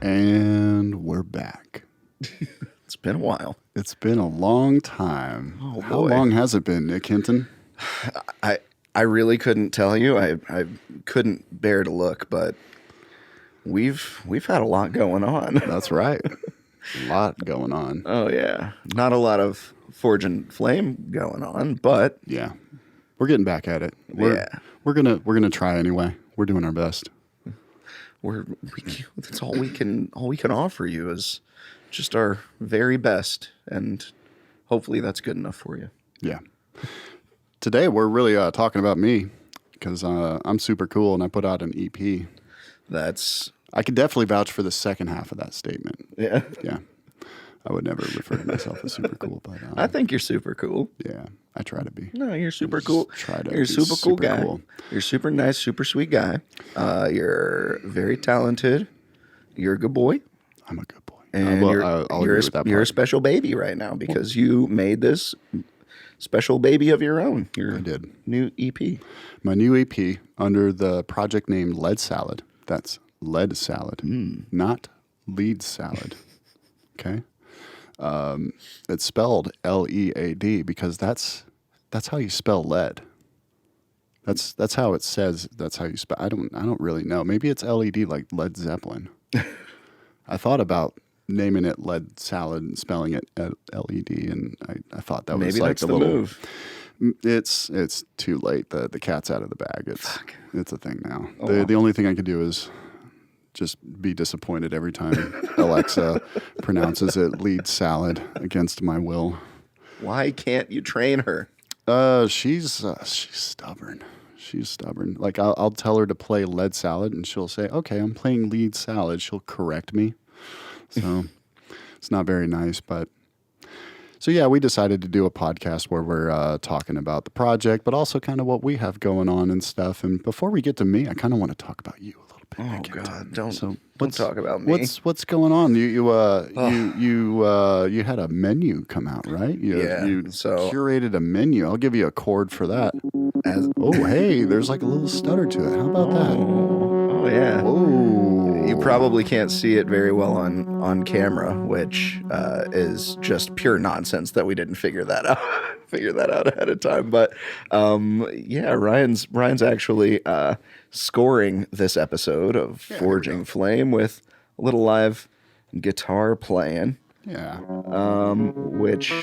And we're back. It's been a while. It's been a long time. Oh, How boy. long has it been, Nick Hinton? I really couldn't tell you. I couldn't bear to look, but we've had a lot going on. That's right. A lot going on. Oh yeah, not a lot of Forge and Flame going on, but Yeah. We're getting back at it. Yeah. We're gonna try anyway. We're doing our best. that's all we can offer you is just our very best, and hopefully that's good enough for you. Yeah. Today we're really talking about me because I'm super cool and I put out an EP. I could definitely vouch for the second half of that statement. Yeah. Yeah. I would never refer to myself as super cool, but I think you're super cool. yeah, I try to be. No, you're super cool. Try to You're a be super cool super guy. cool. You're super nice, super sweet guy. You're very talented. You're a good boy. I'm a good boy. And I'll agree with that you're a part. special baby right now because you made this special baby of your own. I did. New E EP. My new EP under the project name Lead Salad. That's lead salad, not lead salad. Okay. It's spelled Lead because that's how you spell lead. That's how it says. That's how you spell. I don't really know. Maybe it's LED like Led Zeppelin. I thought about naming it Lead Salad and spelling it LED, and I thought that was Maybe like that's a the little. move. It's too late. The cat's out of the bag. It's a thing now. Oh. The only thing I can do is just be disappointed every time Alexa pronounces it lead salad against my will. Why can't you train her? She's stubborn. She's stubborn. Like I'll tell her to play lead salad, and she'll say, "Okay, I'm playing lead salad." She'll correct me. So it's not very nice, but. So yeah, we decided to do a podcast where we're talking about the project, but also kind of what we have going on and stuff. And before we get to me, I kind of want to talk about you a little bit. Oh Nick. God, don't What's- talk about me. What's going on? You had a menu come out, right? You so- curated a menu. I'll give you a chord for that. Oh, hey, there's like a little stutter to it. How about that? Oh yeah. Whoa. You probably can't see it very well on camera, which is just pure nonsense that we didn't figure that out ahead of time. But yeah, Ryan's actually scoring this episode of Forging Flame with a little live guitar playing. Yeah. Which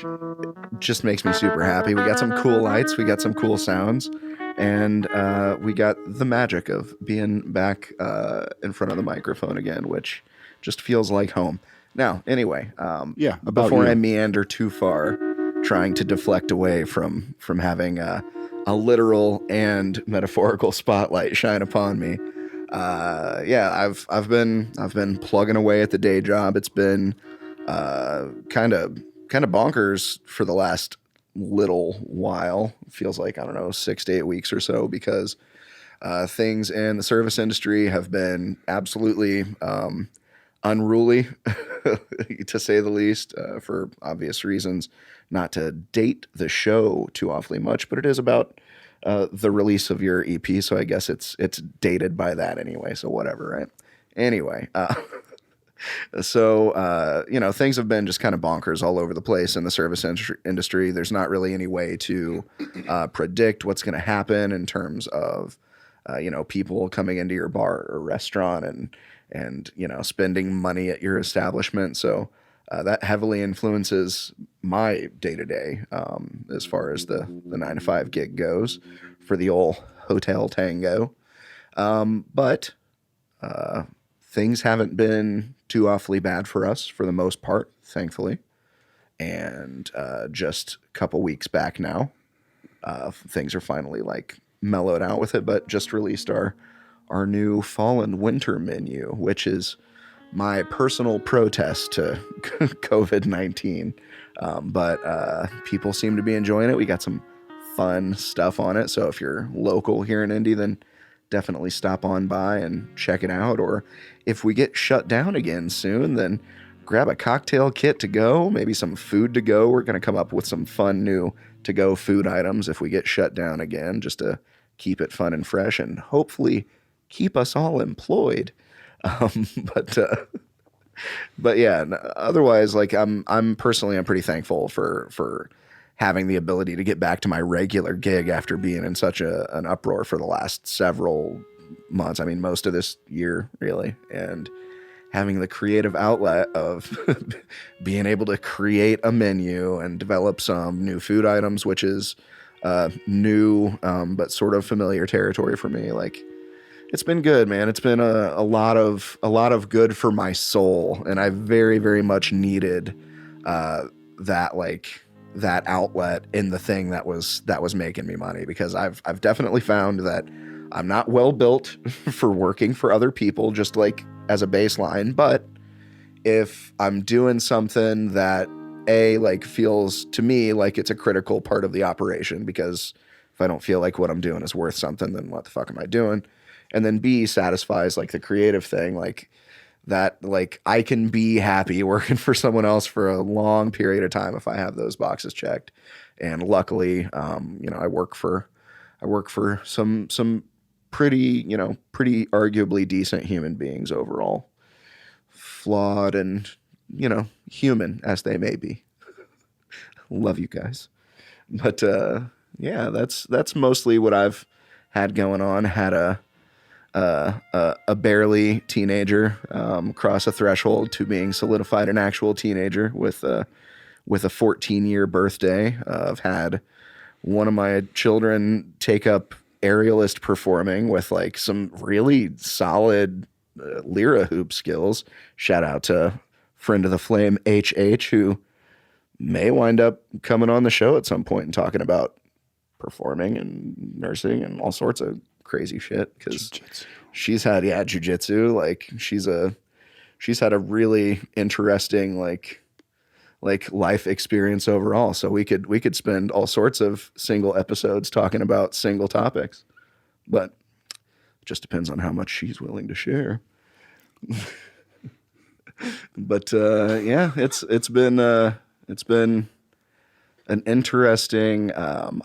just makes me super happy. We got some cool lights, we got some cool sounds, and we got the magic of being back in front of the microphone again, which just feels like home. Now, anyway, before I meander too far, trying to deflect away from having a literal and metaphorical spotlight shine upon me. I've been plugging away at the day job. It's been kind of bonkers for the last little while. Feels like, I don't know, 6 to 8 weeks or so, because things in the service industry have been absolutely unruly, to say the least, for obvious reasons. Not to date the show too awfully much, but it is about the release of your EP, so I guess it's dated by that anyway, so whatever, right? Anyway, so things have been just kind of bonkers all over the place in the service industry. There's not really any way to predict what's going to happen in terms of people coming into your bar or restaurant and spending money at your establishment. So that heavily influences my day-to-day as far as the 9-to-5 gig goes for the old hotel tango. But things haven't been too awfully bad for us for the most part, thankfully. And just a couple weeks back now, things are finally like mellowed out with it, but just released our new fall and winter menu, which is my personal protest to COVID-19. But people seem to be enjoying it. We got some fun stuff on it. So if you're local here in Indy, then definitely stop on by and check it out. Or if we get shut down again soon, then grab a cocktail kit to go, maybe some food to go. We're going to come up with some fun new to-go food items if we get shut down again, just to keep it fun and fresh and hopefully keep us all employed. But But yeah, otherwise, like I'm personally, I'm pretty thankful for having the ability to get back to my regular gig after being in such an uproar for the last several months. I mean, most of this year, really, and having the creative outlet of being able to create a menu and develop some new food items, which is new but sort of familiar territory for me. Like, it's been good, man. It's been a lot of good for my soul, and I very, very much needed that that outlet in the thing that was making me money, because I've definitely found that I'm not well built for working for other people, just like as a baseline. But if I'm doing something that like feels to me like it's a critical part of the operation, because if I don't feel like what I'm doing is worth something, then what the fuck am I doing? And then B, satisfies like the creative thing, like that, like I can be happy working for someone else for a long period of time if I have those boxes checked. And luckily, I work for some pretty arguably decent human beings overall, flawed and human as they may be. Love you guys. But yeah, that's mostly what I've had going on. Had a barely teenager cross a threshold to being solidified an actual teenager with a 14-year birthday. I've had one of my children take up aerialist performing with like some really solid lyra hoop skills. Shout out to friend of the flame HH, who may wind up coming on the show at some point and talking about performing and nursing and all sorts of crazy shit, because she's had jujitsu. Like she's had a really interesting like life experience overall. So we could spend all sorts of single episodes talking about single topics, but it just depends on how much she's willing to share. But yeah, it's been an interesting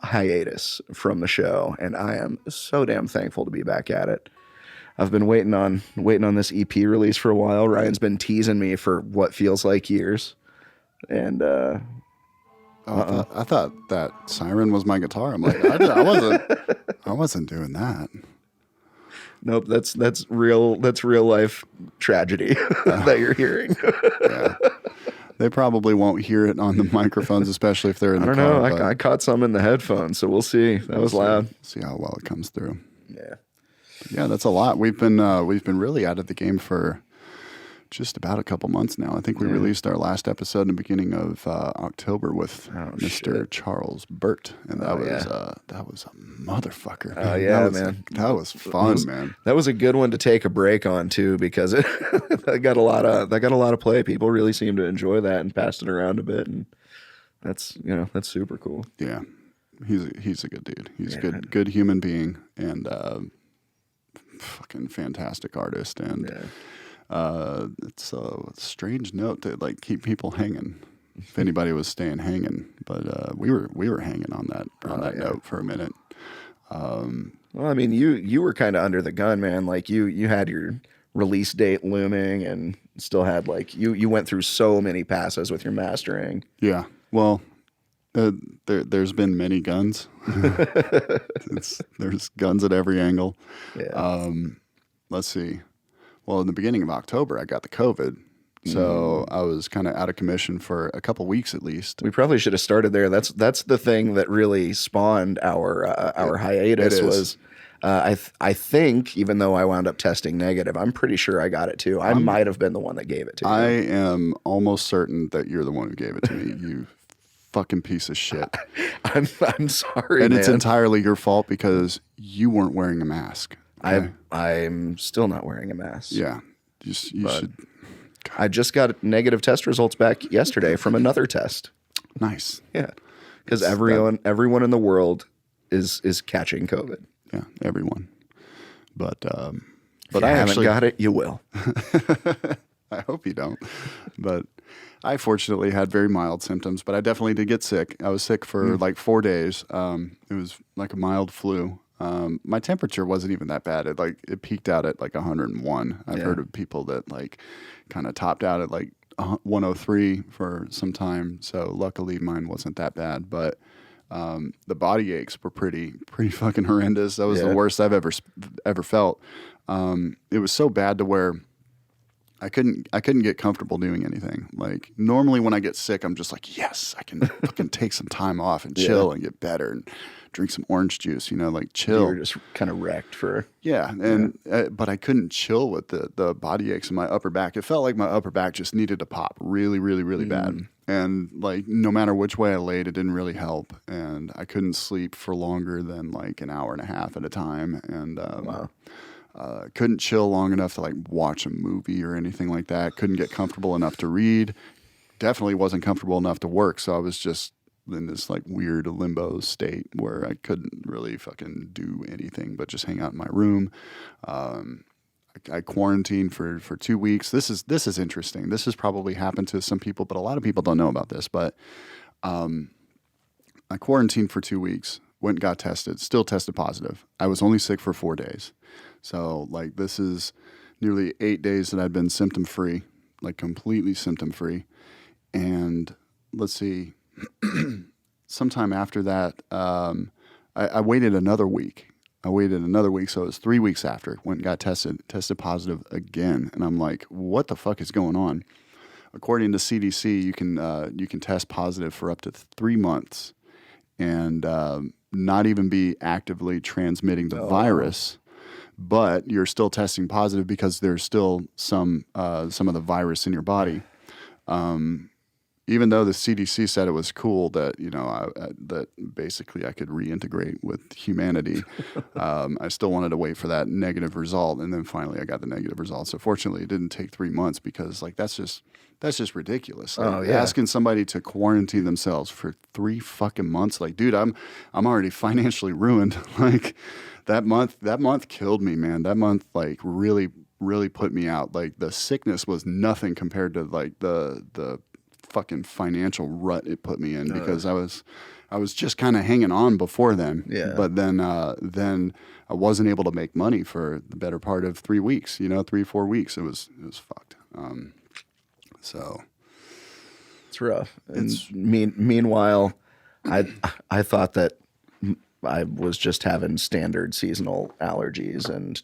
hiatus from the show, and I am so damn thankful to be back at it. I've been waiting on this EP release for a while. Ryan's been teasing me for what feels like years, and I thought that siren was my guitar. I'm like, I wasn't doing that. Nope, that's real life tragedy that you're hearing. Yeah. They probably won't hear it on the microphones, especially if they're in the car. I don't know. I caught some in the headphones, so we'll see. That was loud. See how well it comes through. Yeah. But yeah, that's a lot. We've been really out of the game for just about a couple months now. I think we released our last episode in the beginning of October with Mr. Charles Burt, and that was a motherfucker. Oh yeah, man, that was fun, man. That was a good one to take a break on too, because that got a lot of play. People really seemed to enjoy that and passed it around a bit, and that's super cool. Yeah, he's a good dude. He's a good human being, and fucking fantastic artist, and. Yeah. It's a strange note to like keep people hanging. If anybody was staying hanging, but we were hanging on that note for a minute. Well, I mean, you were kind of under the gun, man. Like you had your release date looming, and still had like you went through so many passes with your mastering. Yeah. Well, there's been many guns. There's guns at every angle. Yeah. Let's see. Well, in the beginning of October, I got the COVID, so I was kind of out of commission for a couple weeks at least. We probably should have started there. That's the thing that really spawned our hiatus. Was I think, even though I wound up testing negative, I'm pretty sure I got it too. I might have been the one that gave it to you. I am almost certain that you're the one who gave it to me. You fucking piece of shit. I'm sorry, and man. It's entirely your fault because you weren't wearing a mask. Okay? I'm still not wearing a mask. Yeah. You should. God. I just got negative test results back yesterday from another test. Nice. Yeah. Because everyone in the world is catching COVID. Yeah, everyone. But if you haven't got it, you will. I hope you don't. But I fortunately had very mild symptoms, but I definitely did get sick. I was sick for like 4 days. It was like a mild flu. My temperature wasn't even that bad. It peaked out at like 101. I've heard of people that like kind of topped out at like 103 for some time. So luckily mine wasn't that bad, but the body aches were pretty fucking horrendous. That was the worst I've ever felt. It was so bad to where I couldn't get comfortable doing anything. Like normally when I get sick, I'm just like, yes, I can fucking take some time off and chill and get better and drink some orange juice, like chill. You were just kind of wrecked for. Yeah. And, but I couldn't chill with the body aches in my upper back. It felt like my upper back just needed to pop really, really, really bad. And like, no matter which way I laid, it didn't really help. And I couldn't sleep for longer than like an hour and a half at a time. And, Wow. Couldn't chill long enough to like watch a movie or anything like that. Couldn't get comfortable enough to read. Definitely wasn't comfortable enough to work. So I was just in this like weird limbo state where I couldn't really fucking do anything but just hang out in my room. I quarantined for 2 weeks. This is interesting. This has probably happened to some people, but a lot of people don't know about this. But I quarantined for 2 weeks. Went and got tested. Still tested positive. I was only sick for 4 days. So, like, this is nearly 8 days that I've been symptom-free, like completely symptom-free. And let's see, sometime after that, I waited another week. So it was 3 weeks after. Went and got tested positive again. And I'm like, what the fuck is going on? According to CDC, you can test positive for up to 3 months and not even be actively transmitting the virus. But you're still testing positive because there's still some of the virus in your body. Even though the CDC said it was cool that that basically I could reintegrate with humanity, I still wanted to wait for that negative result, and then finally I got the negative result. So fortunately, it didn't take 3 months because like that's just ridiculous. Like, asking somebody to quarantine themselves for 3 fucking months, like dude, I'm already financially ruined. Like. That month killed me, man. That month like really put me out. Like the sickness was nothing compared to like the fucking financial rut it put me in because I was just kind of hanging on before then. Yeah. But then I wasn't able to make money for the better part of 3 weeks. 3-4 weeks. It was fucked. So it's rough. Meanwhile, I thought that I was just having standard seasonal allergies and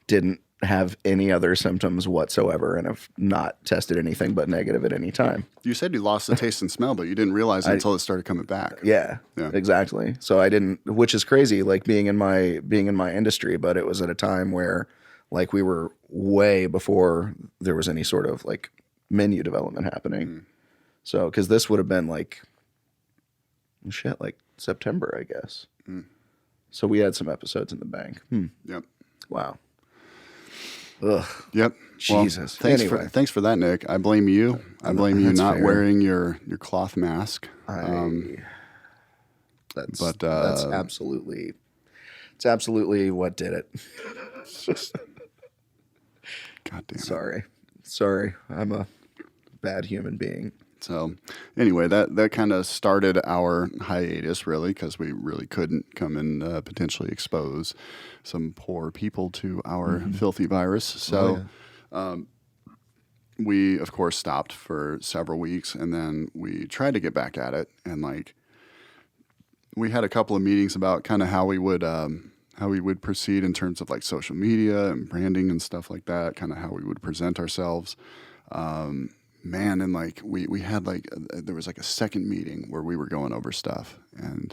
didn't have any other symptoms whatsoever and have not tested anything but negative at any time. You said you lost the taste and smell, but you didn't realize it until it started coming back. Yeah, exactly. So I didn't, which is crazy, like being in my industry, but it was at a time where like we were way before there was any sort of like menu development happening. So, cause this would have been like September, I guess. So we had some episodes in the bank. Yep. Wow. Ugh. Yep. Jesus. Well, thanks for that, Nick. I blame you. I blame you not wearing your cloth mask. That's absolutely what did it. God damn it. Sorry. I'm a bad human being. So anyway, that kind of started our hiatus, really, because we really couldn't come and potentially expose some poor people to our filthy virus. So we, of course, stopped for several weeks, and then we tried to get back at it. And like we had a couple of meetings about kind of how we would proceed in terms of like social media and branding and stuff like that, kind of how we would present ourselves. Man, and like we had like there was like a second meeting where we were going over stuff, and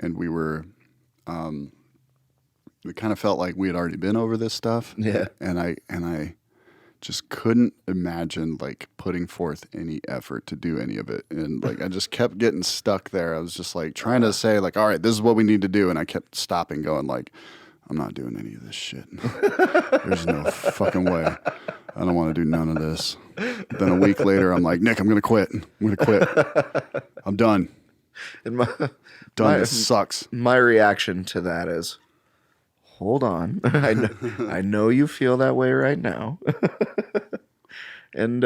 we were we kind of felt like we had already been over this stuff. Yeah. And I just couldn't imagine like putting forth any effort to do any of it, and like I just kept getting stuck there. I was just like trying to say like, all right, this is what we need to do, and I kept stopping, going like, I'm not doing any of this shit. There's no fucking way. I don't want to do none of this. Then a week later, I'm like, Nick, I'm going to quit. I'm done. This sucks. My reaction to that is, hold on. I know you feel that way right now. And,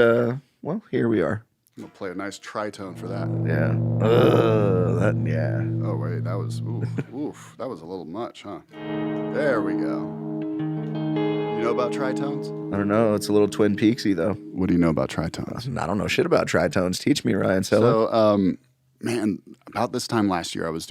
well, here we are. I'm going to play a nice tritone for that. Yeah. Yeah. Oh, wait, that was, ooh. Oof, that was a little much, huh? There we go. You know about tritones? I don't know. It's a little Twin Peaksy, though. What do you know about tritones? I don't know shit about tritones. Teach me, Ryan Sella. So, man, about this time last year, I was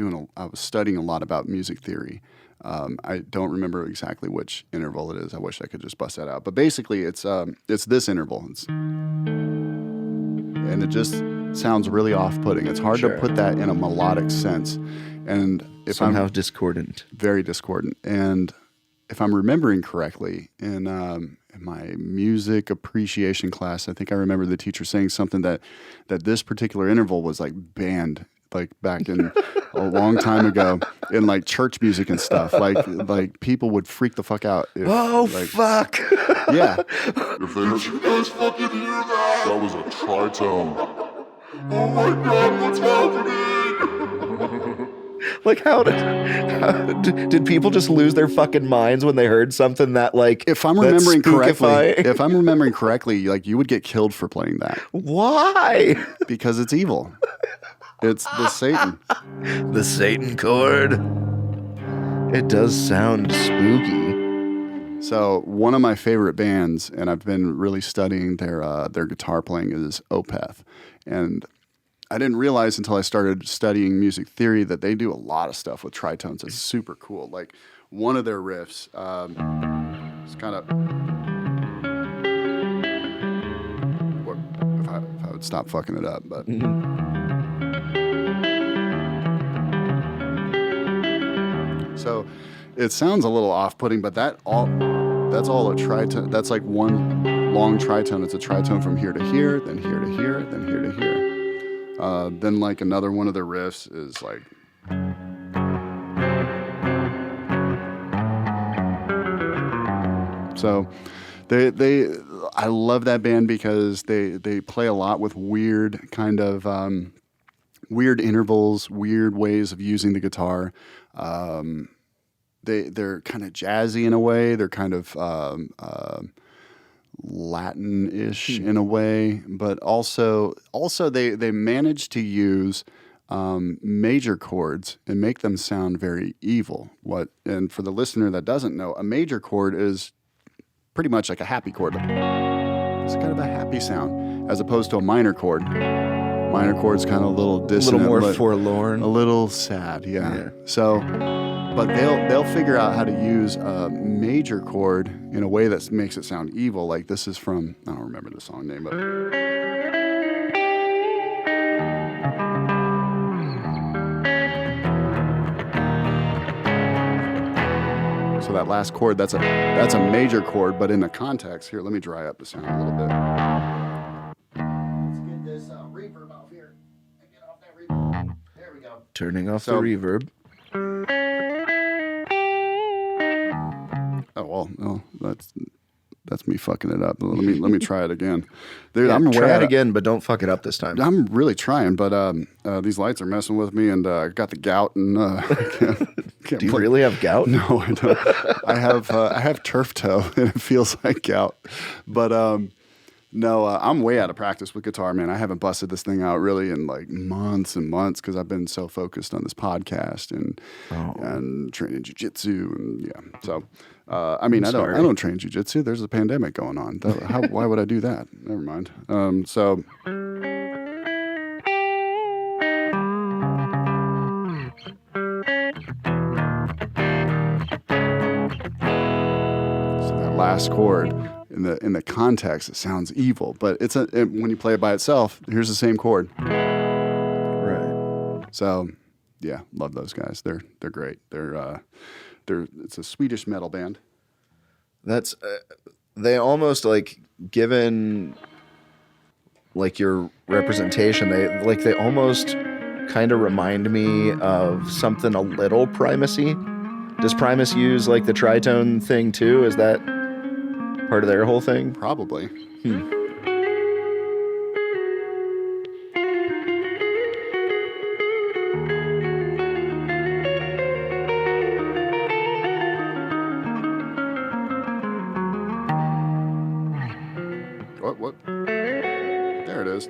studying a lot about music theory. I don't remember exactly which interval it is. I wish I could just bust that out. But basically, it's this interval, and it just sounds really off-putting. It's hard to put that in a melodic sense, and if Somehow discordant. Very discordant. And if I'm remembering correctly, in my music appreciation class, I think I remember the teacher saying something that this particular interval was like banned, like back in a long time ago in like church music and stuff. Like people would freak the fuck out. If, fuck. Yeah. If they did you guys fucking hear that? That was a tritone. Oh my god, what's happening? Like, how did people just lose their fucking minds when they heard something that, like, if I'm remembering correctly, like you would get killed for playing that. Why? Because it's evil. It's the Satan. The Satan chord. It does sound spooky. So one of my favorite bands, and I've been really studying their guitar playing, is Opeth. And I didn't realize until I started studying music theory that they do a lot of stuff with tritones. It's super cool. Like one of their riffs, it's kind of. If I would stop fucking it up, but. So it sounds a little off-putting, but that's all a tritone. That's like one long tritone. It's a tritone from here to here, then here to here, then here to here. Then like another one of the riffs is like. So I love that band because they play a lot with weird kind of weird intervals, weird ways of using the guitar. They're kind of jazzy in a way. They're kind of Latin-ish in a way, but also they manage to use major chords and make them sound very evil. And for the listener that doesn't know, a major chord is pretty much like a happy chord. It's kind of a happy sound, as opposed to a minor chord. Minor chord's kind of a little dissonant, a little more forlorn, a little sad. Yeah. So. But they'll figure out how to use a major chord in a way that makes it sound evil. Like this is from, I don't remember the song name, but. So that last chord, that's a major chord, but in the context, here, let me dry up the sound a little bit. Let's get this reverb off here. Get off that reverb. There we go. Turning off the reverb. Oh well, no, that's me fucking it up. Let me try it again. Dude, I'm try it again, but don't fuck it up this time. I'm really trying, but these lights are messing with me, and I got the gout, and can't Do you really have gout? No, I don't. I have turf toe, and it feels like gout. But no, I'm way out of practice with guitar, man. I haven't busted this thing out really in like months and months because I've been so focused on this podcast and training jujitsu, and yeah. So. I mean, I don't train jiu-jitsu. There's a pandemic going on. Why would I do that? Never mind. So that last chord in the context, it sounds evil, but when you play it by itself, here's the same chord. Right. So, yeah, love those guys. They're great. It's a Swedish metal band. That's they almost like, given like your representation, they almost kind of remind me of something a little Primacy. Does Primus use like the tritone thing too? Is that part of their whole thing? Probably. What? There it is.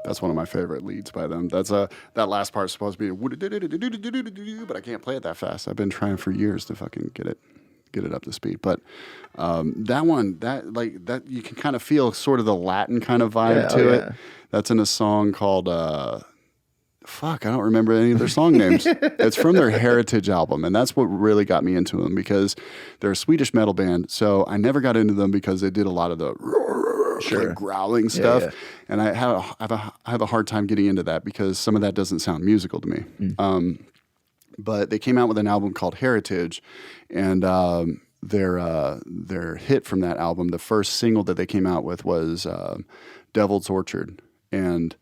That's one of my favorite leads by them. That's that last part's supposed to be, but I can't play it that fast. I've been trying for years to fucking get it up to speed. But that one, that you can kind of feel sort of the Latin kind of vibe to it. That's in a song called fuck, I don't remember any of their song names. It's from their Heritage album, and that's what really got me into them because they're a Swedish metal band. So I never got into them because they did a lot of the like growling stuff, and I have a hard time getting into that because some of that doesn't sound musical to me. But they came out with an album called Heritage, and their hit from that album, the first single that they came out with was Devil's Orchard, and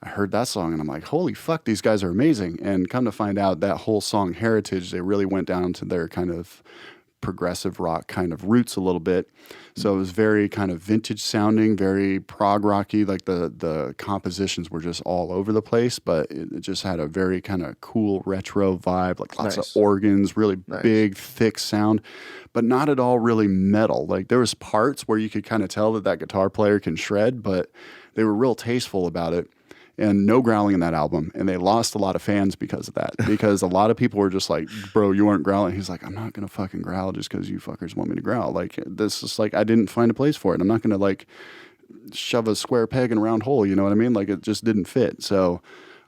I heard that song and I'm like, holy fuck, these guys are amazing. And come to find out that whole song Heritage, they really went down to their kind of progressive rock kind of roots a little bit. So it was very kind of vintage sounding, very prog rocky. Like the compositions were just all over the place, but it just had a very kind of cool retro vibe, like lots of organs, really big, thick sound, but not at all really metal. Like there was parts where you could kind of tell that guitar player can shred, but they were real tasteful about it. And no growling in that album. And they lost a lot of fans because of that. Because a lot of people were just like, bro, you aren't growling. He's like, I'm not going to fucking growl just because you fuckers want me to growl. Like, this is like, I didn't find a place for it. I'm not going to like shove a square peg in a round hole. You know what I mean? Like, it just didn't fit. So,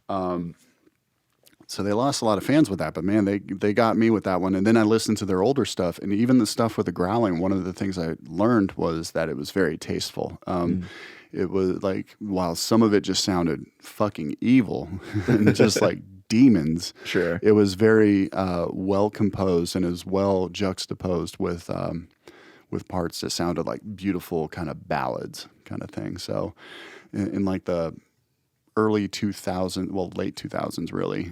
so they lost a lot of fans with that. But man, they got me with that one. And then I listened to their older stuff. And even the stuff with the growling, one of the things I learned was that it was very tasteful. It was like, while some of it just sounded fucking evil and just like demons, it was very well composed and as well juxtaposed with parts that sounded like beautiful kind of ballads kind of thing. So in like the early 2000s, well, late 2000s really,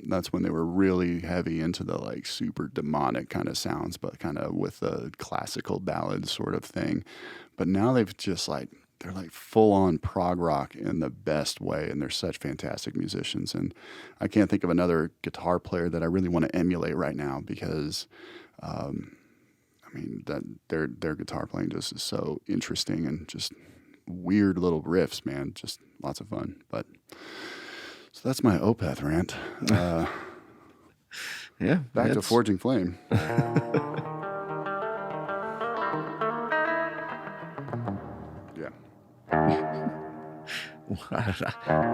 that's when they were really heavy into the like super demonic kind of sounds, but kind of with the classical ballad sort of thing. But now they've just like, they're like full on prog rock in the best way. And they're such fantastic musicians. And I can't think of another guitar player that I really want to emulate right now because, I mean, that their guitar playing just is so interesting and just weird little riffs, man. Just lots of fun. But so that's my Opeth rant. Back to Forging Flame.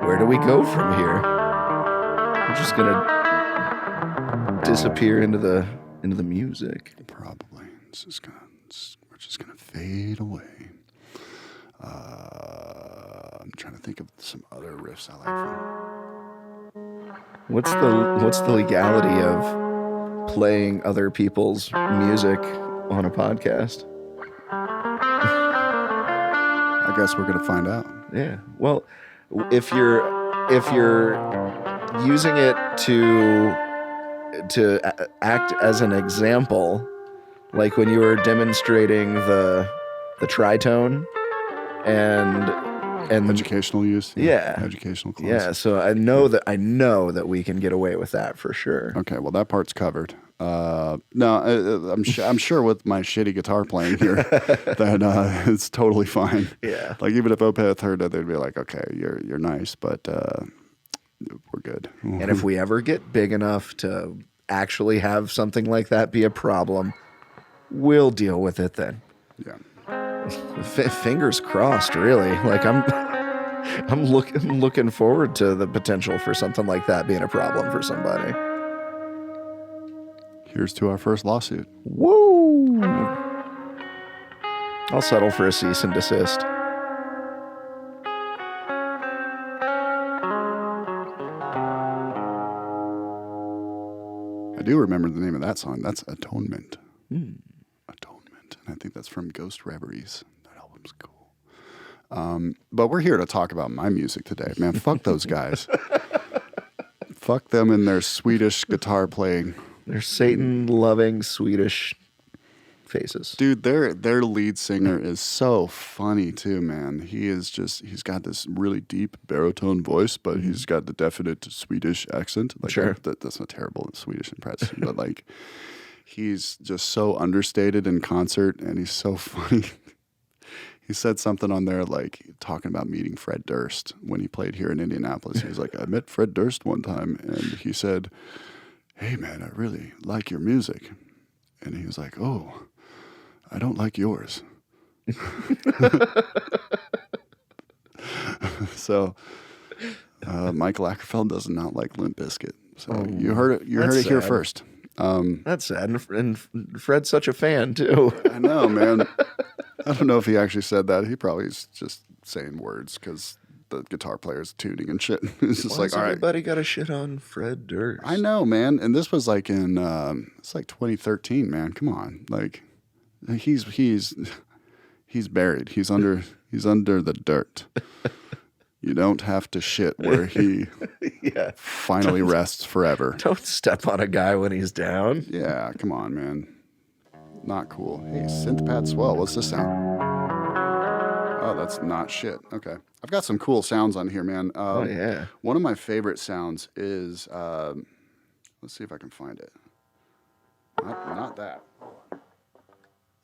Where do we go from here? We're just gonna disappear into the music. Probably. We're just gonna fade away. I'm trying to think of some other riffs I like from. What's the legality of playing other people's music on a podcast? I guess we're gonna find out. Yeah. Well, if you're using it to act as an example, like when you were demonstrating the tritone and educational use. Educational class. Yeah. So I know that we can get away with that for sure. Okay. Well, that part's covered. No, I'm sure with my shitty guitar playing here that it's totally fine. Yeah. Like even if Opeth heard it, they'd be like, okay, you're nice, but we're good. And if we ever get big enough to actually have something like that be a problem, we'll deal with it then. Yeah. Fingers crossed, really. Like I'm looking forward to the potential for something like that being a problem for somebody. Here's to our first lawsuit. Woo! I'll settle for a cease and desist. I do remember the name of that song. That's Atonement. Atonement. And I think that's from Ghost Reveries. That album's cool. But we're here to talk about my music today. Man, fuck those guys. Fuck them and their Swedish guitar playing. They're Satan-loving Swedish faces. Dude, their lead singer is so funny too, man. He's got this really deep baritone voice, but he's got the definite Swedish accent. Like, sure. That's a terrible Swedish impression, but like he's just so understated in concert and he's so funny. he said something on there like talking about meeting Fred Durst when he played here in Indianapolis. He was like, I met Fred Durst one time, and he said, hey, man, I really like your music. And he was like, oh, I don't like yours. So Michael Ackerfeld does not like Limp Bizkit. So you heard it. You heard it here sad. first. That's sad. And Fred's such a fan too. I know, man. I don't know if he actually said that. He probably is just saying words because the guitar player's tuning and shit. It's just like, all right. Everybody got a shit on Fred Durst. I know, man. And this was like in it's like 2013, man. Come on, like he's buried. He's under the dirt. You don't have to shit where he finally rests forever. Don't step on a guy when he's down. Yeah, come on, man. Not cool. Hey, synthpad swell. What's this sound? Oh, that's not shit. Okay. I've got some cool sounds on here, man. Oh, yeah. One of my favorite sounds is, let's see if I can find it. Not that.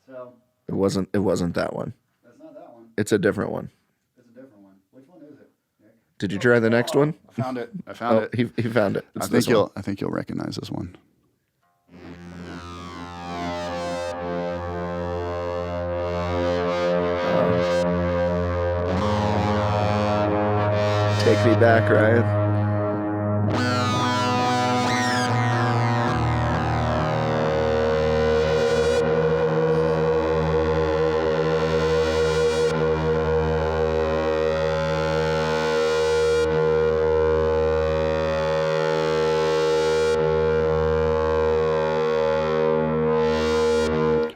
So. It wasn't that one. That's not that one. It's a different one. It's a different one. Which one is it, Nick? Did you try the next one? I found it. I found it. He found it. It's I think you'll recognize this one. Take me back, Ryan.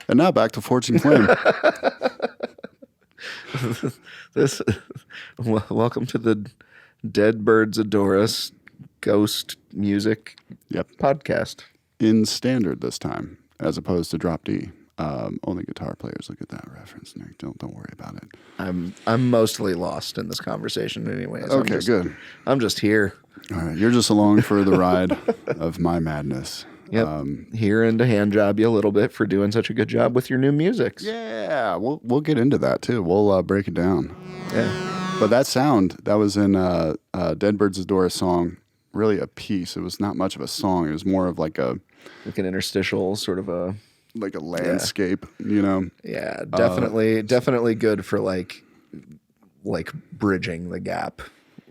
And now back to Forging Flame. Welcome to the Dead Birds Adore Us Ghost Music podcast. In standard this time, as opposed to drop D. Only guitar players look at that reference, Nick. Don't worry about it. I'm mostly lost in this conversation anyways. Okay, good. I'm just here. All right, you're just along for the ride of my madness. Yep. Here and to hand job you a little bit for doing such a good job with your new music. Yeah, we'll get into that too. We'll break it down. Yeah. But that sound, that was in Dead Birds Adore Us song, really a piece. It was not much of a song. It was more of like an interstitial sort of a landscape, you know. Yeah, definitely good for like bridging the gap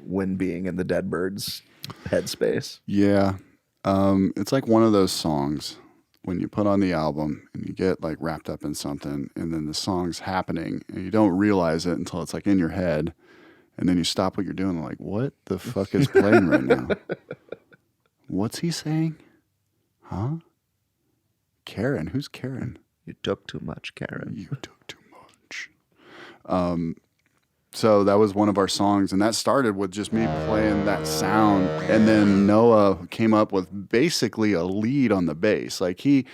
when being in the Dead Birds headspace. Yeah. It's like one of those songs when you put on the album and you get like wrapped up in something and then the song's happening and you don't realize it until it's like in your head and then you stop what you're doing and like, what the fuck is playing right now? What's he saying? Huh? Karen? Who's Karen? You took too much, Karen. You took too much. So that was one of our songs, and that started with just me playing that sound, and then Noah came up with basically a lead on the bass. Like he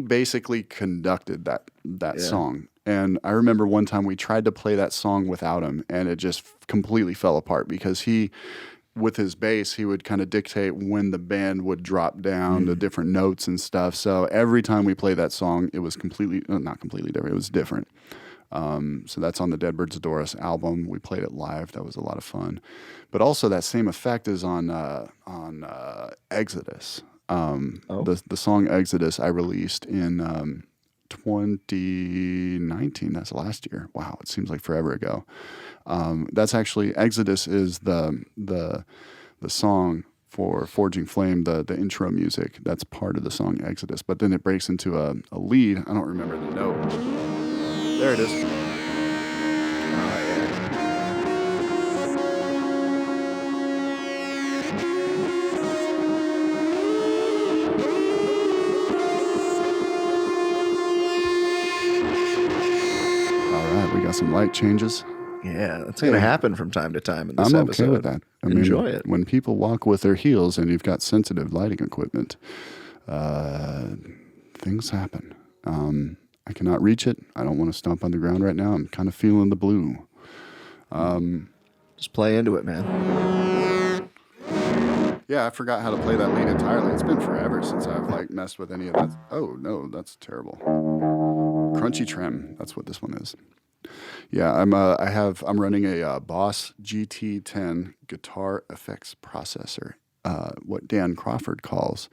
basically conducted that song. And I remember one time we tried to play that song without him, and it just completely fell apart because with his bass, he would kind of dictate when the band would drop down to different notes and stuff. So every time we played that song, it was not completely different. It was different. So that's on the Dead Birds Adore Us album. We played it live. That was a lot of fun. But also that same effect is on Exodus. The song Exodus I released in 2019. That's last year. Wow, it seems like forever ago. That's actually Exodus is the song for Forging Flame, the intro music. That's part of the song Exodus. But then it breaks into a lead. I don't remember the note. There it is. All right, we got some light changes. Yeah, that's going to happen from time to time in this I'm episode. okay with that. Enjoy it. When people walk with their heels and you've got sensitive lighting equipment, things happen. I cannot reach it. I don't want to stomp on the ground right now. I'm kind of feeling the blue. Just play into it, man. Yeah, I forgot how to play that lead entirely. It's been forever since I've messed with any of that. Oh no, that's terrible. Crunchy Trem. That's what this one is. Yeah, I'm running a Boss GT10 guitar effects processor, what Dan Crawford calls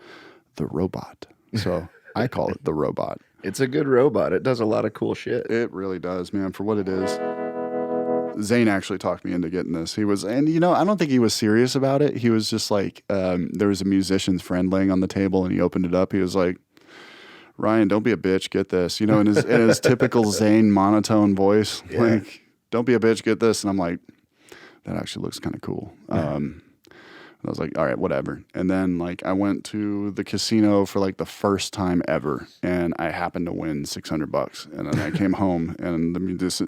the robot. So I call it the robot. It's a good robot. It does a lot of cool shit. It really does, man, for what it is. Zane actually talked me into getting this. And I don't think he was serious about it. He was just like, there was a musician's friend laying on the table and he opened it up. He was like, Ryan, don't be a bitch, get this. In his typical Zane monotone voice, like, don't be a bitch, get this. And I'm like, that actually looks kind of cool. I was like, all right, whatever. And then like I went to the casino for like the first time ever, and I happened to win $600. And then I came home, and the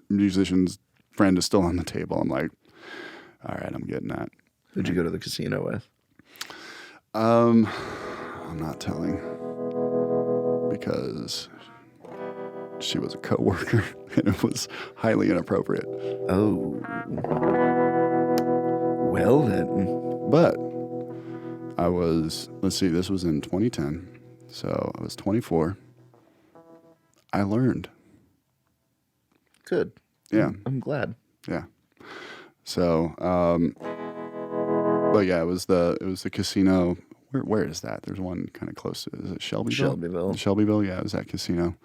musician's friend is still on the table. I'm like, all right, I'm getting that. Who'd you go to the casino with? I'm not telling, because she was a coworker, and it was highly inappropriate. Oh. Well then. But I was, let's see, this was in 2010. So I was 24. I learned. Good. Yeah. I'm glad. Yeah. So, but yeah, it was the casino. Where is that? There's one kind of close to, is it Shelbyville? Shelbyville. Yeah, it was that casino.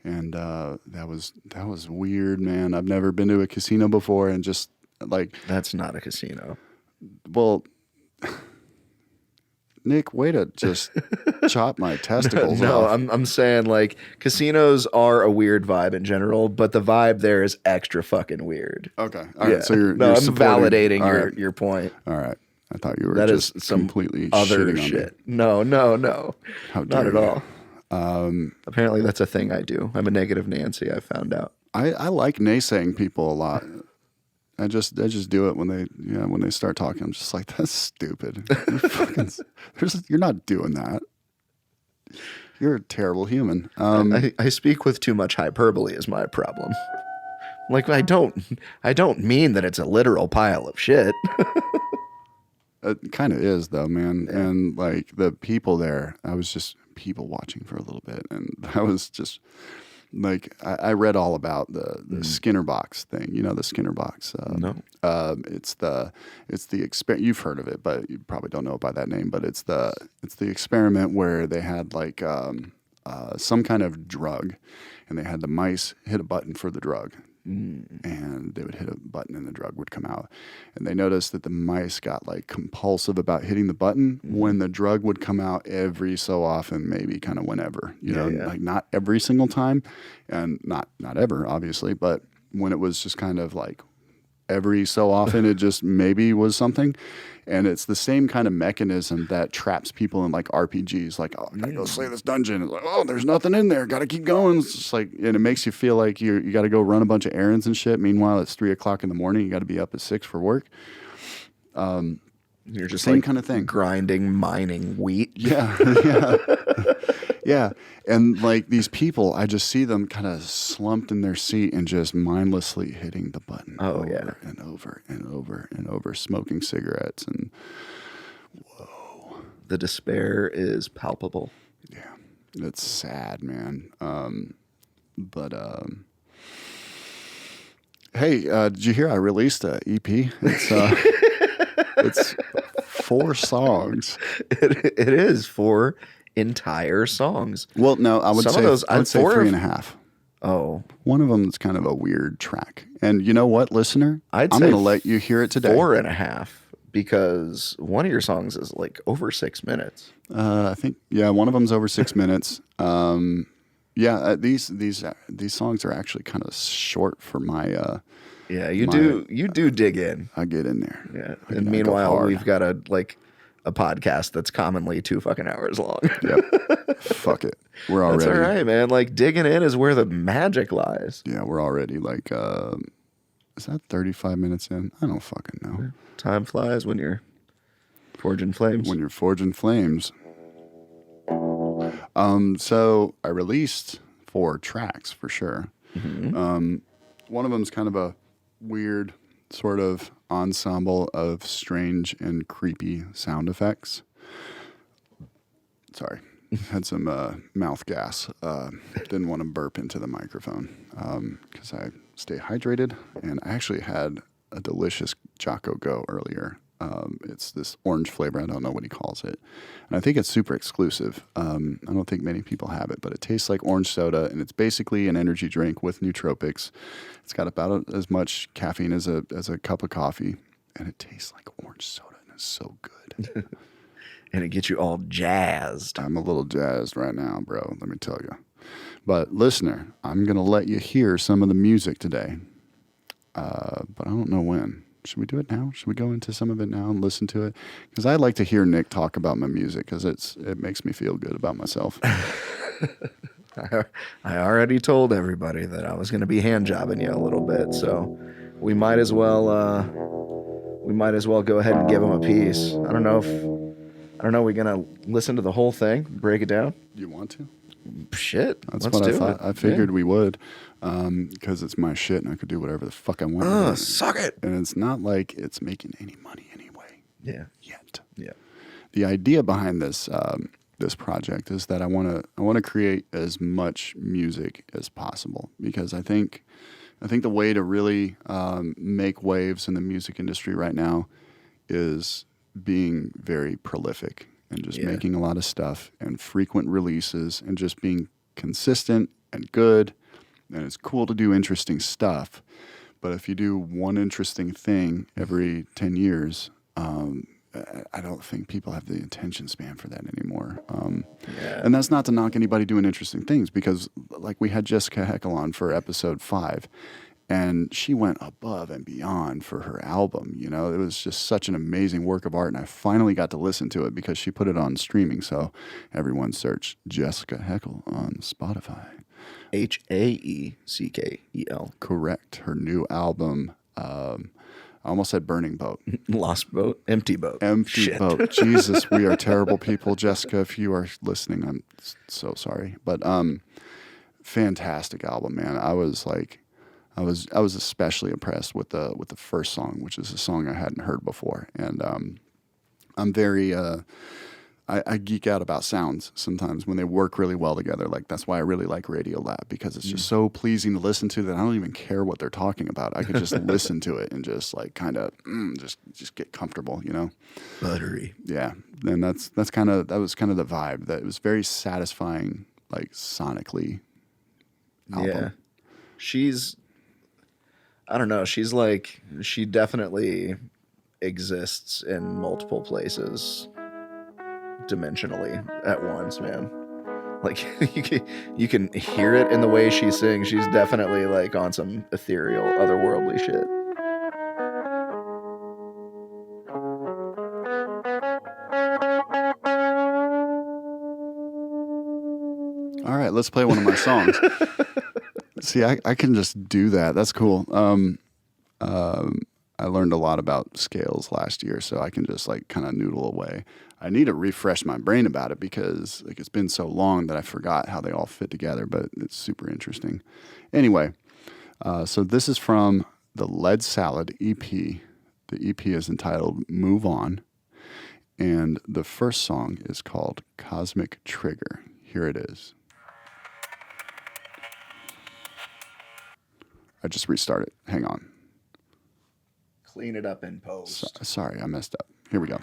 And that was weird, man. I've never been to a casino before, and just like, that's not a casino. Well, Nick, way to just chop my testicles no, off. I'm saying like casinos are a weird vibe in general, but the vibe there is extra fucking weird. Okay. All right. So you're I'm supporting, validating your point. All right. I thought you were that just is some completely other shitting shit. on me. No. How not at you. all. Apparently that's a thing I do. I'm a negative Nancy, I found out. I like naysaying people a lot. I just do it when they start talking. I'm just like, that's stupid. You're not doing that. You're a terrible human. I speak with too much hyperbole is my problem. Like I don't mean that it's a literal pile of shit. It kind of is though, man. Yeah. And like the people there, I was just people watching for a little bit, and I was just like, I read all about the Skinner box thing. You know the Skinner box? No. It's the you've heard of it, but you probably don't know it by that name. But it's the experiment where they had like some kind of drug, and they had the mice hit a button for the drug. And they would hit a button and the drug would come out. And they noticed that the mice got like compulsive about hitting the button when the drug would come out every so often, maybe kind of whenever, like not every single time, and not ever, obviously, but when it was just kind of like every so often, it just maybe was something. And it's the same kind of mechanism that traps people in like RPGs. Like, oh, I gotta go slay this dungeon. It's like, oh, there's nothing in there. Gotta keep going. It's just like, and it makes you feel like you got to go run a bunch of errands and shit. Meanwhile, it's 3:00 in the morning. You got to be up at 6 for work. You're just same like kind of thing. Grinding, mining wheat. Yeah. Yeah. And like these people, I just see them kind of slumped in their seat and just mindlessly hitting the button over and over and over and over, smoking cigarettes. And whoa. The despair is palpable. Yeah. It's sad, man. Hey, did you hear I released an EP? It's 4 songs. It is 4 entire songs. Well, no, I would say 3.5. Oh. One of them is kind of a weird track. And you know what, listener? I'm going to let you hear it today. 4.5, because one of your songs is like over 6 minutes. I think, one of them's over 6 minutes. These songs are actually kind of short for my... you do dig in. I get in there. Yeah. And meanwhile, we've got a podcast that's commonly 2 fucking hours long. Yep. Fuck it. We're already. That's all right, man. Like digging in is where the magic lies. Yeah, we're already like, is that 35 minutes in? I don't fucking know. Time flies when you're forging flames. When you're forging flames. So I released 4 tracks for sure. Mm-hmm. One of them's kind of a weird sort of ensemble of strange and creepy sound effects. Sorry, had some mouth gas. Didn't want to burp into the microphone because I stay hydrated. And I actually had a delicious Jocko Go earlier. It's this orange flavor. I don't know what he calls it. And I think it's super exclusive. I don't think many people have it, but it tastes like orange soda, and it's basically an energy drink with nootropics. It's got about as much caffeine as a cup of coffee, and it tastes like orange soda, and it's so good. And it gets you all jazzed. I'm a little jazzed right now, bro, let me tell you. But listener, I'm going to let you hear some of the music today, but I don't know when. Should we do it now? Should we go into some of it now and listen to it? Because I like to hear Nick talk about my music because it makes me feel good about myself. I already told everybody that I was going to be hand jobbing you a little bit, so we might as well go ahead and give him a piece. I don't know. We're going to listen to the whole thing, break it down. You want to? Shit. That's let's what I do thought. it. I figured we would, because it's my shit and I could do whatever the fuck I want. with it. Suck it. And it's not like it's making any money anyway. Yeah. Yet. Yeah. The idea behind this this project is that I want to create as much music as possible, because I think the way to really make waves in the music industry right now is being very prolific and just making a lot of stuff and frequent releases and just being consistent and good. And it's cool to do interesting stuff. But if you do one interesting thing every 10 years, I don't think people have the attention span for that anymore. And that's not to knock anybody doing interesting things, because like we had Jessica Heckel on for episode 5, and she went above and beyond for her album. You know, it was just such an amazing work of art, and I finally got to listen to it because she put it on streaming. So everyone search Jessica Heckel on Spotify. Haeckel. Correct. Her new album, I almost said Burning Boat. Lost boat, empty boat. Empty Shit. boat. Jesus, we are terrible people. Jessica, if you are listening, I'm so sorry. But fantastic album, man. I was especially impressed with the first song, which is a song I hadn't heard before. And I'm very I geek out about sounds sometimes when they work really well together. Like, that's why I really like Radiolab, because it's just so pleasing to listen to that I don't even care what they're talking about. I could just listen to it and just like kind of just get comfortable, you know? Buttery. Yeah. And that was kind of the vibe, that it was very satisfying, like sonically album. Yeah. I don't know. She definitely exists in multiple places dimensionally at once, man. Like you can hear it in the way she sings. She's definitely like on some ethereal, otherworldly shit. All right, let's play one of my songs. See, I can just do that. That's cool. I learned a lot about scales last year, so I can just like kind of noodle away. I need to refresh my brain about it because like it's been so long that I forgot how they all fit together, but it's super interesting. Anyway, so this is from the Lead Salad EP. The EP is entitled Move On, and the first song is called Cosmic Trigger. Here it is. I just restarted. Hang on. Clean it up in post. Sorry, I messed up. Here we go.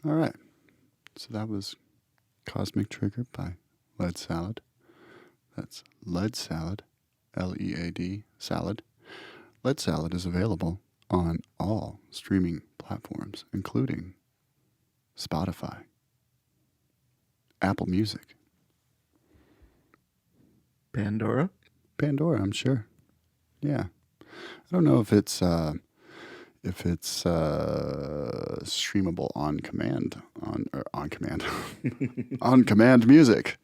All right. So that was Cosmic Trigger by Lead Salad. That's Lead Salad, Lead Salad. Lead Salad is available on all streaming platforms, including Spotify, Apple Music, Pandora? Pandora, I'm sure. Yeah. I don't know if it's streamable on command on command on command music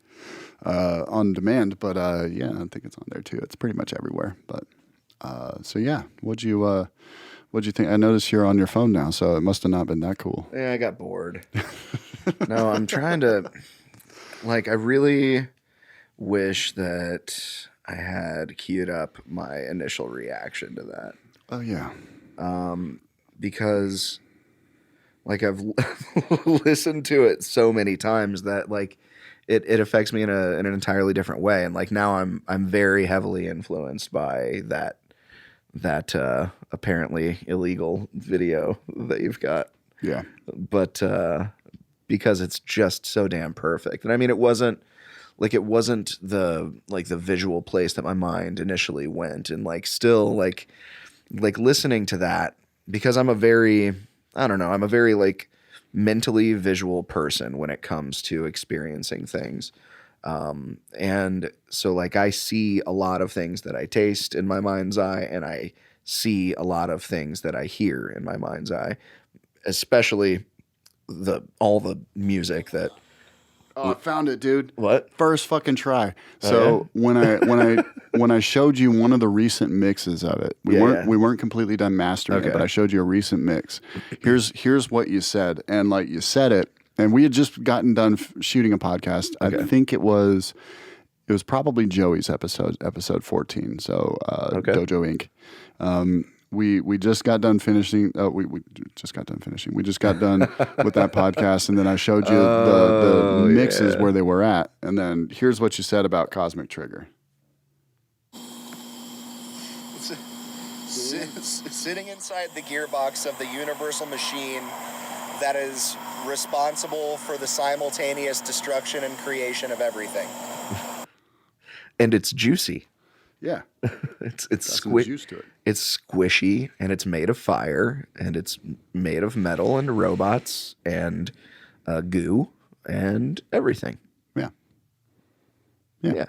on demand, but yeah, I think it's on there too. It's pretty much everywhere. But so yeah, what'd you think? I noticed you're on your phone now, so it must have not been that cool. Yeah, I got bored. No, I'm trying to, like, I really wish that I had queued up my initial reaction to that. Oh yeah. Because, like, I've listened to it so many times that, like, it affects me in an entirely different way. And, like, now I'm very heavily influenced by that apparently illegal video that you've got. Yeah. But because it's just so damn perfect. And I mean, it wasn't the visual place that my mind initially went. And, like, still, like listening to that, because I'm a very like mentally visual person when it comes to experiencing things. And so, like, I see a lot of things that I taste in my mind's eye, and I see a lot of things that I hear in my mind's eye, especially all the music that. Oh, I found it, dude. What? First fucking try. So when I showed you one of the recent mixes of it, we weren't completely done mastering it, but I showed you a recent mix. Here's what you said, and, like, you said it, and we had just gotten done shooting a podcast. I think it was probably Joey's episode 14. So Dojo Inc. We just got done finishing. We just got done finishing. We just got done with that podcast, and then I showed you the mixes where they were at, and then here's what you said about Cosmic Trigger. Sitting inside the gearbox of the universal machine that is responsible for the simultaneous destruction and creation of everything. And it's juicy. Yeah, It's juice to it. It's squishy, and it's made of fire, and it's made of metal and robots and goo and everything. Yeah.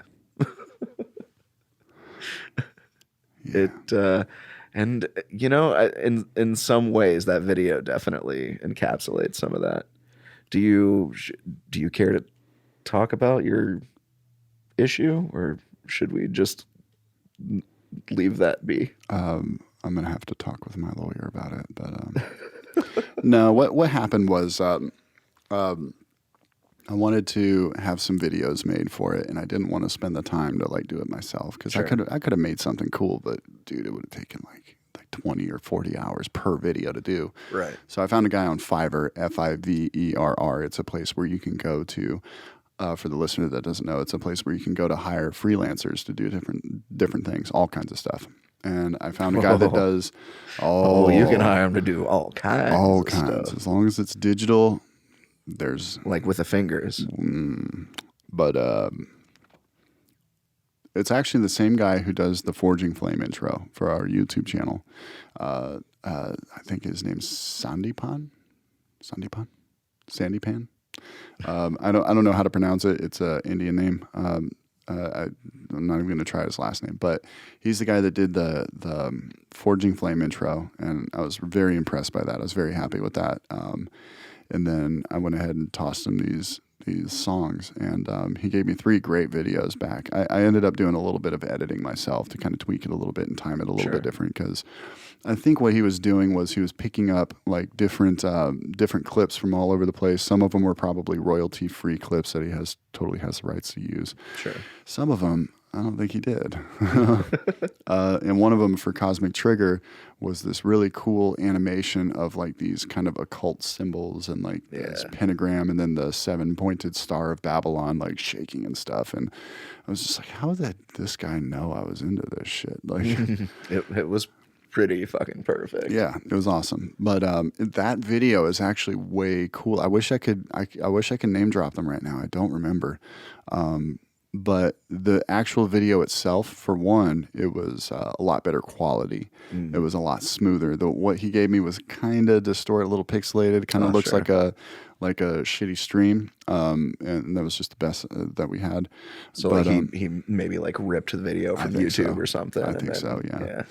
It and, you know, in some ways that video definitely encapsulates some of that. Do you care to talk about your issue, or should we just leave that be? I'm gonna have to talk with my lawyer about it, but no. What happened was I wanted to have some videos made for it, and I didn't want to spend the time to, like, do it myself, because I could have made something cool, but dude, it would have taken like 20 or 40 hours per video to do. Right. So I found a guy on Fiverr, Fiverr. It's a place where you can go to. For the listener that doesn't know, it's a place where you can go to hire freelancers to do different things, all kinds of stuff. And I found a guy that does you can hire him to do all kinds of stuff. As long as it's digital. There's, like, with the fingers. But it's actually the same guy who does the Forging Flame intro for our YouTube channel. I think his name's Sandipan. Sandipan. I don't know how to pronounce it. It's an Indian name. I'm not even going to try his last name, but he's the guy that did the Forging Flame intro, and I was very impressed by that. I was very happy with that. And then I went ahead and tossed him these songs, and he gave me 3 great videos back. I ended up doing a little bit of editing myself to kind of tweak it a little bit and time it a little bit different, because I think what he was doing was he was picking up, like, different clips from all over the place. Some of them were probably royalty-free clips that he totally has the rights to use. Sure. Some of them, I don't think he did. And one of them for Cosmic Trigger was this really cool animation of, like, these kind of occult symbols and, like, this pentagram and then the 7-pointed Star of Babylon, like, shaking and stuff. And I was just like, how did this guy know I was into this shit? Like, it was pretty fucking perfect. Yeah, it was awesome. But that video is actually way cool. I wish I could name drop them right now. I don't remember. But the actual video itself, for one, it was a lot better quality. It was a lot smoother. What he gave me was kind of distorted, a little pixelated. Kind of looks sure. like a shitty stream. And that was just the best that we had. So But, like he maybe like ripped the video from think YouTube so. or something. I think then, so, yeah.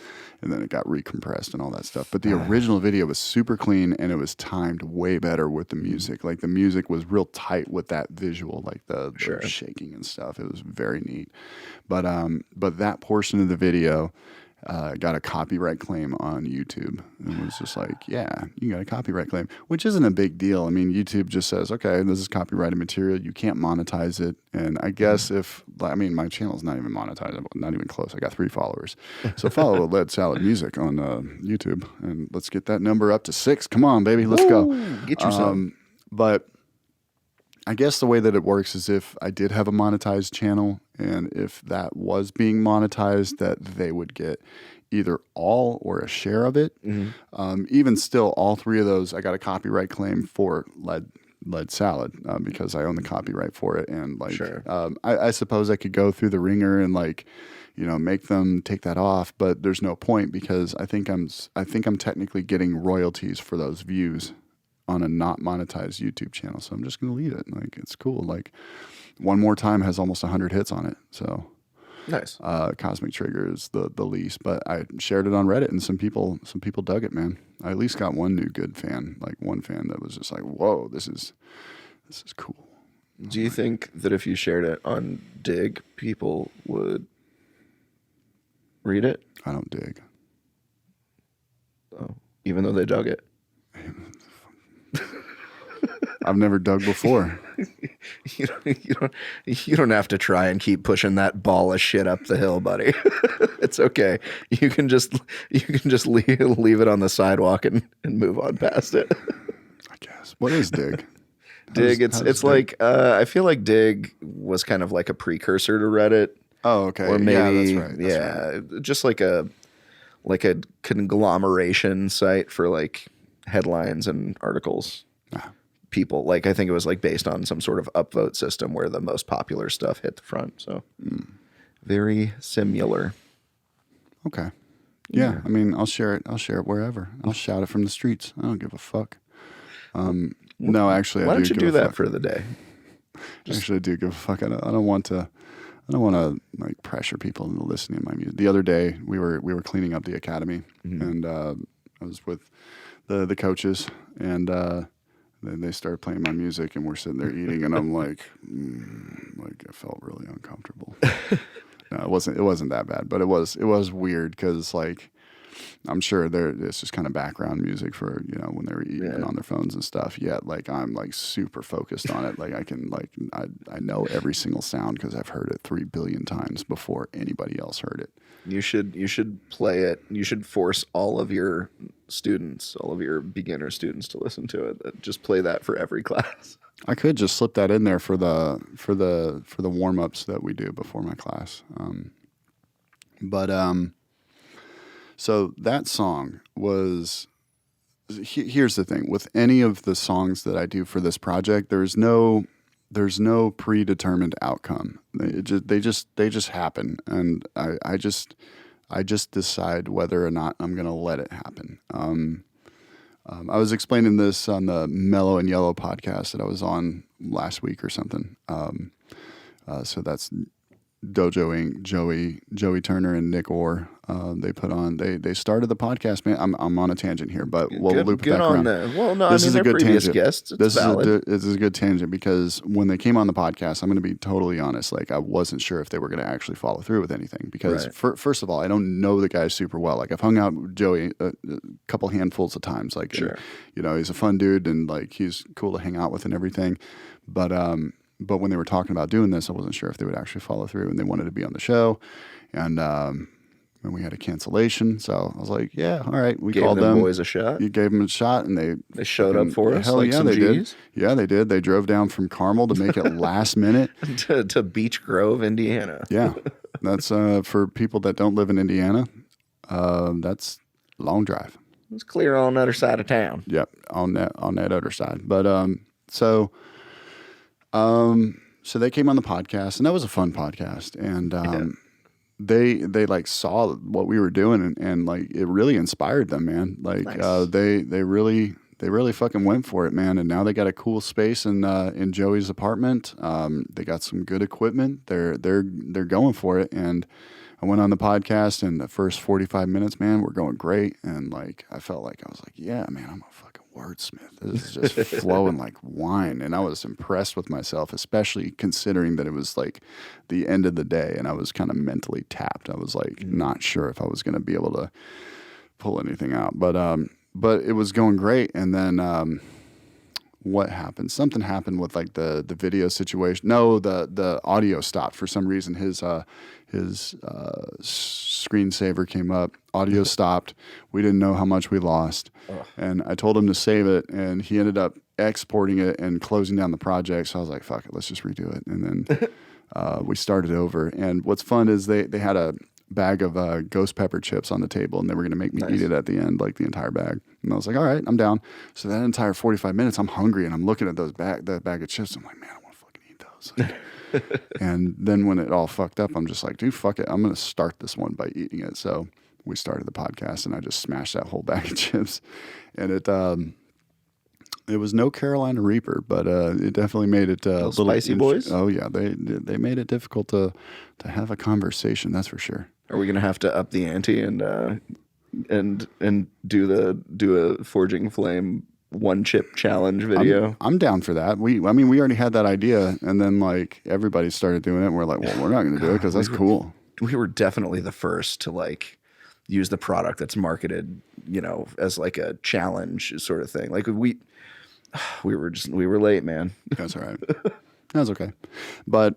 And then it got recompressed and all that stuff. But the original video was super clean and it was timed way better with the music. Like the music was real tight with that visual, like the shaking and stuff. It was very neat. But that portion of the video got a copyright claim on YouTube. It was just like, yeah, you got a copyright claim, which isn't a big deal. I mean, YouTube just says, okay, this is copyrighted material. You can't monetize it. And I guess my channel's not even monetized, not even close. I got 3 followers. So follow Lead Salad Music on YouTube and let's get that number up to 6. Come on, baby. Let's go. Get you some. But I guess the way that it works is if I did have a monetized channel and if that was being monetized, that they would get either all or a share of it. Even still, all 3 of those, I got a copyright claim for Lead Salad because I own the copyright for it. And like, I suppose I could go through the ringer and like, make them take that off, but there's no point because I think I'm technically getting royalties for those views on a not monetized YouTube channel. So I'm just going to leave it. Like, it's cool. Like, One More Time has almost 100 hits on it. So Nice. Cosmic Trigger is the least, but I shared it on Reddit and some people dug it, man. I at least got one new good fan, like one fan that was just like, whoa, this is cool. Do you think that if you shared it on Dig, people would read it? I don't dig. Oh, even though they dug it. I've never dug before. You don't have to try and keep pushing that ball of shit up the hill, buddy. It's okay. You can just leave it on the sidewalk and move on past it. I guess. What is dig? Dig, it's like I feel like Dig was kind of like a precursor to Reddit. Oh, okay. Or maybe yeah, that's right. Just like a conglomeration site for like headlines and articles. People, like, I think it was like based on some sort of upvote system where the most popular stuff hit the front. So very similar. Okay. Yeah. I mean, I'll share it wherever. I'll shout it from the streets. I don't give a fuck. No, actually, Why I do. Don't you do that for the day? Actually, I do give a fuck. I don't want to like pressure people into listening to my music. The other day, we were cleaning up the academy, and I was with the coaches, and then they started playing my music, and we're sitting there eating, and I'm like I felt really uncomfortable. No, it wasn't that bad, but it was weird because like I'm sure it's just kind of background music for when they were eating and on their phones and stuff. Yet like I'm like super focused on it. Like I can like I know every single sound because I've heard it 3 billion times before anybody else heard it. You should play it. You should force all of your beginner students to listen to it. Just play that for every class. I could just slip that in there for the warm-ups that we do before my class. So that song was. Here's the thing: with any of the songs that I do for this project, there's no predetermined outcome. They just happen, and I just decide whether or not I'm gonna let it happen. I was explaining this on the Mellow and Yellow podcast that I was on last week or something. So that's Dojo Inc., Joey Turner and Nick Orr. They started the podcast, man. I'm on a tangent here, but we'll loop it back around. Well, no, this is a good tangent. Guests, this is a good tangent because when they came on the podcast, I'm going to be totally honest. Like I wasn't sure if they were going to actually follow through with anything because first of all, I don't know the guy super well. Like I've hung out with Joey a couple handfuls of times. Like, sure. He's a fun dude and like he's cool to hang out with and everything. But when they were talking about doing this, I wasn't sure if they would actually follow through, and they wanted to be on the show, and we had a cancellation. So I was like, yeah, all right. We called them boys a shot. You gave them a shot, and they showed up for us. Hell like yeah, some they G's? did. Yeah, they did. They drove down from Carmel to make it last minute to Beech Grove, Indiana. Yeah, that's for people that don't live in Indiana. That's long drive. It's clear on the other side of town. Yep, on that other side. But so they came on the podcast, and that was a fun podcast. And they like saw what we were doing, and like it really inspired them, man. Like Nice. They really fucking went for it, man. And now they got a cool space in Joey's apartment. They got some good equipment. They're going for it. And I went on the podcast, and the first 45 minutes, man, we're going great. And like I felt like I was like, yeah, man, I'm a fucking wordsmith. This is just flowing like wine. And I was impressed with myself, especially considering that it was like the end of the day, and I was kind of mentally tapped. I was like not sure if I was going to be able to pull anything out, but it was going great. And then what happened? Something happened with like the video situation. No, the audio stopped for some reason. His screensaver came up. Audio stopped. We didn't know how much we lost, and I told him to save it, and he ended up exporting it and closing down the project. So I was like, "Fuck it, let's just redo it." And then we started over. And what's fun is they had a bag of ghost pepper chips on the table, and they were going to make me eat it at the end, like the entire bag. And I was like, all right, I'm down. So that entire 45 minutes, I'm hungry, and I'm looking at that bag of chips. I'm like, man, I want to fucking eat those. Like, and then when it all fucked up, I'm just like, dude, fuck it. I'm going to start this one by eating it. So we started the podcast, and I just smashed that whole bag of chips. And it was no Carolina Reaper, but it definitely made it a little spicy boys. Oh yeah, they made it difficult to have a conversation. That's for sure. Are we gonna have to up the ante and do a Forging Flame one chip challenge video? I'm down for that. We already had that idea, and then like everybody started doing it, and we're like, well, we're not going to do it because that's cool. We were definitely the first to like use the product that's marketed, as like a challenge sort of thing. Like we were late, man. That's all right. That's okay. But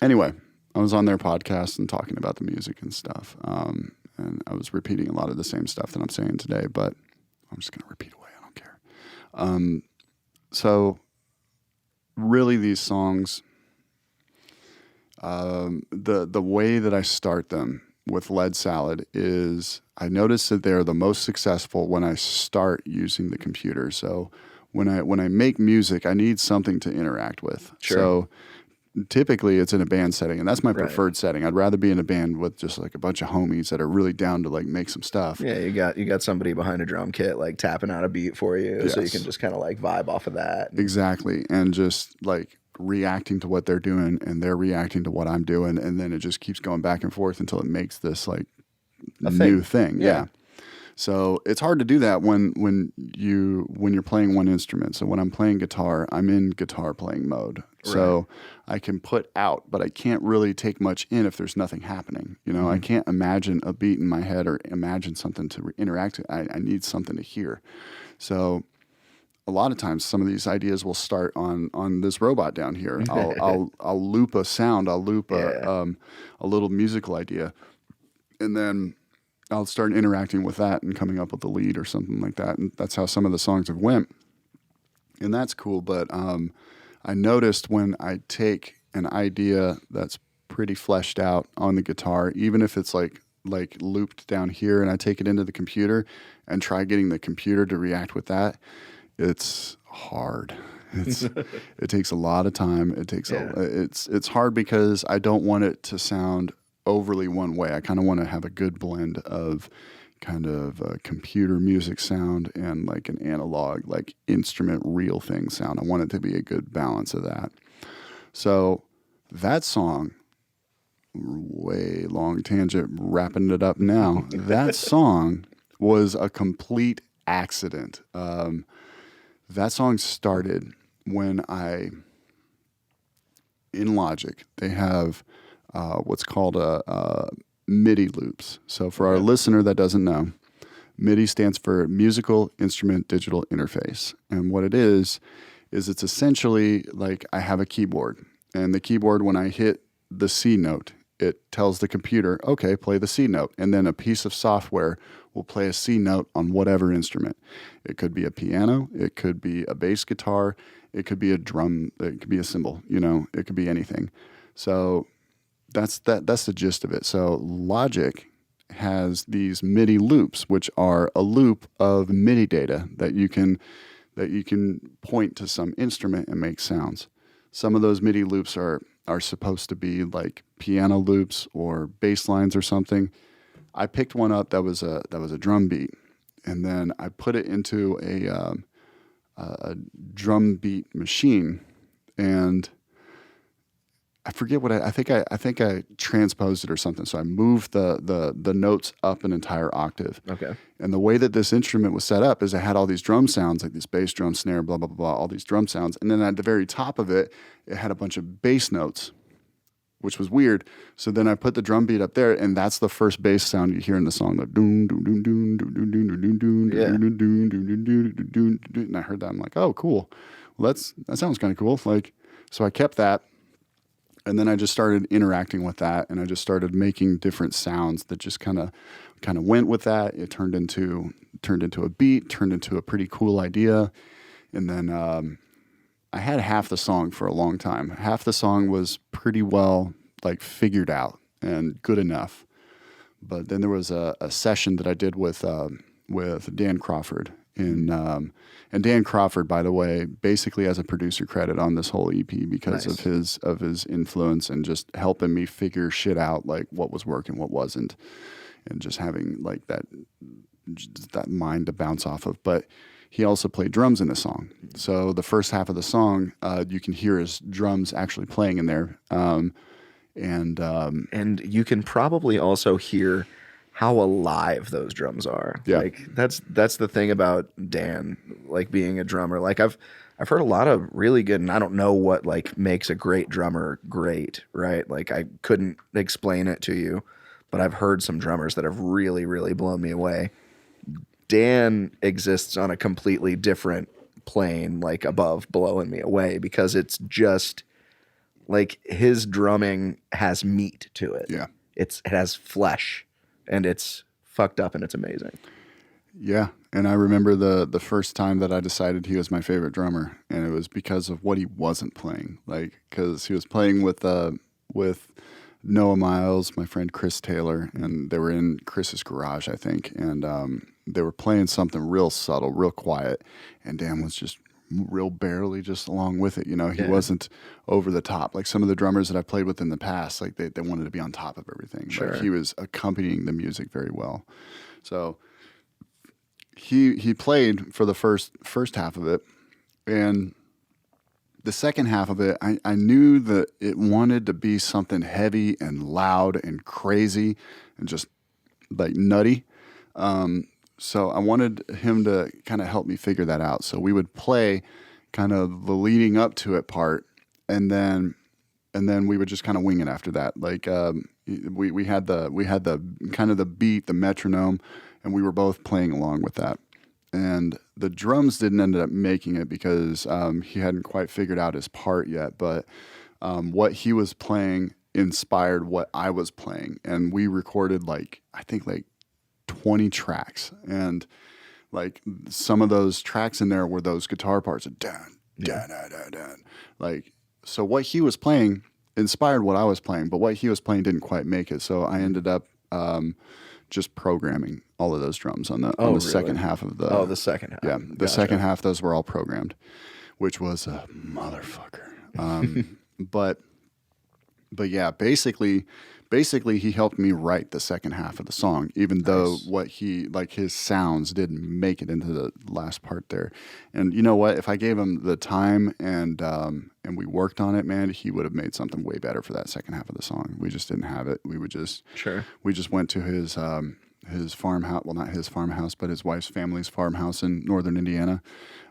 anyway, I was on their podcast and talking about the music and stuff. And I was repeating a lot of the same stuff that I'm saying today, but I'm just going to repeat away. I don't care. So really these songs, the way that I start them with Lead Salad is I notice that they're the most successful when I start using the computer. So when I make music, I need something to interact with. Sure. So typically it's in a band setting, and that's my preferred setting. I'd rather be in a band with just like a bunch of homies that are really down to like make some stuff. Yeah, you got somebody behind a drum kit like tapping out a beat for you, so you can just kind of like vibe off of that. Exactly, and just like reacting to what they're doing, and they're reacting to what I'm doing, and then it just keeps going back and forth until it makes this like new thing. Yeah. So it's hard to do that when you're playing one instrument. So when I'm playing guitar, I'm in guitar playing mode. So I can put out, but I can't really take much in if there's nothing happening. I can't imagine a beat in my head or imagine something to interact with. I need something to hear. So a lot of times some of these ideas will start on this robot down here. I'll loop a sound. I'll loop a little musical idea, and then I'll start interacting with that and coming up with a lead or something like that. And that's how some of the songs have went. And that's cool. But I noticed when I take an idea that's pretty fleshed out on the guitar, even if it's like looped down here, and I take it into the computer and try getting the computer to react with that, it's hard. It takes a lot of time. It takes it's hard because I don't want it to sound overly one way. I kind of want to have a good blend of kind of a computer music sound and like an analog, like instrument real thing sound. I want it to be a good balance of that. So that song, way long tangent, wrapping it up now. That song was a complete accident. That song started when in Logic, they have what's called a MIDI loops. So for our listener that doesn't know, MIDI stands for Musical Instrument Digital Interface. And what it is it's essentially like I have a keyboard. And the keyboard, when I hit the C note, it tells the computer, okay, play the C note. And then a piece of software will play a C note on whatever instrument. It could be a piano. It could be a bass guitar. It could be a drum. It could be a cymbal. It could be anything. So that's the gist of it. So Logic has these MIDI loops, which are a loop of MIDI data that you can point to some instrument and make sounds. Some of those MIDI loops are supposed to be like piano loops or bass lines or something. I picked one up that was a drum beat, and then I put it into a drum beat machine, and I forget what I think I transposed it or something. So I moved the notes up an entire octave. Okay. And the way that this instrument was set up is it had all these drum sounds, like this bass drum, snare, blah, blah, blah, all these drum sounds. And then at the very top of it, it had a bunch of bass notes, which was weird. So then I put the drum beat up there, and that's the first bass sound you hear in the song. The doon, doon, doon, doon, doon, doon, doon, doon, doon, Yeah. doon, doon, doon, doon, doon, doon, doon. And I heard that. I'm like, oh, cool. Well, that sounds kind of cool. Like, so I kept that. And then I just started interacting with that, and I just started making different sounds that just kind of went with that. It turned into a beat, turned into a pretty cool idea. And then I had half the song for a long time. Half the song was pretty well like figured out and good enough. But then there was a session that I did with Dan Crawford. And Dan Crawford, by the way, basically has a producer credit on this whole EP because of his influence and just helping me figure shit out, like what was working, what wasn't, and just having like that mind to bounce off of. But he also played drums in the song, so the first half of the song, you can hear his drums actually playing in there, and you can probably also hear how alive those drums are. Yeah. Like that's the thing about Dan, like being a drummer. Like I've heard a lot of really good, and I don't know what like makes a great drummer great, right? Like I couldn't explain it to you, but I've heard some drummers that have really, really blown me away. Dan exists on a completely different plane, like above blowing me away, because it's just like his drumming has meat to it. Yeah. It has flesh. And it's fucked up, and it's amazing. Yeah, and I remember the first time that I decided he was my favorite drummer, and it was because of what he wasn't playing. Like, because he was playing with Noah Miles, my friend Chris Taylor, and they were in Chris's garage, I think, and they were playing something real subtle, real quiet, and Dan was just real barely just along with it. You know, he wasn't over the top. Like some of the drummers that I played with in the past, like they wanted to be on top of everything. Sure. Like he was accompanying the music very well. So he played for the first half of it, and the second half of it, I knew that it wanted to be something heavy and loud and crazy and just like nutty. So I wanted him to kind of help me figure that out. So we would play kind of the leading up to it part, and then we would just kind of wing it after that. Like we had the kind of the beat, the metronome, and we were both playing along with that. And the drums didn't end up making it because he hadn't quite figured out his part yet. But what he was playing inspired what I was playing, and we recorded like 20 tracks, and like some of those tracks in there were those guitar parts of dun dun dun dun dun. Like, so what he was playing inspired what I was playing, but what he was playing didn't quite make it. So I ended up just programming all of those drums on the second half of the the second half. Yeah, the second half, those were all programmed, which was a motherfucker. But yeah, basically he helped me write the second half of the song, even though what he, like his sounds didn't make it into the last part there. And you know what? If I gave him the time and we worked on it, man, he would have made something way better for that second half of the song. We just didn't have it. We just went to his farmhouse, well, not his farmhouse, but his wife's family's farmhouse in northern Indiana.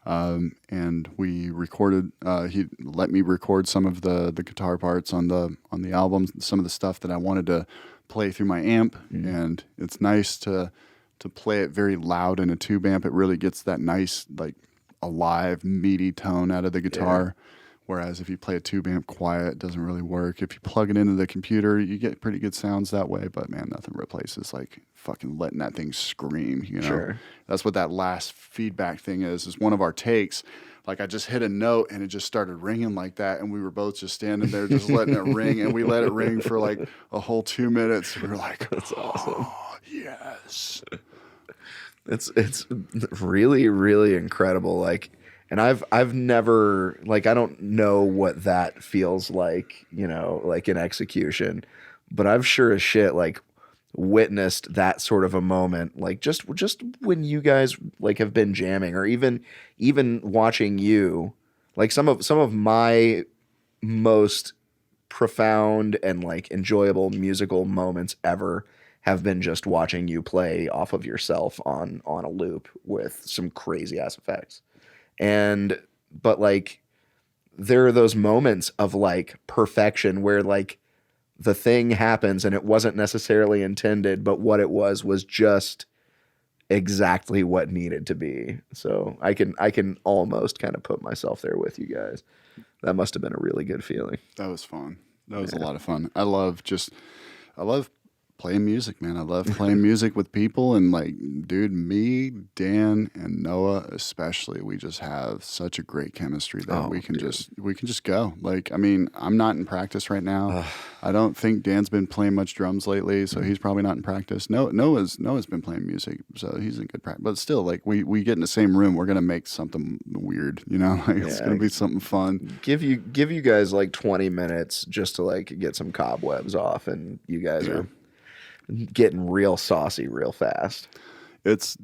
And we recorded, he let me record some of the guitar parts on the album, some of the stuff that I wanted to play through my amp. And it's nice to play it very loud in a tube amp. It really gets that nice, like alive, meaty tone out of the guitar Whereas if you play a tube amp quiet, it doesn't really work. If you plug it into the computer, you get pretty good sounds that way. But man, nothing replaces like fucking letting that thing scream, you know? Sure. That's what that last feedback thing is one of our takes. Like I just hit a note and it just started ringing like that. And we were both just standing there just letting it ring. And we let it ring for like a whole 2 minutes. We were like, That's awesome. Oh, yes. It's really, really incredible. Like, and I've never, like, I don't know what that feels like, you know, like in execution, but I've sure as shit, like, witnessed that sort of a moment, like just when you guys like have been jamming, or even watching you, like some of my most profound and like enjoyable musical moments ever have been just watching you play off of yourself on a loop with some crazy ass effects. But like there are those moments of like perfection where like the thing happens and it wasn't necessarily intended, but what it was just exactly what needed to be. So I can almost kind of put myself there with you guys. That must have been a really good feeling. That was fun. That was a lot of fun. I love playing music, man. I love playing music with people, and like, dude, me, Dan, and Noah especially, we just have such a great chemistry that we can just go. Like, I mean, I'm not in practice right now. I don't think Dan's been playing much drums lately, so he's probably not in practice. Noah's been playing music, so he's in good practice. But still, like, we get in the same room, we're gonna make something weird, you know? Like, it's gonna be something fun. Give you guys like 20 minutes just to like get some cobwebs off, and you guys are getting real saucy real fast. It's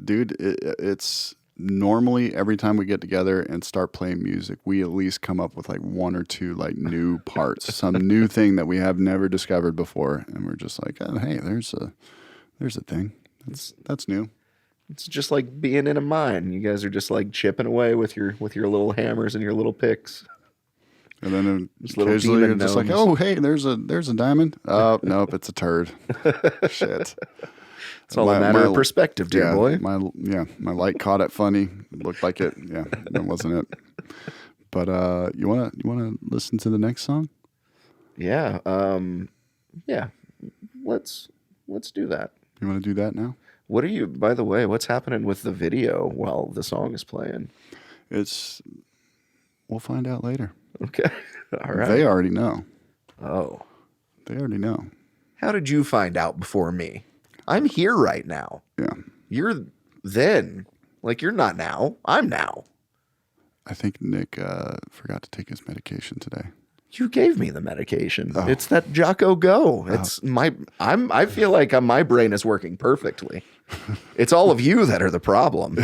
normally every time we get together and start playing music, we at least come up with like one or two like new parts, some new thing that we have never discovered before, and we're just like, oh, hey, there's a thing that's new. It's just like being in a mine. You guys are just like chipping away with your little hammers and your little picks. And then occasionally you're just like, oh, hey, there's a diamond. Oh, nope, it's a turd. Shit. It's all a matter of perspective, dear boy. My light caught it funny. It looked like it. Yeah, that wasn't it. But you wanna listen to the next song? Yeah. Yeah. Let's do that. You want to do that now? By the way, what's happening with the video while the song is playing? We'll find out later. Okay. All right. They already know. Oh. They already know. How did you find out before me? I'm here right now. Yeah. You're then. Like, you're not now. I'm now. I think Nick forgot to take his medication today. You gave me the medication. Oh. It's that Jocko Go. It's I feel like my brain is working perfectly. It's all of you that are the problem.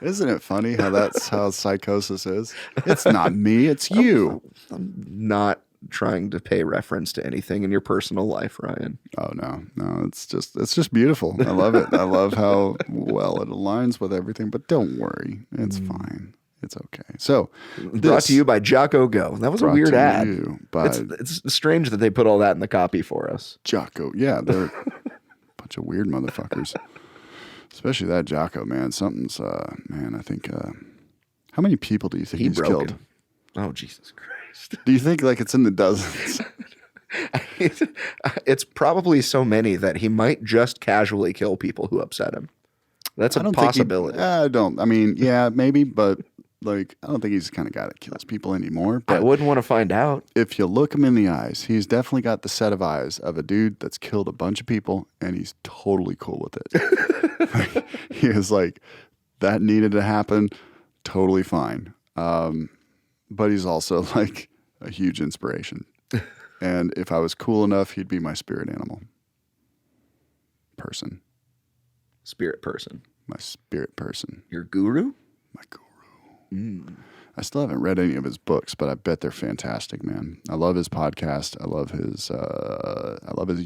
Isn't it funny how that's how psychosis is? It's not me, it's you. I'm not trying to pay reference to anything in your personal life, Ryan. Oh no, it's just beautiful. I love it. I love how well it aligns with everything. But don't worry, it's fine. It's okay. So, brought to you by Jocko Go. That was a weird ad. It's strange that they put all that in the copy for us. Jocko, yeah, they're a bunch of weird motherfuckers. Especially that Jocko, man. Something's, man, I think, how many people do you think he's killed? Oh, Jesus Christ. Do you think like it's in the dozens? It's probably so many that he might just casually kill people who upset him. That's a possibility. Yeah, maybe, but like, I don't think he's the kind of guy that kills people anymore. But I wouldn't want to find out. If you look him in the eyes, he's definitely got the set of eyes of a dude that's killed a bunch of people, and he's totally cool with it. He is like, that needed to happen, totally fine. But he's also like a huge inspiration. And if I was cool enough, he'd be my spirit animal. Person. Spirit person. My spirit person. Your guru? My guru. I still haven't read any of his books, but I bet they're fantastic, man. I love his podcast. I love his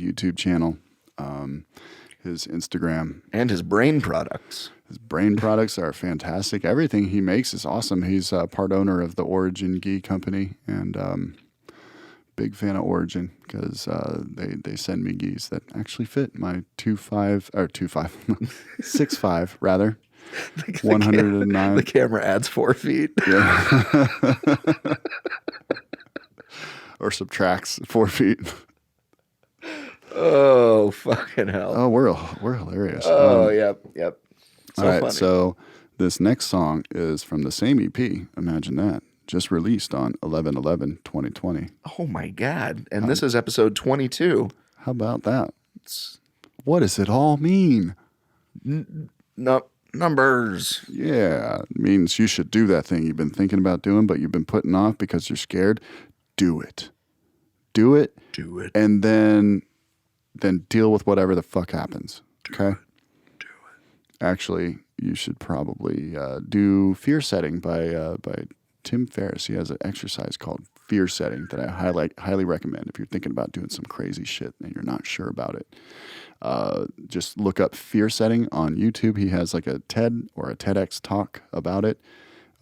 YouTube channel, his Instagram. And his brain products. His brain products are fantastic. Everything he makes is awesome. He's part owner of the Origin Ghee Company, and big fan of Origin because they send me geese that actually fit my 6'5" rather. 109. The camera adds 4 feet. Yeah. Or subtracts 4 feet. Oh, fucking hell. Oh, we're hilarious. Oh, yep. So all right, funny. so this next song is from the same EP. Imagine that. Just released on 11/11/2020. Oh my God. And this is episode 22. How about that? What does it all mean? Numbers. Yeah, it means you should do that thing you've been thinking about doing, but you've been putting off because you're scared. Do it. Do it. Do it. And then deal with whatever the fuck happens. Okay? Do it. Actually, you should probably do Fear Setting by Tim Ferriss. He has an exercise called Fear Setting that I highly recommend if you're thinking about doing some crazy shit and you're not sure about it. Just look up Fear Setting on YouTube. He has like a TED or a TEDx talk about it.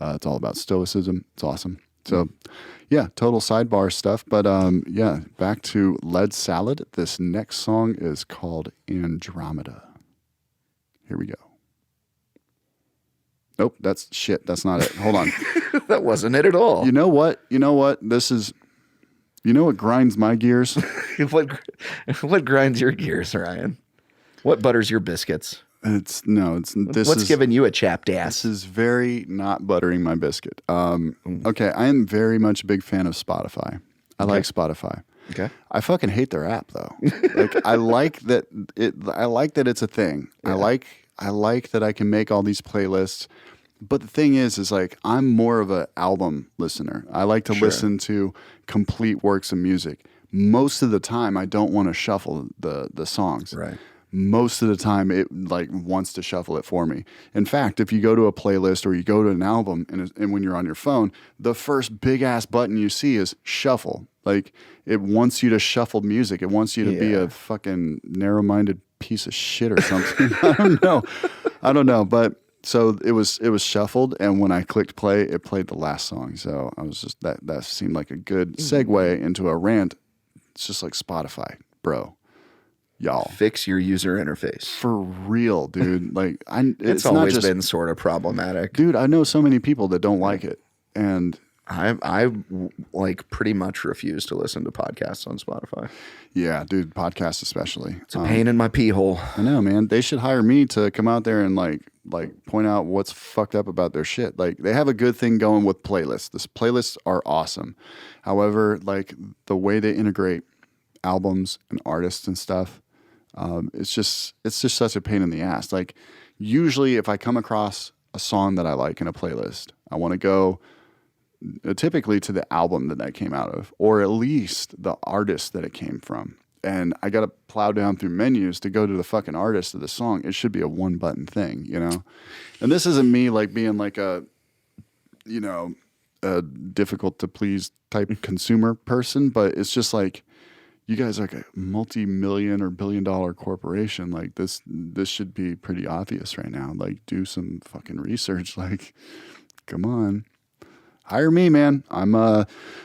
It's all about stoicism. It's awesome. So, yeah, total sidebar stuff. But yeah, back to Lead Salad. This next song is called Andromeda. Here we go. Nope, that's shit. That's not it. Hold on. That wasn't it at all. You know what? This is, what grinds my gears? What grinds your gears, Ryan? What butters your biscuits? What's giving you a chapped ass? This is very not buttering my biscuit. Okay, I am very much a big fan of Spotify. I like Spotify. Okay. I fucking hate their app though. Like I like that it's a thing. Yeah. I like that I can make all these playlists. But the thing is like I'm more of an album listener. I like to listen to complete works of music. Most of the time I don't want to shuffle the songs. Right. Most of the time it like wants to shuffle it for me. In fact, if you go to a playlist or you go to an album and when you're on your phone, the first big ass button you see is shuffle. Like it wants you to shuffle music. It wants you to be a fucking narrow-minded piece of shit or something. I don't know. But so it was shuffled, and when I clicked play, it played the last song. So I was just that seemed like a good segue into a rant. It's just like Spotify, bro. Y'all fix your user interface for real, dude. Like it's always been sort of problematic, dude. I know so many people that don't like it, and I like pretty much refuse to listen to podcasts on Spotify. Yeah, dude, podcasts especially. It's a pain in my pee hole. I know, man. They should hire me to come out there and like point out what's fucked up about their shit. Like they have a good thing going with playlists. This playlists are awesome. However, like the way they integrate albums and artists and stuff, it's just such a pain in the ass. Like usually if I come across a song that I like in a playlist, I want to go typically to the album that came out of, or at least the artist that it came from. And I got to plow down through menus to go to the fucking artist of the song. It should be a one button thing, you know? And this isn't me like being like a difficult to please type consumer person, but it's just like, you guys are like a multi-million or billion-dollar corporation. Like this should be pretty obvious right now. Like do some fucking research. Like, come on. Hire me, man. I'm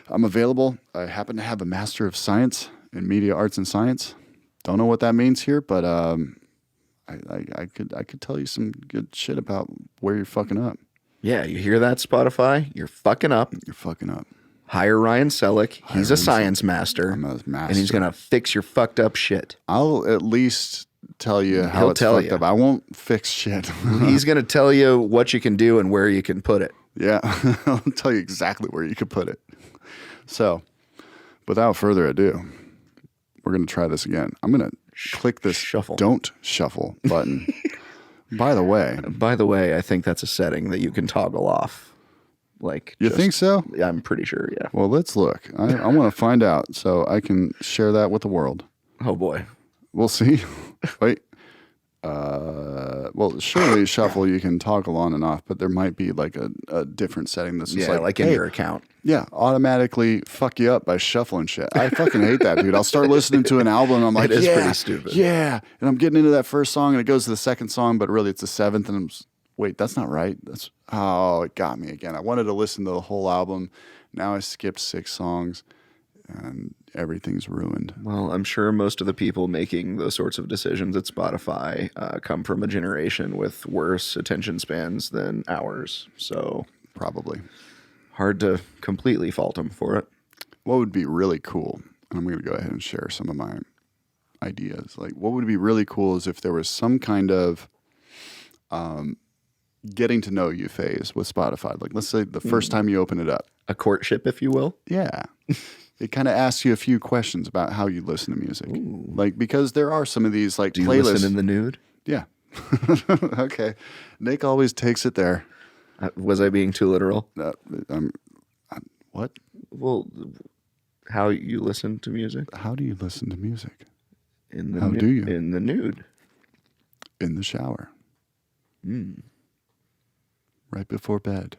available. I happen to have a Master of Science in Media Arts and Science. Don't know what that means here, but I could tell you some good shit about where you're fucking up. Yeah, you hear that, Spotify? You're fucking up. You're fucking up. Hire Ryan Selleck. He's a science master. I'm a master. And he's going to fix your fucked up shit. I'll at least tell you how it's fucked up. I won't fix shit. He's going to tell you what you can do and where you can put it. Yeah, I'll tell you exactly where you could put it. So, without further ado, we're going to try this again. I'm going to click this shuffle. Don't shuffle button. By the way, I think that's a setting that you can toggle off. Like, you think so? Yeah, I'm pretty sure. Yeah. Well, let's look. I want to find out so I can share that with the world. Oh boy, we'll see. Wait. Well, surely shuffle you can toggle on and off, but there might be like a different setting that's just like in your account. Yeah, automatically fuck you up by shuffling shit. I fucking hate that, dude. I'll start listening to an album and I'm like, it is pretty stupid. Yeah, and I'm getting into that first song and it goes to the second song, but really it's the seventh, and wait, that's not right. It got me again. I wanted to listen to the whole album. Now I skipped 6 songs. and everything's ruined. Well, I'm sure most of the people making those sorts of decisions at Spotify come from a generation with worse attention spans than ours. So Probably. hard to completely fault them for it. What would be really cool, and I'm going to go ahead and share some of my ideas. Like, what would be really cool is if there was some kind of getting to know you phase with Spotify. Like, let's say the first time you open it up. A courtship, if you will. Yeah. It kind of asks you a few questions about how you listen to music. Like, because there are some of these like Do you playlists. listen in the nude? Yeah. Okay. Nick always takes it there. Was I being too literal? What? Well, how you listen to music? How do you listen to music? In the How do you? In the nude. In the shower. Right before bed.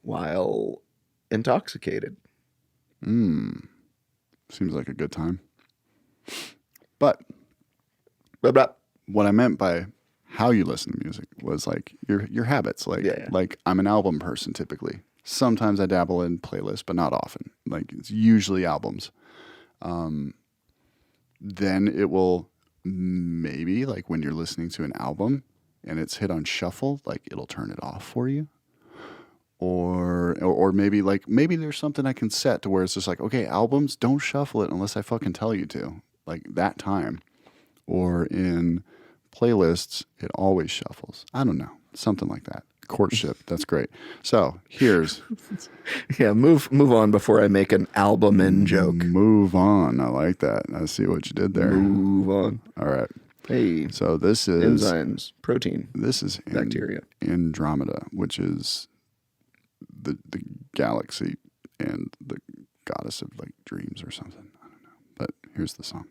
While intoxicated. Seems like a good time. But Blah, blah. what I meant by how you listen to music was like your habits. Like Yeah. like I'm an album person typically. Sometimes I dabble in playlists, but not often. Like it's usually albums. Then it will maybe like when you're listening to an album and it's hit on shuffle, like it'll turn it off for you. Or maybe there's something I can set to where it's just like, okay, albums, don't shuffle it unless I fucking tell you to. Like that time. Or in playlists, it always shuffles. I don't know. Something like that. Courtship. That's great. So here's Yeah, move on before I make an album in joke. move on. I like that. I see what you did there. Move on. All right. Hey, So this is enzymes, protein. Bacteria. Andromeda, which is the galaxy and the goddess of like dreams or something. I don't know. But here's the song.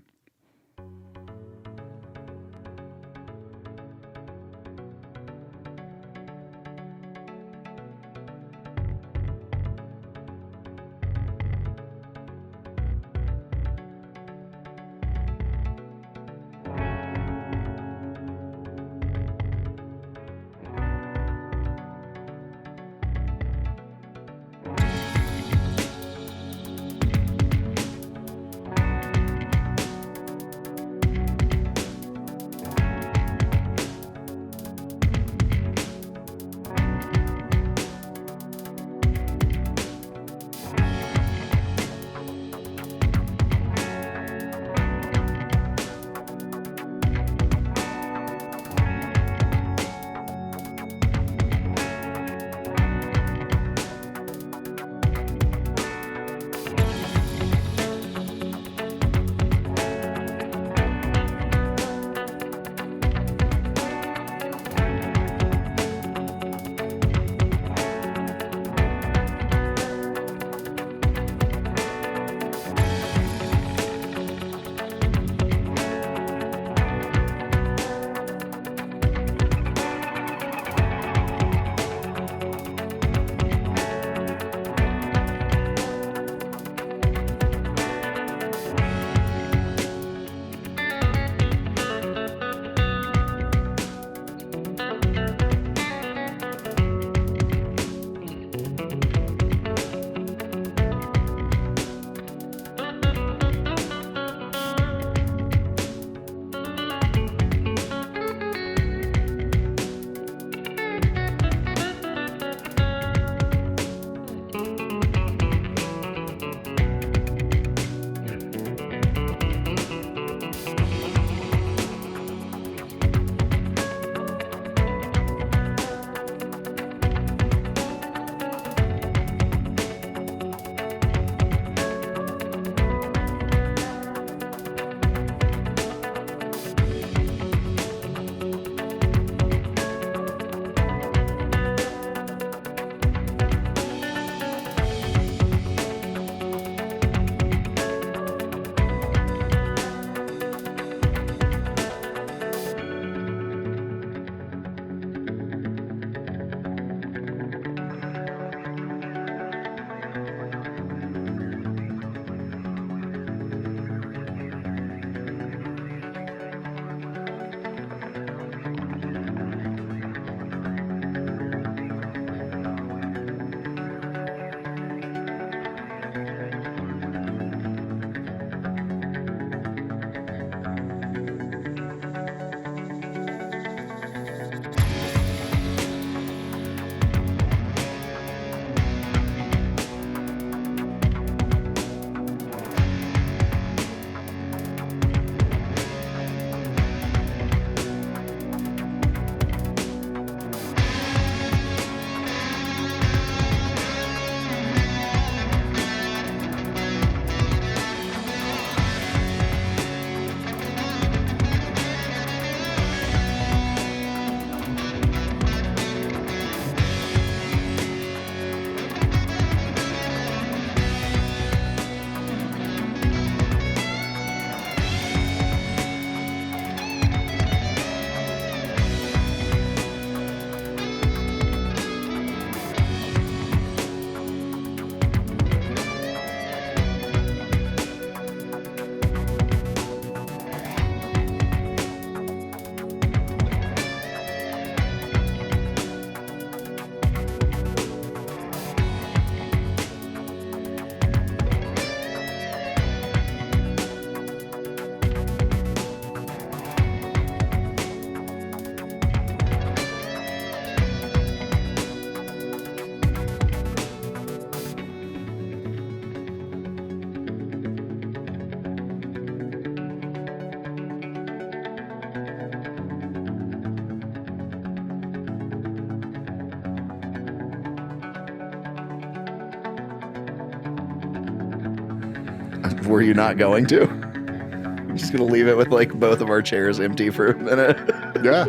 Were you not going to? I'm just gonna leave it with like both of our chairs empty for a minute. Yeah.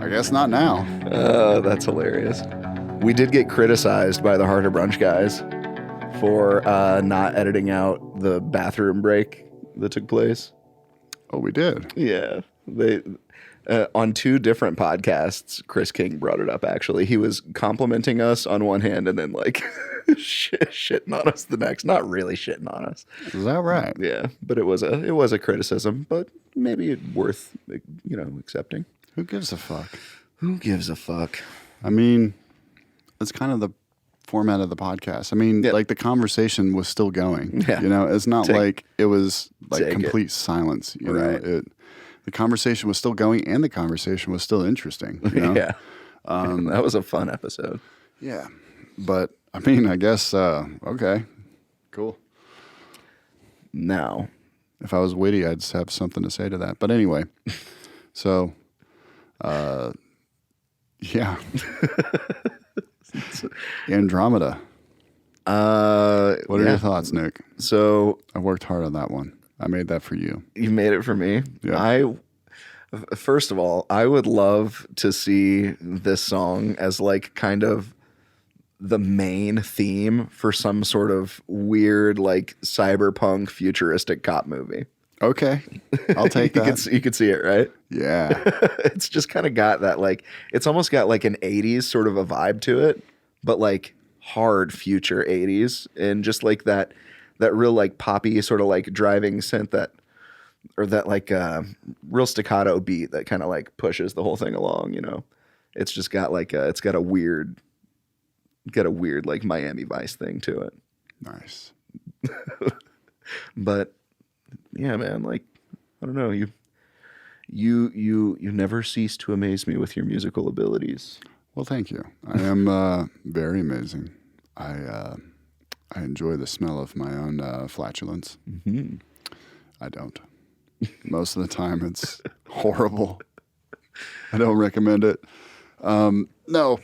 I guess not now. That's hilarious. We did get criticized by the Harder Brunch guys for not editing out the bathroom break that took place. Oh, we did. Yeah, they on 2 different podcasts. Chris King brought it up. Actually, he was complimenting us on one hand, and then like shitting on us the next. Not really shitting on us. Is that right? Yeah, but it was a criticism, but maybe worth accepting. Who gives a fuck? Who gives a fuck? I mean, it's kind of the format of the podcast. I mean, Yeah. like the conversation was still going. Yeah. You know, it's not like it was like Take it. complete silence. You Right. know, the conversation was still going, and the conversation was still interesting. You know? Yeah, that was a fun episode. Yeah. But I mean, I guess okay, cool. Now, If I was witty, I'd just have something to say to that. But anyway, so yeah. Andromeda. What are yeah. your thoughts, Nick? So I worked hard on that one. I made that for you. you made it for me. Yeah. First of all, I would love to see this song as like kind of the main theme for some sort of weird like cyberpunk futuristic cop movie. Okay. I'll take that. You could see it, right? Yeah. It's just kind of got that like it's almost got like an 80s sort of a vibe to it, but like hard future 80s, and just like that real like poppy sort of like driving synth that like real staccato beat that kind of like pushes the whole thing along, you know. It's just got like it's got a weird like Miami Vice thing to it. Nice. But yeah, man, like I don't know, you never cease to amaze me with your musical abilities. Well, thank you. I am very amazing. I enjoy the smell of my own flatulence. Mm-hmm. I don't. Most of the time, it's horrible. I don't recommend it. No,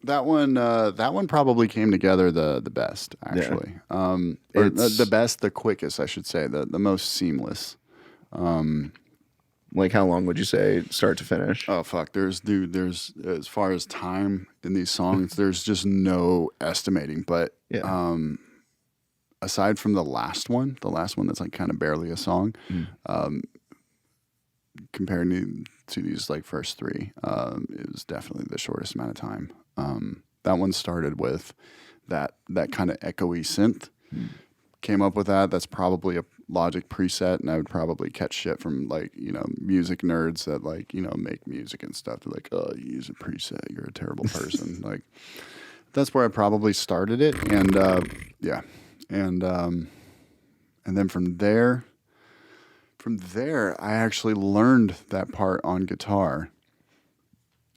that one probably came together the best, actually. Or the best, the quickest, I should say, the most seamless. Like how long would you say start to finish? Oh fuck! There's as far as time in these songs, there's just no estimating. But Yeah. Aside from the last one that's like kind of barely a song, compared to these like first 3, it was definitely the shortest amount of time. That one started with that kind of echoey synth. Came up with that. That's probably a Logic preset, and I would probably catch shit from like, you know, music nerds that like, you know, make music and stuff. They're like, oh, you use a preset, you're a terrible person. Like, that's where I probably started it, and yeah, and then from there, I actually learned that part on guitar,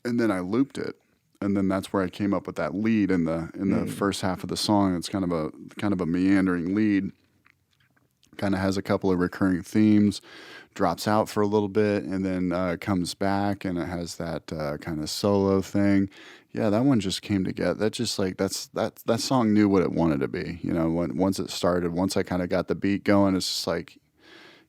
and then I looped it. And then that's where I came up with that lead in the first half of the song. It's kind of a meandering lead. Kind of has a couple of recurring themes, drops out for a little bit, and then comes back, and it has that kind of solo thing. Yeah, that one just came together. That just like that song knew what it wanted to be. You know, once it started, once I kind of got the beat going, it's just like,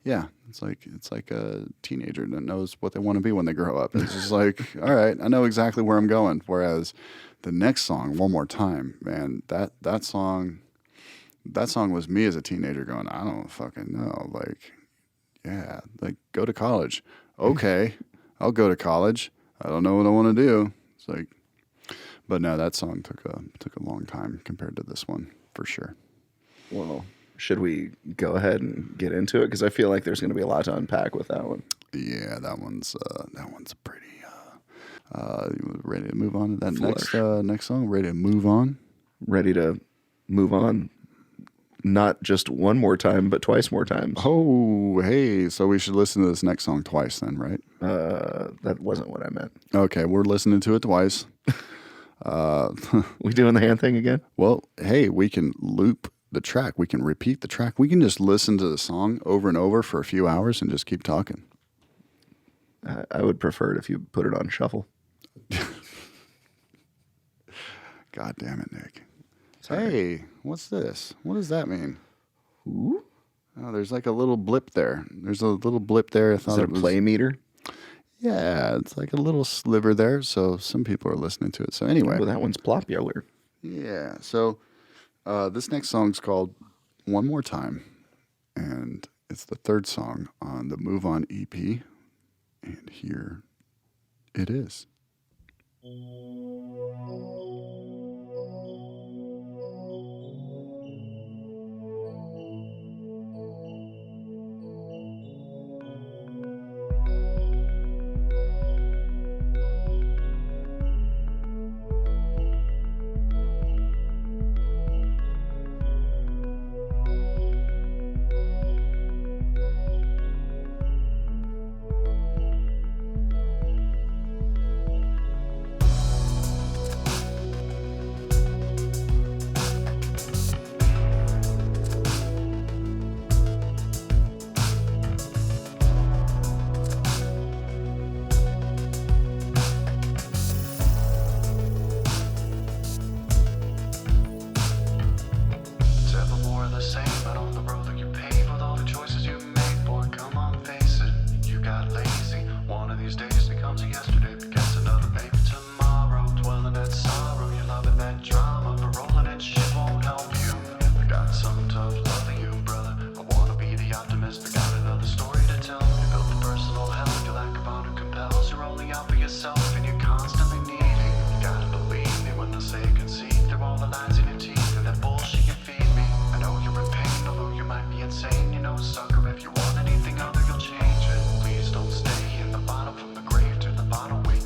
yeah, it's like a teenager that knows what they want to be when they grow up. It's just like, all right, I know exactly where I'm going. Whereas the next song, One More Time, man, that song was me as a teenager going, I don't fucking know. Like, yeah, like go to college. Okay, I'll go to college. I don't know what I want to do. It's like, but no, that song took a long time compared to this one for sure. Well, should we go ahead and get into it? Because I feel like there's going to be a lot to unpack with that one. Yeah, that one's pretty. You ready to move on to that next song? Ready to move on? Ready to move on. Not just one more time, but twice more times. Oh, hey! So we should listen to this next song twice, then, right? That wasn't what I meant. Okay, we're listening to it twice. We doing the hand thing again? Well, hey, we can loop the track. We can repeat the track. We can just listen to the song over and over for a few hours and just keep talking. I would prefer it if you put it on shuffle. God damn it, Nick. Sorry. Hey, what's this? What does that mean? Ooh. Oh, there's like a little blip there. There's a little blip there. I thought Is it a was, play meter? Yeah, it's like a little sliver there. So some people are listening to it. So anyway, Well, that one's popular. yeah. So this next song's called One More Time. And it's the third song on the Move On EP. And here it is. It's ever more of the same, but on the road that you pave with all the choices you made, boy, come on, face it, you got lazy. One of these days becomes a yesterday, begets another maybe tomorrow. Dwelling in sorrow, you're loving that drama, but rolling that shit won't help you. I got some tough love for you, brother. I wanna be the optimist, I got another story to tell. You built the personal hell, your lack of honor compels. You're only out for yourself and you're constantly needing. You gotta believe me when I say I can see through all the lines in your teeth and that bullshit you feed me. I know you're in pain, although you might be insane. You know, sucker, if you want anything other, you'll change it. Please don't stay in the bottom from the grave to the bottom. Wait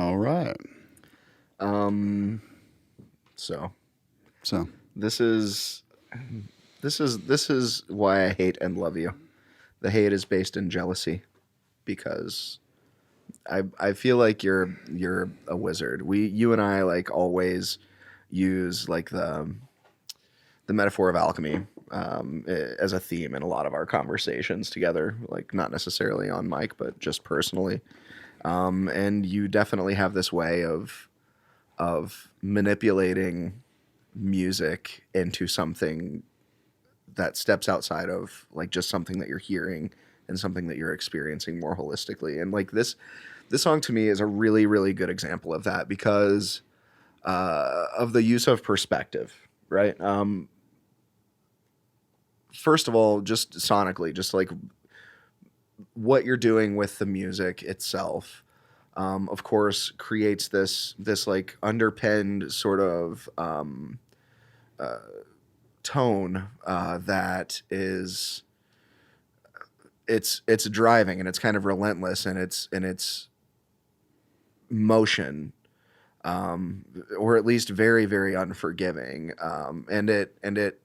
All right. So So this is why I hate and love you. The hate is based in jealousy because I feel like you're a wizard. You and I like always use like the metaphor of alchemy as a theme in a lot of our conversations together. Like not necessarily on mic, but just personally. And you definitely have this way of manipulating music into something that steps outside of like just something that you're hearing and something that you're experiencing more holistically. And like this song to me is a really, really good example of that because of the use of perspective, right? First of all, just sonically, just like what you're doing with the music itself, of course, creates this like underpinned sort of tone that is it's driving and it's kind of relentless and it's motion, or at least very, very unforgiving, and it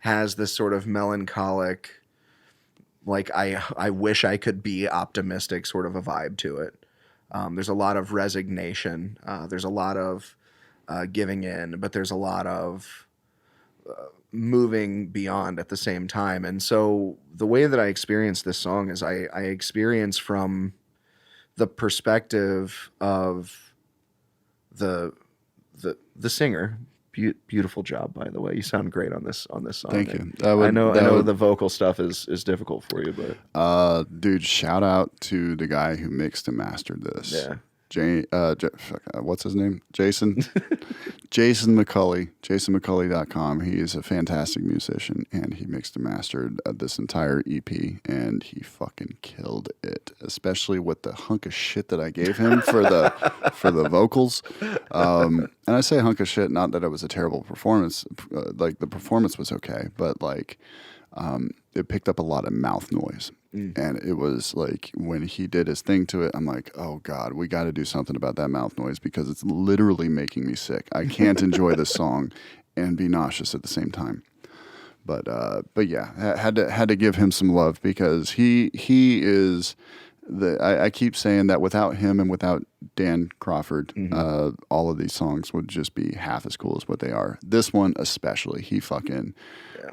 has this sort of melancholic, like I wish I could be optimistic sort of a vibe to it. There's a lot of resignation. There's a lot of giving in, but there's a lot of moving beyond at the same time. And so the way that I experience this song is I experience from the perspective of the singer. Beautiful job, by the way. You sound great on this song. Thank you. I know the vocal stuff is difficult for you, but dude, shout out to the guy who mixed and mastered this. Yeah. What's his name? Jason? Jason McCulley. JasonMcCulley.com. He is a fantastic musician, and he mixed and mastered this entire EP, and he fucking killed it, especially with the hunk of shit that I gave him for the vocals. And I say hunk of shit, not that it was a terrible performance. Like, the performance was okay, but, like, it picked up a lot of mouth noise. And it was like when he did his thing to it, I'm like, oh God, we got to do something about that mouth noise because it's literally making me sick. I can't enjoy this song and be nauseous at the same time. But yeah, had to give him some love because he is I keep saying that without him and without Dan Crawford, all of these songs would just be half as cool as what they are. This one especially, he fucking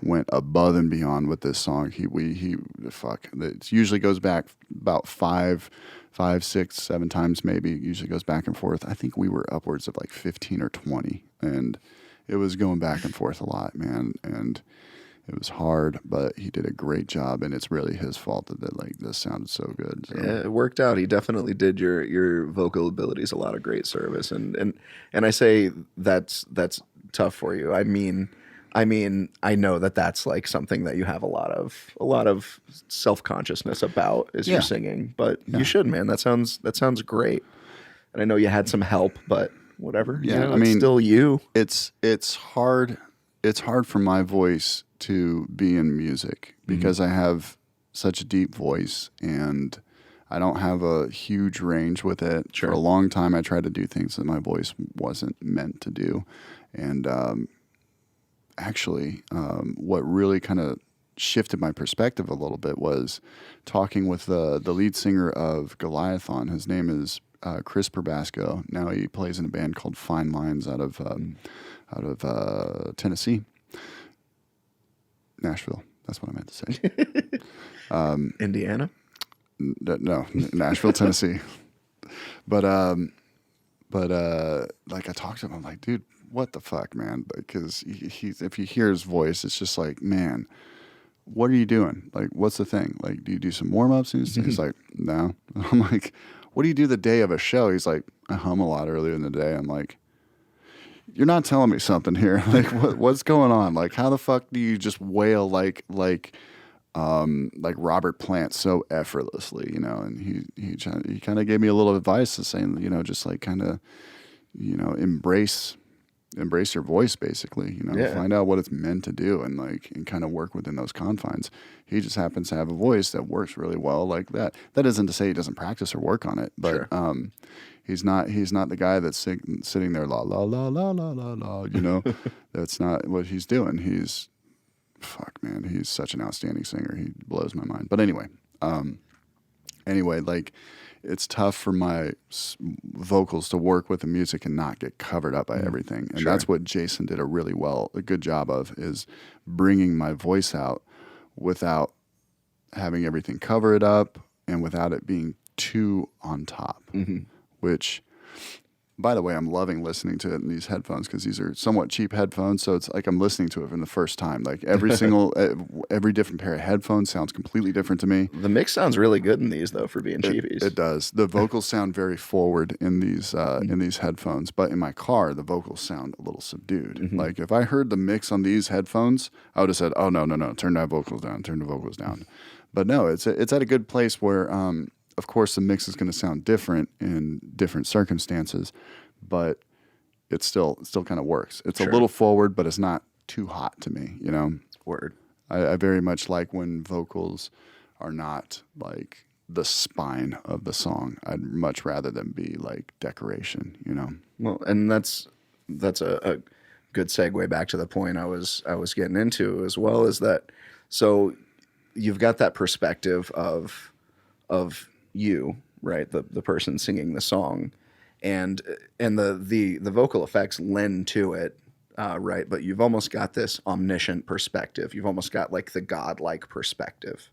went above and beyond with this song. It usually goes back about five, 6, 7 times maybe. It usually goes back and forth. I think we were upwards of like 15 or 20, and it was going back and forth a lot, man. And it was hard, but he did a great job, and it's really his fault that like this sounded so good. So. Yeah, it worked out. He definitely did your vocal abilities a lot of great service, and I say that's tough for you. I mean, I know that's like something that you have a lot of self-consciousness about as you're singing, but you should, man. That sounds great. And I know you had some help, but whatever. Yeah, I mean, it's still you. It's hard. It's hard for my voice to be in music because I have such a deep voice and I don't have a huge range with it. Sure. For a long time, I tried to do things that my voice wasn't meant to do. And actually, what really kind of shifted my perspective a little bit was talking with the lead singer of Goliathon. His name is Chris Probasco. Now he plays in a band called Fine Lines out of Tennessee. Nashville. That's what I meant to say. Indiana? No, Nashville, Tennessee. But like I talked to him, I'm like, dude, what the fuck, man? Because he's if you hear his voice, it's just like, man, what are you doing? Like, what's the thing? Like, do you do some warm-ups? And he's like, no. I'm like, what do you do the day of a show? He's like, I hum a lot earlier in the day. I'm like, you're not telling me something here. Like, what's going on? Like, how the fuck do you just wail like Robert Plant so effortlessly, you know? And he kind of gave me a little advice to saying, you know, just like kind of, you know, embrace embrace your voice, basically. Yeah. Find out what it's meant to do, and kind of work within those confines. He just happens to have a voice that works really well like that. That isn't to say he doesn't practice or work on it, but Sure. he's not the guy that's sitting there la la la la la la la. That's not what he's doing. He's such an outstanding singer. He blows my mind. But anyway, like, it's tough for my vocals to work with the music and not get covered up by everything. And Sure. that's what Jason did a good job of, is bringing my voice out without having everything cover it up and without it being too on top, which, by the way, I'm loving listening to it in these headphones, because these are somewhat cheap headphones. So it's like I'm listening to it for the first time. Like every different pair of headphones sounds completely different to me. The mix sounds really good in these, though, for being cheapies. It does. The vocals sound very forward in these headphones, but in my car, the vocals sound a little subdued. Like if I heard the mix on these headphones, I would have said, "Oh no, turn the vocals down." But no, it's at a good place where, of course, the mix is going to sound different in different circumstances, but it still kind of works. It's a little forward, but it's not too hot to me. Word. I very much like when vocals are not like the spine of the song. I'd much rather them be like decoration, Well, and that's a good segue back to the point I was getting into, as well as that. So you've got that perspective of you, right? The person singing the song, and the vocal effects lend to it, right? But you've almost got this omniscient perspective. You've almost got like the godlike perspective.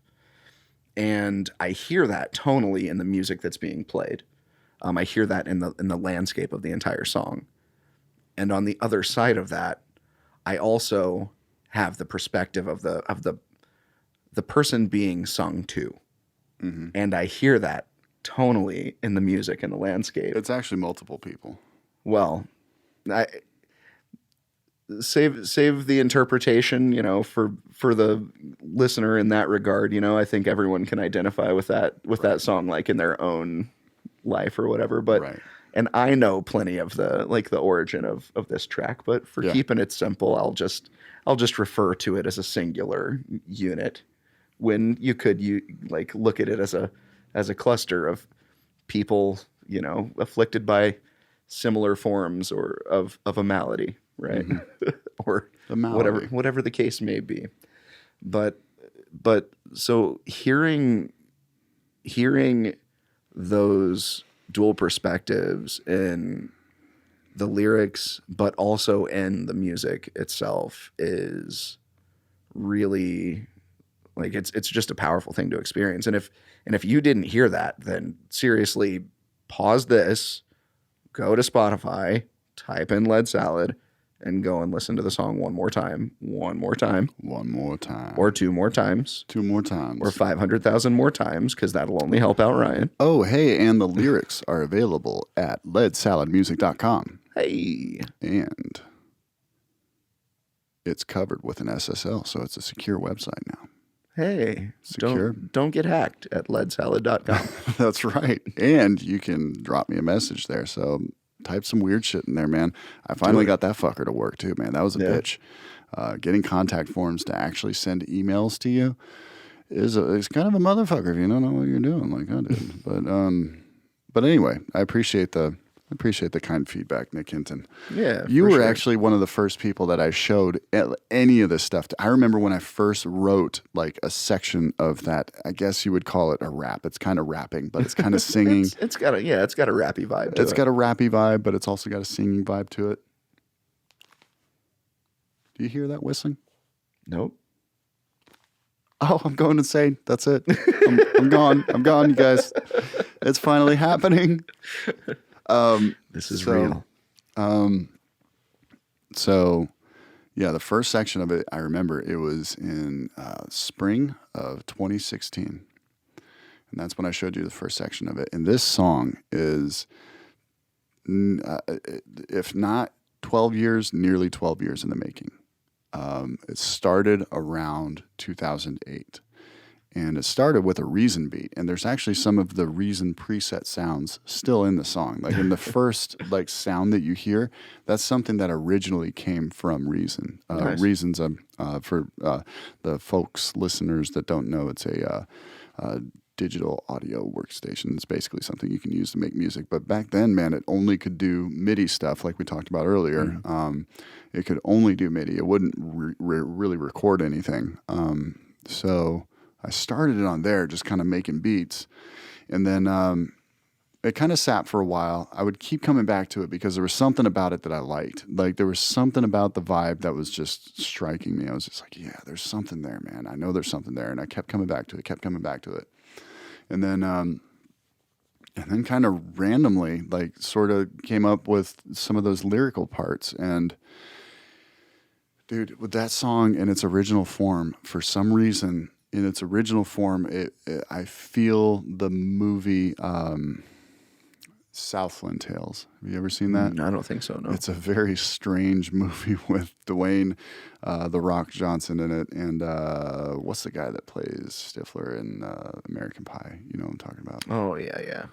And I hear that tonally in the music that's being played. I hear that in the landscape of the entire song. And on the other side of that, I also have the perspective of the person being sung to. And I hear that tonally in the music and the landscape. It's actually multiple people. Well, I save the interpretation, for the listener in that regard. I think everyone can identify with that song, like in their own life or whatever. But Right. And I know plenty of the origin of this track, but for keeping it simple, I'll just refer to it as a singular unit, when you could look at it as a cluster of people, afflicted by similar forms or of a malady, right? Or The malady. whatever the case may be. But so hearing those dual perspectives in the lyrics, but also in the music itself, is really it's just a powerful thing to experience. And if you didn't hear that, then seriously pause this, go to Spotify, type in Lead Salad, and go and listen to the song one more time, One more time. or two more times, 2 more times. or 500,000 more times, because that'll only help out Ryan. Oh, hey, and the lyrics are available at leadsaladmusic.com. Hey. And it's covered with an SSL, so it's a secure website now. Hey, Secure. don't get hacked at leadsalad.com. That's right. And you can drop me a message there. So type some weird shit in there, man. I finally got that fucker to work too, man. That was a bitch. Getting contact forms to actually send emails to you is kind of a motherfucker if you don't know what you're doing, like I did. But anyway, I appreciate the kind feedback, Nick Hinton. Yeah, You for were sure. actually one of the first people that I showed any of this stuff to. I remember when I first wrote like a section of that. I guess you would call it a rap. It's kind of rapping, but it's kind of singing. It's got a rappy vibe to it. It's got a rappy vibe, but it's also got a singing vibe to it. Do you hear that whistling? Nope. Oh, I'm going insane. That's it. I'm gone. I'm gone, you guys. It's finally happening. This is real. So, yeah, the first section of it, I remember it was in spring of 2016. And that's when I showed you the first section of it. And this song is, if not 12 years, nearly 12 years in the making. It started around 2008. And it started with a Reason beat, and there's actually some of the Reason preset sounds still in the song. Like in the first like sound that you hear, that's something that originally came from Reason. Nice. Reason's for the folks listeners that don't know, it's a digital audio workstation. It's basically something you can use to make music. But back then, man, it only could do MIDI stuff, like we talked about earlier. It could only do MIDI. It wouldn't really record anything. So I started it on there, just kind of making beats. And then it kind of sat for a while. I would keep coming back to it because there was something about it that I liked. Like there was something about the vibe that was just striking me. I was just like, yeah, there's something there, man. I know there's something there. And I kept coming back to it, And then kind of randomly, like sort of came up with some of those lyrical parts. And dude, with that song in its original form, for some reason, I feel the movie Southland Tales. Have you ever seen that? I don't think so, no. It's a very strange movie with Dwayne The Rock Johnson in it. And what's the guy that plays Stifler in American Pie? You know what I'm talking about? Oh, yeah.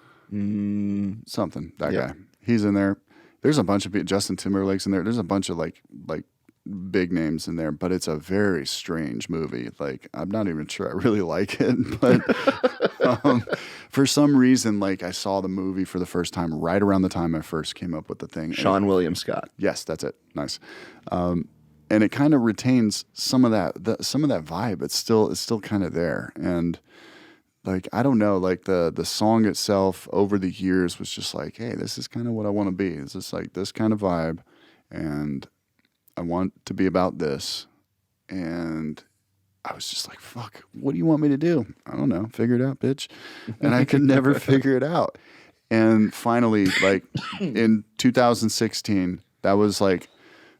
Something, that Yeah. guy. He's in there. There's a bunch of people. Justin Timberlake's in there. There's a bunch of like big names in there, but it's a very strange movie. Like, I'm not even sure I really like it, but for some reason, like I saw the movie for the first time right around the time I first came up with the thing. Sean William Scott. Yes, that's it. Nice. And it kind of retains some of that vibe. It's still kind of there. And like, I don't know, like the song itself over the years was just like, hey, this is kind of what I want to be. It's just like this kind of vibe. And I want to be about this. And I was just like, fuck, what do you want me to do? I don't know. Figure it out, bitch. And I could never figure it out. And finally, like in 2016, that was like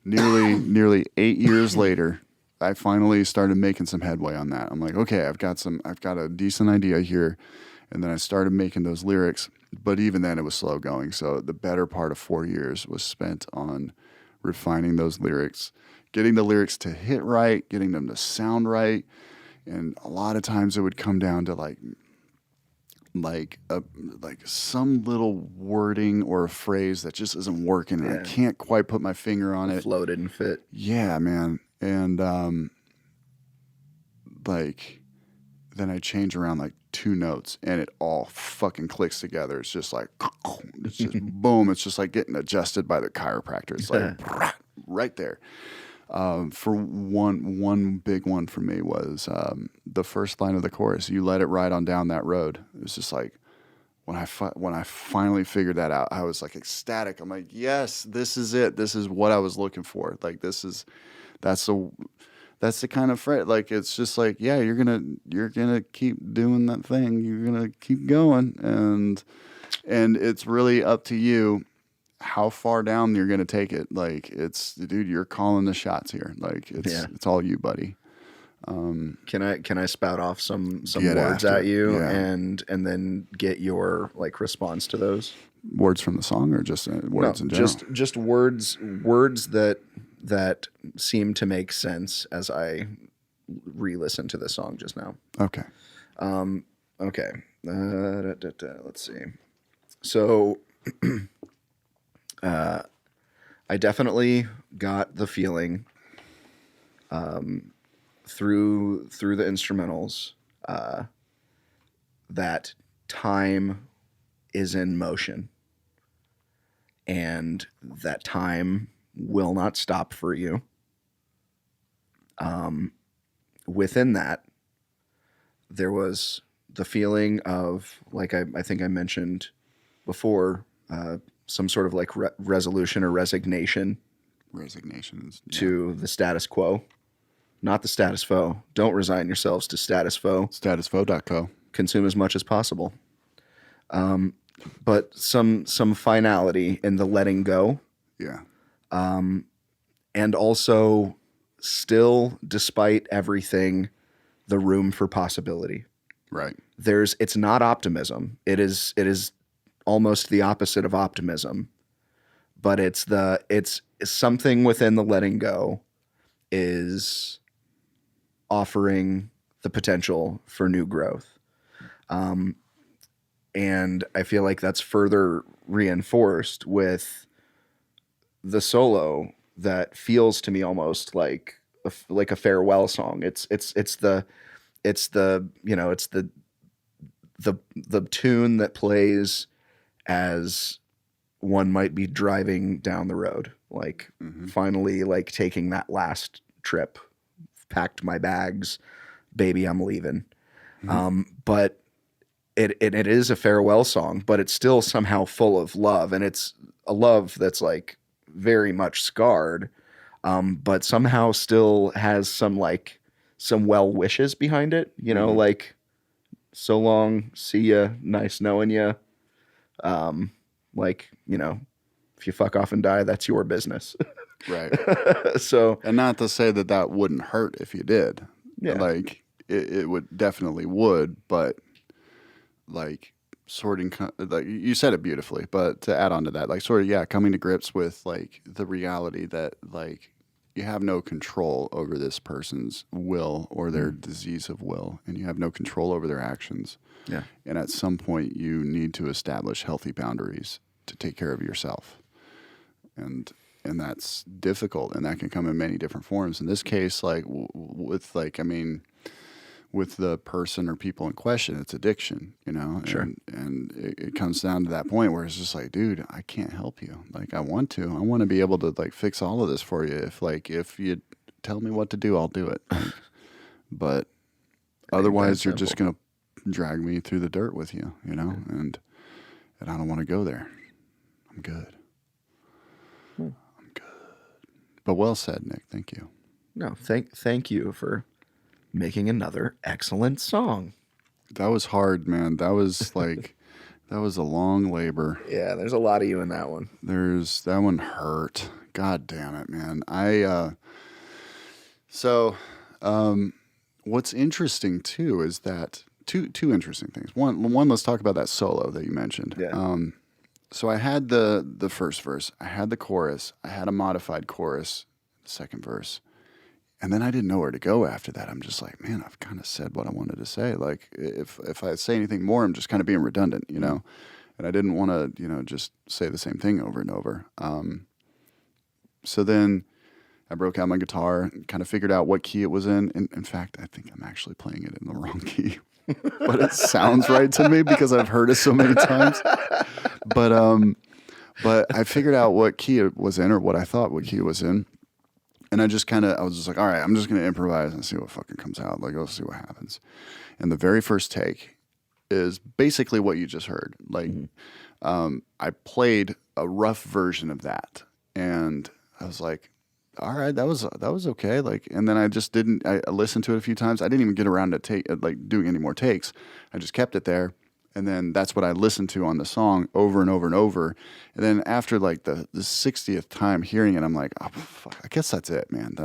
nearly 8 years later, I finally started making some headway on that. I'm like, okay, I've got a decent idea here. And then I started making those lyrics. But even then it was slow going. So the better part of 4 years was spent on refining those lyrics, getting the lyrics to hit right, getting them to sound right. And a lot of times it would come down to like some little wording or a phrase that just isn't working. And I can't quite put my finger on it. Flow didn't fit. Yeah, man. And like then I change around like 2 notes and it all fucking clicks together. It's just like, it's just boom. It's just like getting adjusted by the chiropractor. It's like right there. For one big one for me was the first line of the chorus. You let it ride on down that road. It was just like when I finally figured that out, I was like ecstatic. I'm like, yes, this is it. This is what I was looking for. Like that's the kind of phrase. Like it's just like, yeah, you're gonna keep doing that thing. You're gonna keep going, and it's really up to you how far down you're gonna take it. Like it's, dude, you're calling the shots here. Like it's all you, buddy. Can I spout off some Get words after at it. you Yeah. and then get your like response to those? Words from the song, or just words in general? Just words that seem to make sense as I re-listened to the song just now. Okay. Okay. Let's see. So I definitely got the feeling through the instrumentals that time is in motion and that time will not stop for you. Within that, there was the feeling of, like I think I mentioned before, some sort of like resolution or resignation to the status quo, not the status quo. Don't resign yourselves to status quo. Statusfo.co. Consume as much as possible. But some finality in the letting go. Yeah. And also still, despite everything, the room for possibility. Right. It's not optimism. It is almost the opposite of optimism, but it's something within the letting go is offering the potential for new growth. And I feel like that's further reinforced with the solo that feels to me almost like a farewell song. It's the tune that plays as one might be driving down the road, like finally like taking that last trip, packed my bags, baby, I'm leaving. But it is a farewell song, but it's still somehow full of love, and it's a love that's like very much scarred, but somehow still has some well wishes behind it, like so long, see ya, nice knowing ya. Like, if you fuck off and die, that's your business. Right. So, And not to say that wouldn't hurt if you did. Yeah. Like it would definitely would, but like like you said it beautifully, but to add on to that, like sort of, yeah, coming to grips with like the reality that like you have no control over this person's will or their disease of will, and you have no control over their actions. yeah. And at some point you need to establish healthy boundaries to take care of yourself. And that's difficult, and that can come in many different forms. In this case, like with the person or people in question, it's addiction, Sure. And it comes down to that point where it's just like, dude, I can't help you. Like, I want to be able to like fix all of this for you. If you tell me what to do, I'll do it. Like, but otherwise you're just going to drag me through the dirt with you, and I don't want to go there. I'm good. I'm good. But well said, Nick. Thank you. No, thank you for making another excellent song. That was hard, man. That was like, that was a long labor. Yeah, there's a lot of you in that one. That one hurt. God damn it, man. What's interesting too is that two interesting things. One, let's talk about that solo that you mentioned. Yeah. So I had the first verse, I had the chorus, I had a modified chorus, the second verse. And then I didn't know where to go after that. I'm just like, man, I've kind of said what I wanted to say. Like, if I say anything more, I'm just kind of being redundant, And I didn't want to, just say the same thing over and over. So then I broke out my guitar and kind of figured out what key it was in. In fact, I think I'm actually playing it in the wrong key. But it sounds right to me because I've heard it so many times. But I figured out what key it was in, or what I thought what key it was in. And I was just like, all right, I'm just going to improvise and see what fucking comes out. Like, let's see what happens. And the very first take is basically what you just heard. Like, I played a rough version of that, and I was like, all right, that was okay. Like, and then I listened to it a few times. I didn't even get around to doing any more takes. I just kept it there. And then that's what I listened to on the song over and over and over. And then after like the 60th time hearing it, I'm like, oh, fuck, I guess that's it, man.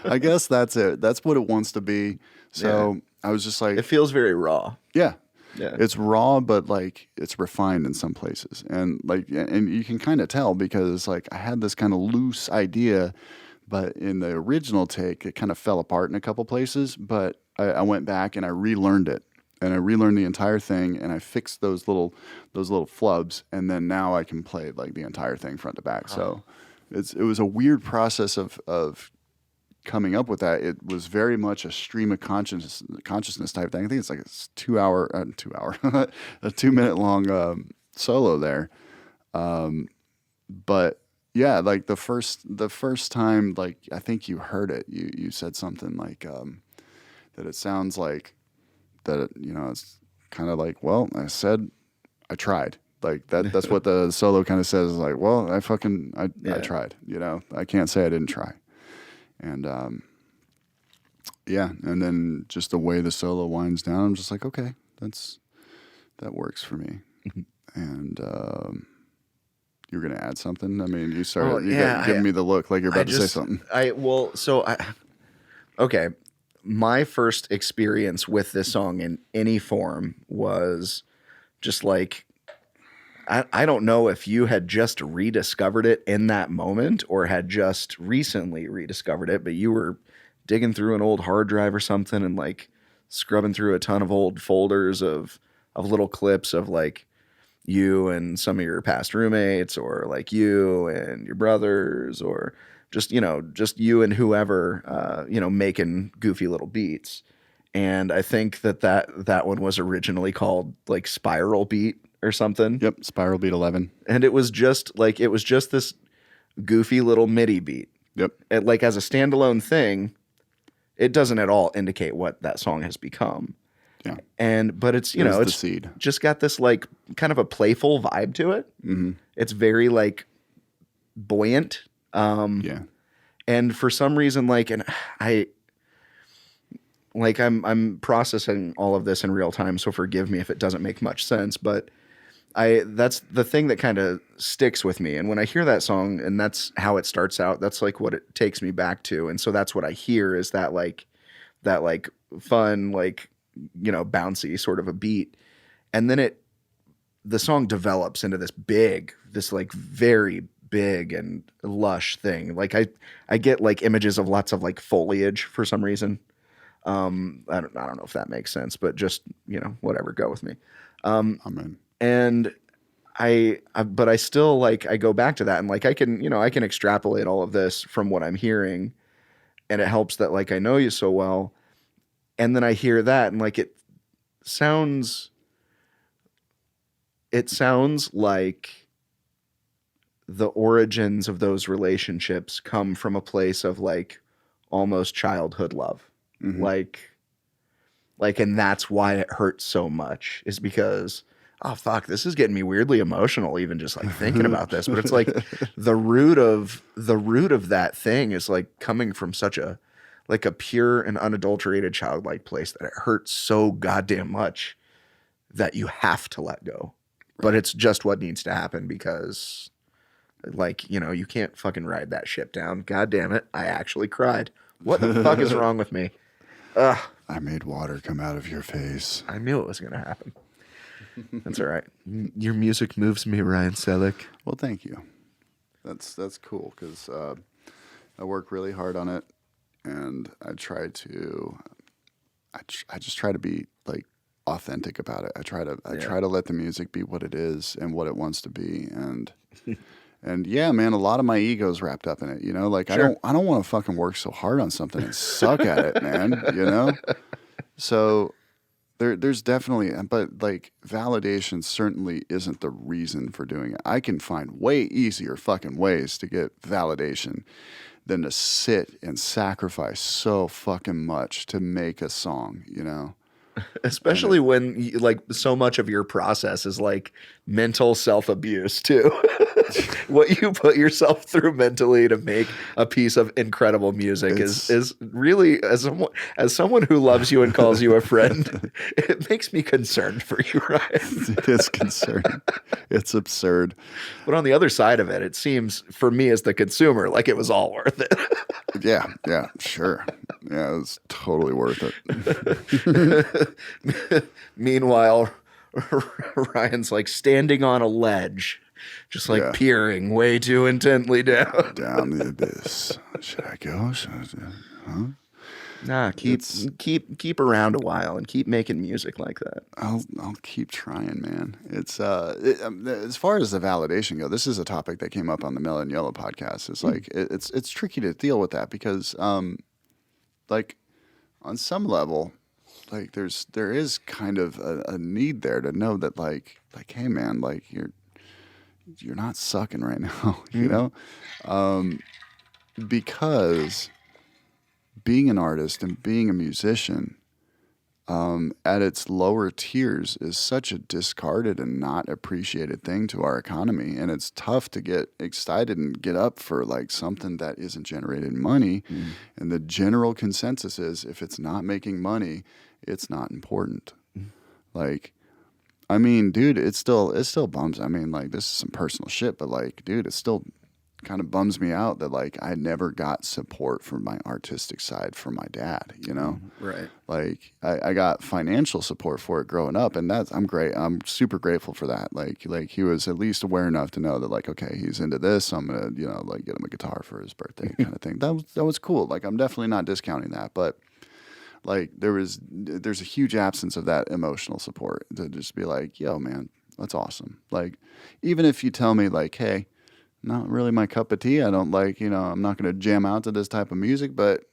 I guess that's it. That's what it wants to be. So I was just like, It feels very raw. yeah, Yeah. it's raw, but like it's refined in some places. And you can kind of tell because like I had this kind of loose idea, but in the original take, it kind of fell apart in a couple places. But I went back and I relearned it. And I relearned the entire thing, and I fixed those little flubs, and then now I can play like the entire thing front to back. So it was a weird process of coming up with that. It was very much a stream of consciousness type thing. I think it's like a 2 hour, a 2 minute long solo there. But yeah, like the first time, like I think you heard it, you said something like that. It sounds like. That it's kind of like, well, I tried. Like that's what the solo kind of says. Like, well, I tried. I can't say I didn't try. And and then just the way the solo winds down, I'm just like, okay, that works for me. And you're gonna add something. I mean, you started giving me the look like you're about to say something. Okay. My first experience with this song in any form was just like, I don't know if you had just rediscovered it in that moment or had just recently rediscovered it, but you were digging through an old hard drive or something and like scrubbing through a ton of old folders of little clips of like you and some of your past roommates, or like you and your brothers, or just, you know, just you and whoever, you know, making goofy little beats. And I think that one was originally called like Spiral Beat or something. Yep, Spiral Beat 11. And it was just this goofy little MIDI beat. Yep. Like as a standalone thing, it doesn't at all indicate what that song has become. Yeah. But it's, you It was know, the it's seed. just got this like kind of a playful vibe to it. Mm-hmm. It's very like buoyant. Yeah. And for some reason, like, and I'm processing all of this in real time, so forgive me if it doesn't make much sense, but that's the thing that kind of sticks with me. And when I hear that song and that's how it starts out, that's like what it takes me back to. And so that's what I hear is that fun, like, you know, bouncy sort of a beat. And then the song develops into this like very big and lush thing. Like I get like images of lots of like foliage for some reason. I don't know if that makes sense, but just, you know, whatever, go with me. Amen. And but I still like, I go back to that and like, I can extrapolate all of this from what I'm hearing, and it helps that like, I know you so well. And then I hear that and like, it sounds like the origins of those relationships come from a place of like almost childhood love. Mm-hmm. Like, and that's why it hurts so much, is because, oh fuck, this is getting me weirdly emotional, even just like thinking about this. But it's like the root of that thing is like coming from such a pure and unadulterated childlike place that it hurts so goddamn much that you have to let go. Right. But it's just what needs to happen, because like, you know, you can't fucking ride that ship down. God damn it. I actually cried. What the fuck is wrong with me? Ugh. I made water come out of your face. I knew it was going to happen. That's all right. Your music moves me, Ryan Selleck. Well, thank you. That's cool, because I work really hard on it, and I just try to be like authentic about it. I try to let the music be what it is and what it wants to be, and yeah, man, a lot of my ego's wrapped up in it, you know? Like, sure. I don't want to fucking work so hard on something and suck at it, man, you know? So there's definitely, but like, validation certainly isn't the reason for doing it. I can find way easier fucking ways to get validation than to sit and sacrifice so fucking much to make a song, you know? Especially when like so much of your process is like mental self-abuse too. What you put yourself through mentally to make a piece of incredible music is really, as someone who loves you and calls you a friend, it makes me concerned for you, Ryan. It is concerning. It's absurd. But on the other side of it, it seems for me as the consumer like it was all worth it. Yeah, sure. Yeah, it was totally worth it. Meanwhile, Ryan's like standing on a ledge, just like peering way too intently down. Down the abyss. Should I go? Huh? Nah, keep around a while and keep making music like that. I'll keep trying, man. It's as far as the validation go, this is a topic that came up on the Melon Yellow podcast. It's like it's tricky to deal with that, because like on some level, like there is kind of a need there to know that like hey man, like you're not sucking right now, you know, because being an artist and being a musician at its lower tiers is such a discarded and not appreciated thing to our economy. And it's tough to get excited and get up for like something that isn't generating money. And the general consensus is if it's not making money, it's not important. Like, I mean, dude, it still bums. I mean, like, this is some personal shit, but like, dude, it still kind of bums me out that like I never got support from my artistic side from my dad, you know? Right. Like I got financial support for it growing up, and I'm super grateful for that. Like he was at least aware enough to know that like, okay, he's into this, so I'm gonna, you know, like get him a guitar for his birthday kind of thing. That was cool. Like, I'm definitely not discounting that, but Like there's a huge absence of that emotional support to just be like, yo, man, that's awesome. Like, even if you tell me like, hey, not really my cup of tea. I don't like, I'm not going to jam out to this type of music, but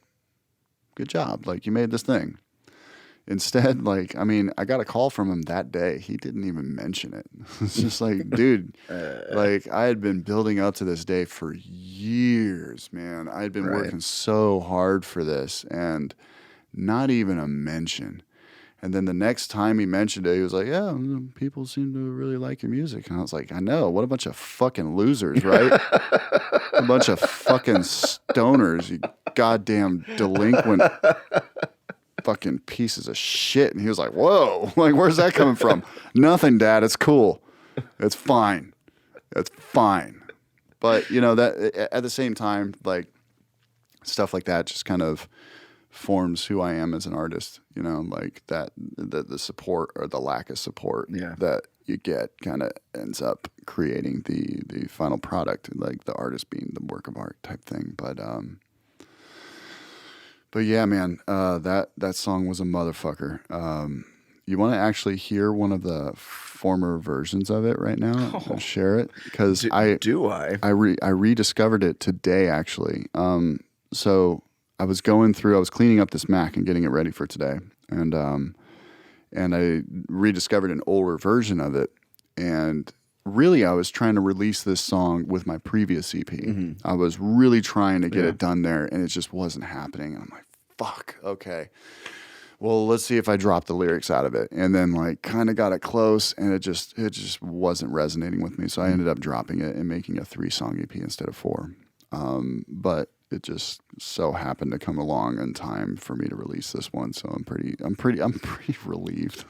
good job. Like, you made this thing. Instead, like, I mean, I got a call from him that day. He didn't even mention it. It's just like, dude, like, I had been building up to this day for years, man. I had been working so hard for this and not even a mention. And then the next time he mentioned it, he was like, yeah, people seem to really like your music. And I was like, I know. What a bunch of fucking losers, right? A bunch of fucking stoners, you goddamn delinquent fucking pieces of shit. And he was like, whoa, like, where's that coming from? Nothing, Dad. It's cool. It's fine. It's fine. But, that at the same time, like, stuff like that just kind of forms who I am as an artist, like that, the support or the lack of support that you get kind of ends up creating the final product, like the artist being the work of art type thing. But yeah, man, that song was a motherfucker. You want to actually hear one of the former versions of it right now? I'll share it because I rediscovered it today, actually. So I was cleaning up this Mac and getting it ready for today, and I rediscovered an older version of it. And really, I was trying to release this song with my previous EP. I was really trying to get it done there, and it just wasn't happening. And I'm like, fuck, okay. Well, let's see if I drop the lyrics out of it. And then like kind of got it close, and it just wasn't resonating with me. So I ended up dropping it and making a 3-song EP instead of 4. But it just so happened to come along in time for me to release this one. So I'm pretty relieved.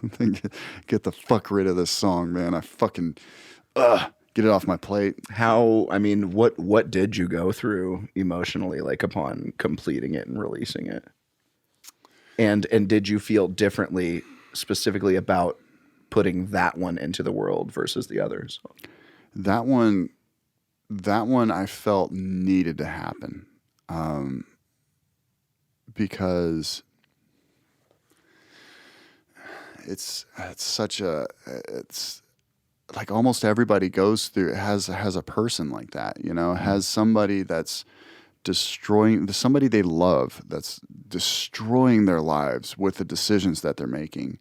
Get the fuck rid of this song, man. I fucking get it off my plate. What did you go through emotionally, like upon completing it and releasing it? And did you feel differently specifically about putting that one into the world versus the others? That one I felt needed to happen. Because it's like almost everybody goes through, has a person like that, has somebody that's somebody they love that's destroying their lives with the decisions that they're making.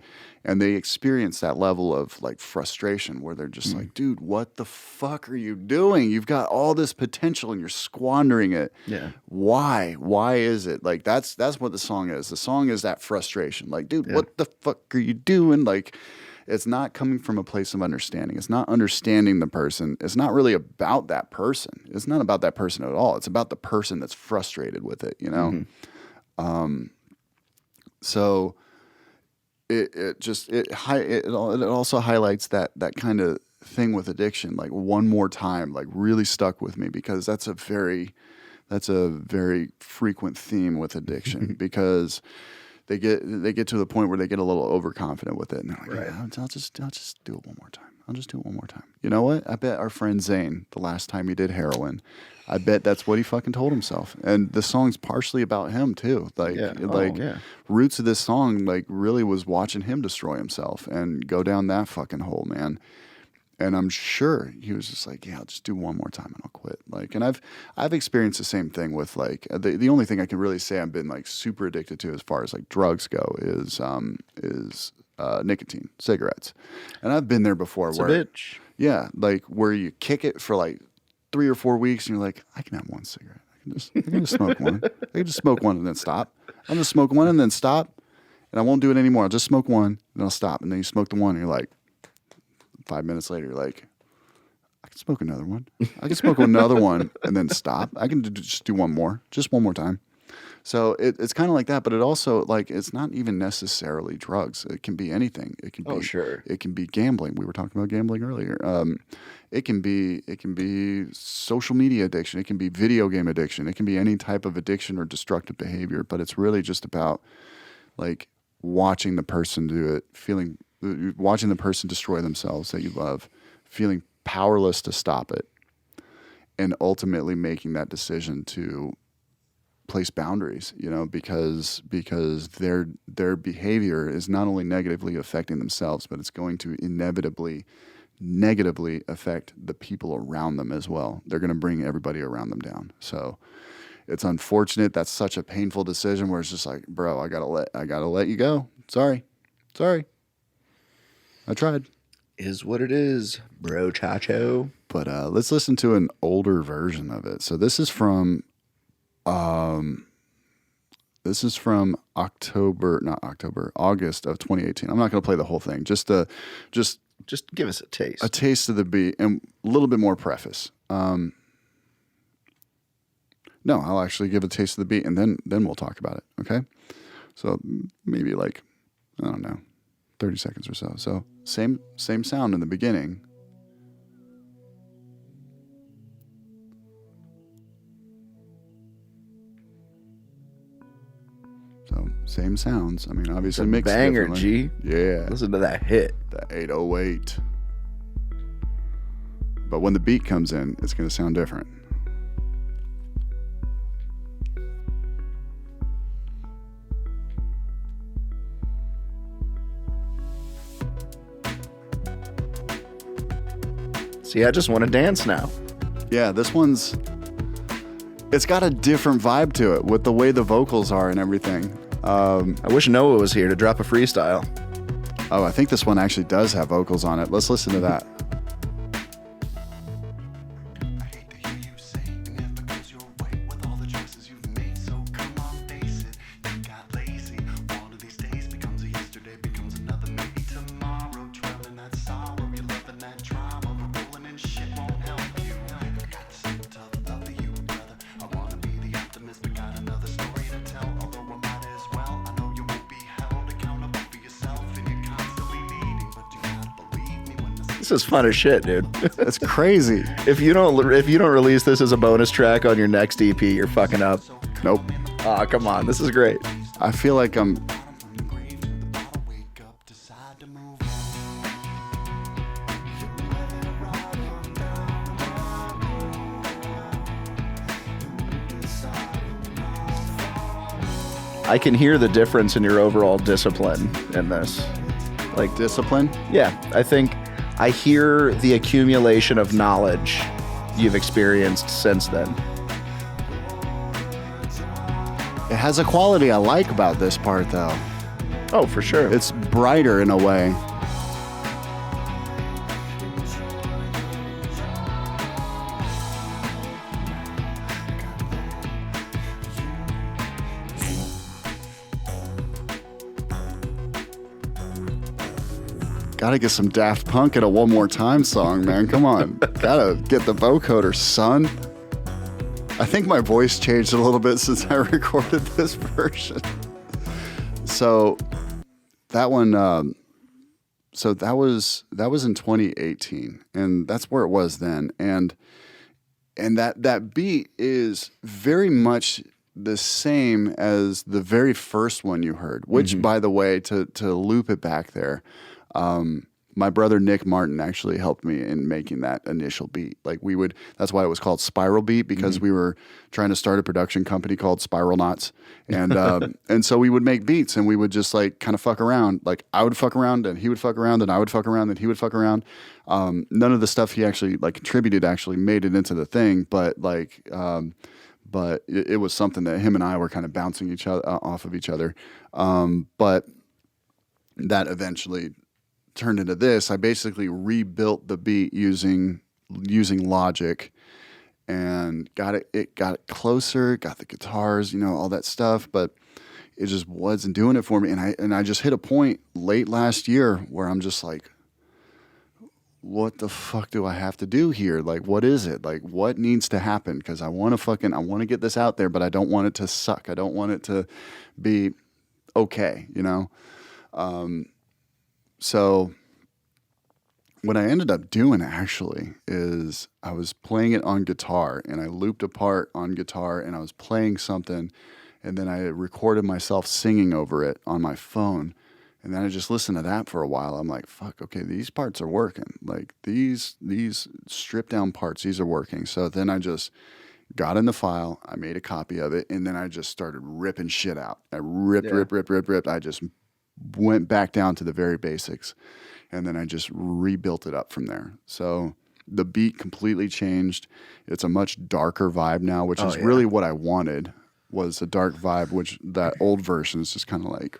And they experience that level of like frustration where they're just like, dude, what the fuck are you doing? You've got all this potential and you're squandering it. Yeah. Why? Why is it? Like that's what the song is. The song is that frustration. Like, dude, what the fuck are you doing? Like, it's not coming from a place of understanding. It's not understanding the person. It's not really about that person. It's not about that person at all. It's about the person that's frustrated with it, So it also highlights that kind of thing with addiction. Like One More Time, like really stuck with me because that's a very frequent theme with addiction because they get to the point where they get a little overconfident with it, and they're like, yeah, I'll just do it one more time. I'll just do it one more time. You know what? I bet our friend Zane, the last time he did heroin, I bet that's what he fucking told himself. And the song's partially about him too. Roots of this song like really was watching him destroy himself and go down that fucking hole, man. And I'm sure he was just like, yeah, I'll just do one more time and I'll quit. Like, and I've experienced the same thing with like the only thing I can really say I've been like super addicted to as far as like drugs go is nicotine, cigarettes. And I've been there before. It's a bitch. Yeah, like where you kick it for like 3 or 4 weeks and you're like, I can have one cigarette. I can just smoke one. I can just smoke one and then stop. I'll just smoke one and then stop, and I won't do it anymore. I'll just smoke one and I'll stop. And then you smoke the one and you're like, 5 minutes later, you're like, I can smoke another one. I can smoke another one and then stop. I can just do one more time. So it's kind of like that, but it also like it's not even necessarily drugs. It can be anything. It can be It can be gambling. We were talking about gambling earlier. It can be social media addiction. It can be video game addiction. It can be any type of addiction or destructive behavior. But it's really just about like watching the person do it, watching the person destroy themselves that you love, feeling powerless to stop it, and ultimately making that decision to place boundaries, because their behavior is not only negatively affecting themselves, but it's going to inevitably negatively affect the people around them as well. They're going to bring everybody around them down. So it's unfortunate. That's such a painful decision where it's just like, bro, I gotta let you go. Sorry. I tried. Is what it is, bro, chacho. But let's listen to an older version of it. So this is from August of 2018. I'm not going to play the whole thing. Just give us a taste. A taste of the beat and a little bit more preface. No, I'll actually give a taste of the beat and then we'll talk about it. Okay. So maybe like, I don't know, 30 seconds or so. So same sound in the beginning. So same sounds. I mean, obviously mixed banger, differently. G. Yeah. Listen to that hit. The 808. But when the beat comes in, it's going to sound different. See, I just want to dance now. Yeah, this one's... It's got a different vibe to it with the way the vocals are and everything. I wish Noah was here to drop a freestyle. Oh, I think this one actually does have vocals on it. Let's listen to that. I hate to hear you say it never goes your way with all the choices you've made. So come on, face it, you got lazy. One of these days becomes a yesterday, becomes another maybe tomorrow. Dwelling that sorrow, you're loving that drama, but rolling in shit won't help you. I got some tough love for you, brother. I wanna be the optimist, but got another story to tell. Although I might as well, I know you won't be held accountable for yourself, and you're constantly leading. But you gotta believe me when This is fun as shit, dude. It's crazy. If you don't release this as a bonus track on your next EP, you're fucking up. Nope. Aw, come on. This is great. I feel like I'm... from the grave to the bottle, wake up, decide to move on. You let it ride on down. I can hear the difference in your overall discipline in this. Like discipline? Yeah, I think I hear the accumulation of knowledge you've experienced since then. It has a quality I like about this part, though. Oh, for sure. It's brighter in a way. Gotta get some Daft Punk in a One More Time song, man. Come on. Gotta get the vocoder, son. I think my voice changed a little bit since I recorded this version. So that one, that was in 2018, and that's where it was then. And that beat is very much the same as the very first one you heard, which, by the way, to loop it back there, my brother Nick Martin actually helped me in making that initial beat. Like that's why it was called Spiral Beat, because we were trying to start a production company called Spiral Knots. And, and so we would make beats and we would just like kind of fuck around. Like I would fuck around and he would fuck around and I would fuck around and he would fuck around. None of the stuff he actually like contributed actually made it into the thing, but like, but it was something that him and I were kind of bouncing each other off of each other. But that eventually turned into this. I basically rebuilt the beat using Logic and got it closer, got the guitars, all that stuff, but it just wasn't doing it for me. And I just hit a point late last year where I'm just like, what the fuck do I have to do here? Like, what is it? Like, what needs to happen? Because I want to get this out there, but I don't want it to suck. I don't want it to be okay, So what I ended up doing actually is I was playing it on guitar and I looped a part on guitar and I was playing something and then I recorded myself singing over it on my phone. And then I just listened to that for a while. I'm like, fuck, okay, these parts are working. Like these stripped down parts, these are working. So then I just got in the file, I made a copy of it, and then I just started ripping shit out. I ripped. I just went back down to the very basics, and then I just rebuilt it up from there. So the beat completely changed. It's a much darker vibe now, which is really what I wanted, was a dark vibe, which that old version is just kind of like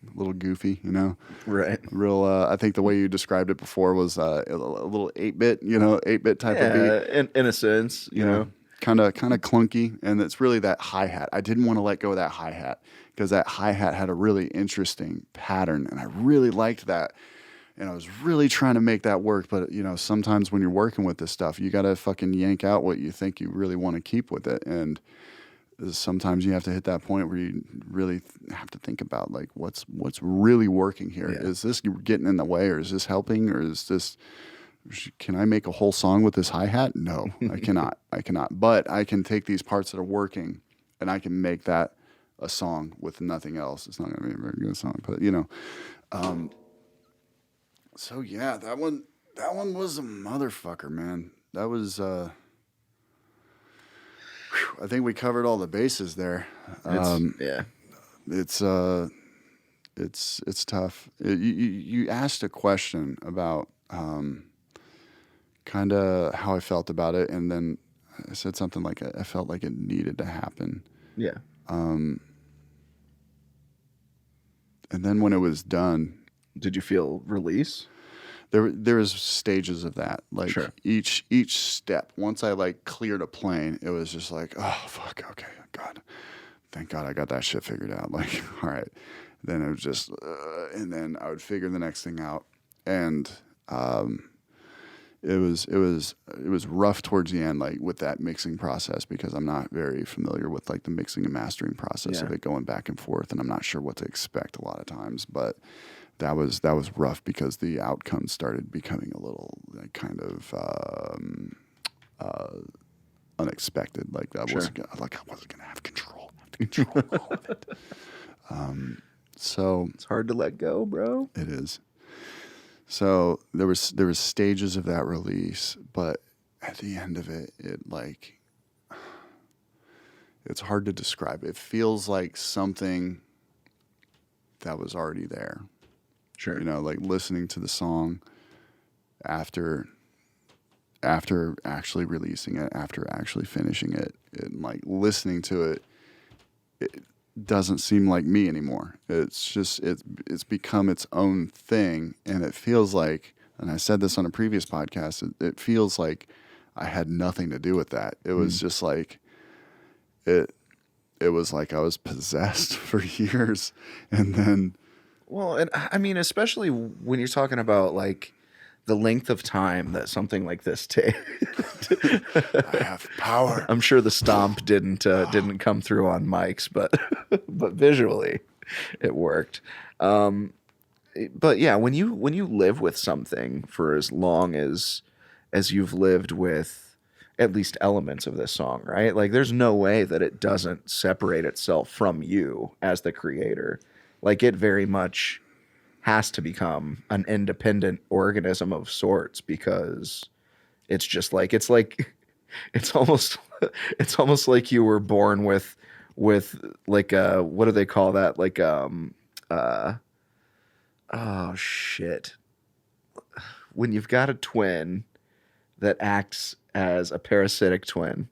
a little goofy, you know? Right. Real, I think the way you described it before was a little 8-bit, 8-bit type of beat. In a sense, you know. Kind of clunky, and it's really that hi-hat. I didn't want to let go of that hi-hat because that hi-hat had a really interesting pattern, and I really liked that. And I was really trying to make that work, but sometimes when you're working with this stuff, you got to fucking yank out what you think you really want to keep with it. And sometimes you have to hit that point where you really have to think about like what's really working here. Yeah. Is this getting in the way, or is this helping, or is this? Can I make a whole song with this hi-hat? No, I cannot. But I can take these parts that are working and I can make that a song with nothing else. It's not going to be a very good song, but so yeah, that one was a motherfucker, man. That was, I think we covered all the bases there. It's tough. You asked a question about, kind of how I felt about it, and then I said something like I felt like it needed to happen. Yeah. And then when it was done, did you feel release? There was stages of that. Like sure. each step. Once I like cleared a plane, it was just like, oh fuck, okay, God, thank God I got that shit figured out. Like, all right. Then it was just, and then I would figure the next thing out, and it was rough towards the end, like with that mixing process, because I'm not very familiar with like the mixing and mastering process of it going back and forth, and I'm not sure what to expect a lot of times. But that was rough because the outcome started becoming a little like, kind of unexpected. Like I wasn't gonna have control all of it. So it's hard to let go, bro. It is. So there was stages of that release, but at the end of it, it's hard to describe. It feels like something that was already there. Sure. Like listening to the song after actually releasing it, after actually finishing it, and like listening to it, it doesn't seem like me anymore. It's just it's become its own thing, and it feels like, and I said this on a previous podcast, it feels like I had nothing to do with that. It was just like it was like I was possessed for years, and then and I mean, especially when you're talking about like the length of time that something like this takes. I have power. I'm sure the stomp didn't come through on mics, but visually it worked. But yeah, when you live with something for as long as you've lived with at least elements of this song, right? Like there's no way that it doesn't separate itself from you as the creator. Like it very much has to become an independent organism of sorts, because it's just like it's almost like you were born with like what do they call that, like oh shit, when you've got a twin that acts as a parasitic twin.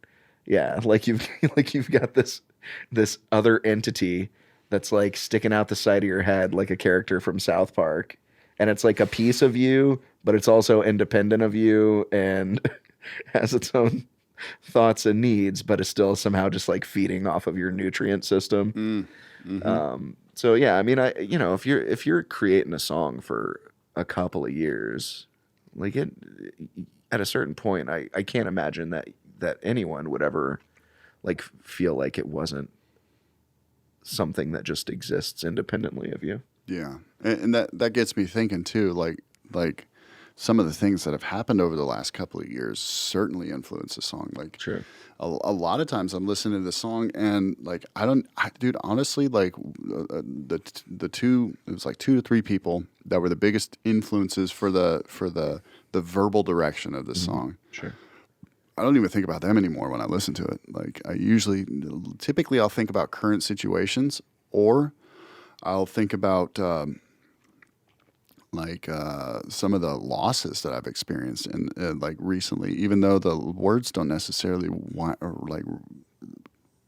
Yeah, like you've got this other entity that's like sticking out the side of your head like a character from South Park. And it's like a piece of you, but it's also independent of you and has its own thoughts and needs, but is still somehow just like feeding off of your nutrient system. Mm-hmm. So yeah, I mean, if you're creating a song for a couple of years, like at a certain point, I can't imagine that anyone would ever like feel like it wasn't something that just exists independently of you. Yeah. And that gets me thinking too, like some of the things that have happened over the last couple of years certainly influence the song. Like sure. A lot of times I'm listening to the song and like, dude, honestly, like the two, it was like 2 to 3 people that were the biggest influences for the verbal direction of the song. Sure. I don't even think about them anymore when I listen to it. Like typically I'll think about current situations, or I'll think about some of the losses that I've experienced and like recently, even though the words don't necessarily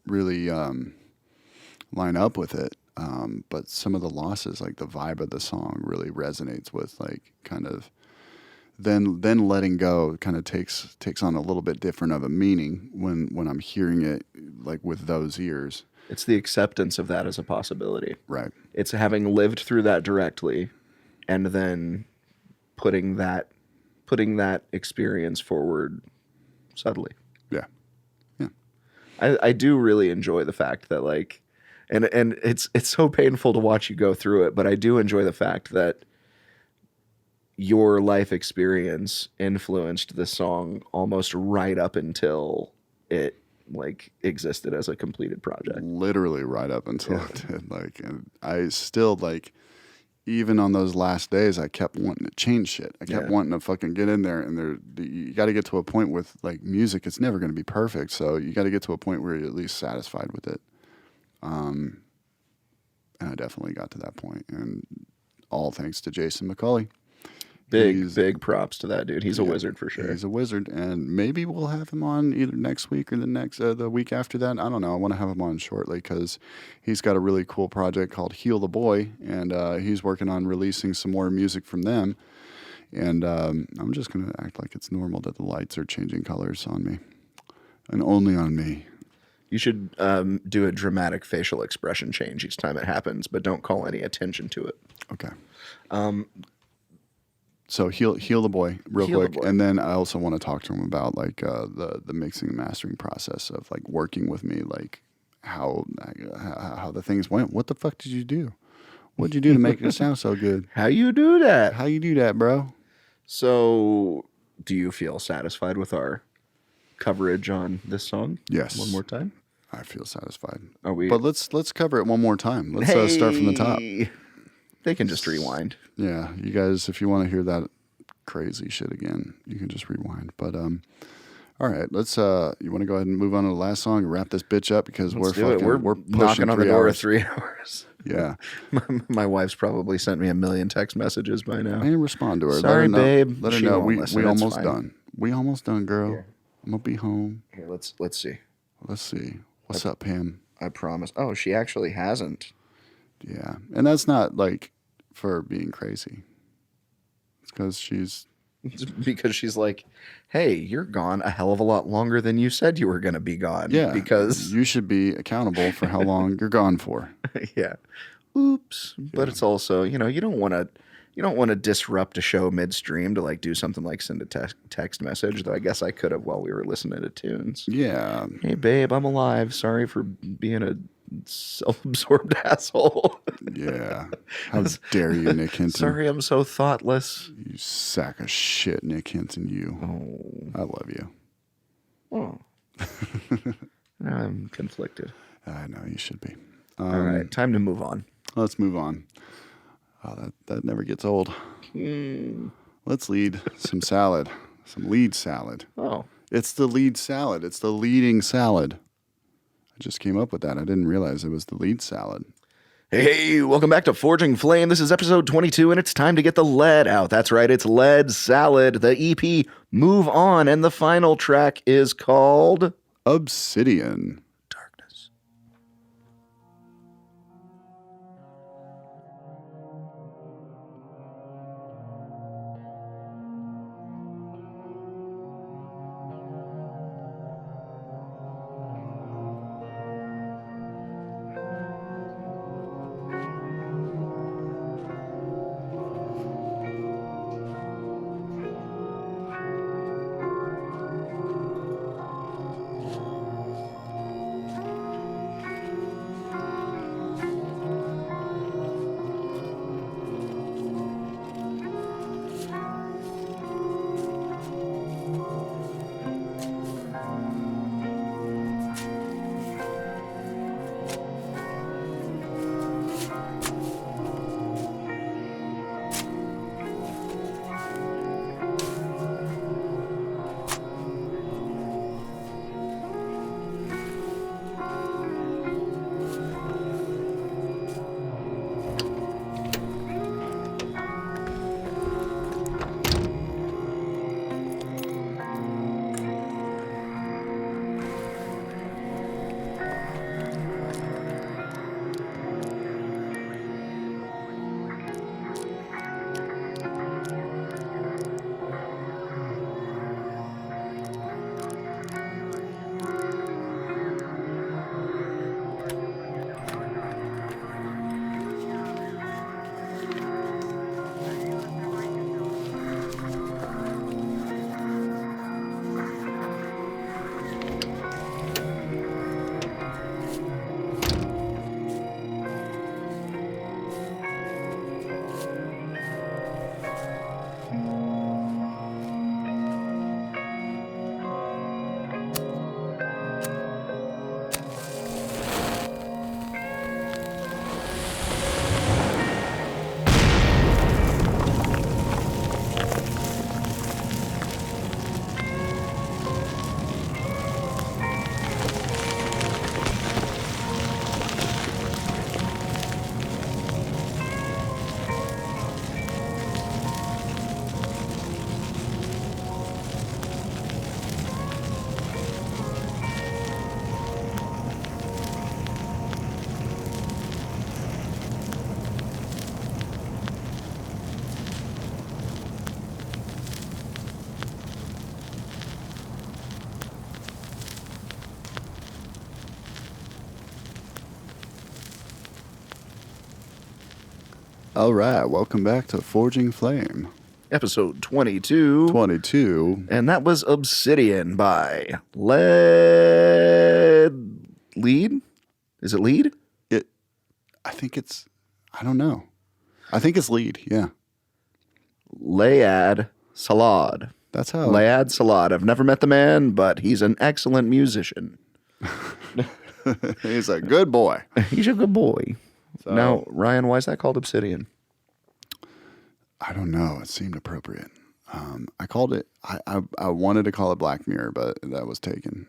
really line up with it. But some of the losses, like the vibe of the song really resonates with like kind of then letting go kind of takes on a little bit different of a meaning when I'm hearing it like with those ears. It's the acceptance of that as a possibility. Right. It's having lived through that directly and then putting that experience forward subtly. Yeah. Yeah. I do really enjoy the fact that like and it's so painful to watch you go through it, but I do enjoy the fact that your life experience influenced this song almost right up until it like existed as a completed project. Literally right up until it did. Like, and I still like, even on those last days, I kept wanting to change shit. I kept wanting to fucking get in there, and you got to get to a point with like music. It's never going to be perfect, so you got to get to a point where you're at least satisfied with it. And I definitely got to that point, and all thanks to Jason McCauley. Big props to that dude. He's a wizard for sure. He's a wizard, and maybe we'll have him on either next week or the week after that. I don't know. I want to have him on shortly because he's got a really cool project called Heal the Boy, and he's working on releasing some more music from them. And I'm just going to act like it's normal that the lights are changing colors on me, and only on me. You should do a dramatic facial expression change each time it happens, but don't call any attention to it. Okay. So heal the boy real quick, and then I also want to talk to him about like the mixing and mastering process of like working with me, like how the things went. What the fuck did you do? What'd you do to make it sound so good? How you do that? How you do that, bro? So, do you feel satisfied with our coverage on this song? Yes. One more time. I feel satisfied. Are we? But let's cover it one more time. Let's start from the top. They can just rewind. Yeah, you guys, if you want to hear that crazy shit again, you can just rewind. But all right, let's. You want to go ahead and move on to the last song and wrap this bitch up because we're knocking on the door of 3 hours. Yeah, my wife's probably sent me a million text messages by now. I didn't respond to her. Sorry, babe. Let her She know won't we listen. almost It's done. We almost done, girl. Here. I'm gonna be home. Here, let's see. Let's see. What's up, Pam? I promise. Oh, she actually hasn't. Yeah, and that's not like for being crazy. It's because she's. It's because she's like, hey, you're gone a hell of a lot longer than you said you were going to be gone. Yeah, because you should be accountable for how long you're gone for. Yeah. Oops. Yeah. But it's also, you don't want to disrupt a show midstream to like do something like send a text message, though I guess I could have while we were listening to tunes. Yeah. Hey babe, I'm alive. Sorry for being a self-absorbed asshole. Yeah. How dare you, Nick Hinton? Sorry, I'm so thoughtless. You sack of shit, Nick Hinton, you. Oh. I love you. Oh. Now I'm conflicted. I know you should be. All right, time to move on. Let's move on. Oh, that never gets old. Let's lead some salad. Some lead salad. Oh. It's the lead salad. It's the leading salad. I just came up with that. I didn't realize it was the lead salad. Hey, welcome back to Forging Flame. This is episode 22, and it's time to get the lead out. That's right, it's Lead Salad, the EP Move On, and the final track is called Obsidian. Darkness. All right, welcome back to Forging Flame Episode 22. 22. And that was Obsidian by Lead. Is it Lead? I think it's, I don't know. I think it's lead, yeah. Aaaaand Salad. That's how. Aaaaand Salad. I've never met the man, but he's an excellent musician. He's a good boy. He's a good boy. Now, Ryan, why is that called Obsidian? I don't know. It seemed appropriate. I called it, I wanted to call it Black Mirror, but that was taken.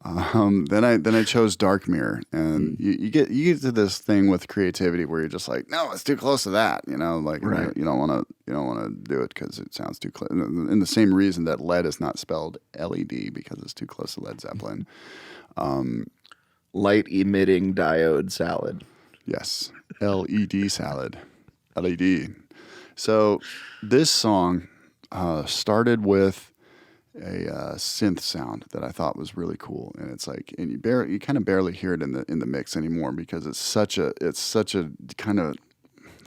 Then I chose Dark Mirror, and you get to this thing with creativity where you're just like, no, it's too close to that, you know, like Right. you don't want to do it because it sounds too close. And the same reason that lead is not spelled LED because it's too close to Led Zeppelin. Light emitting diode salad. Yes, LED salad, LED. So this song started with a synth sound that I thought was really cool, and it's like, and you kind of barely hear it in the mix anymore because it's such a kind of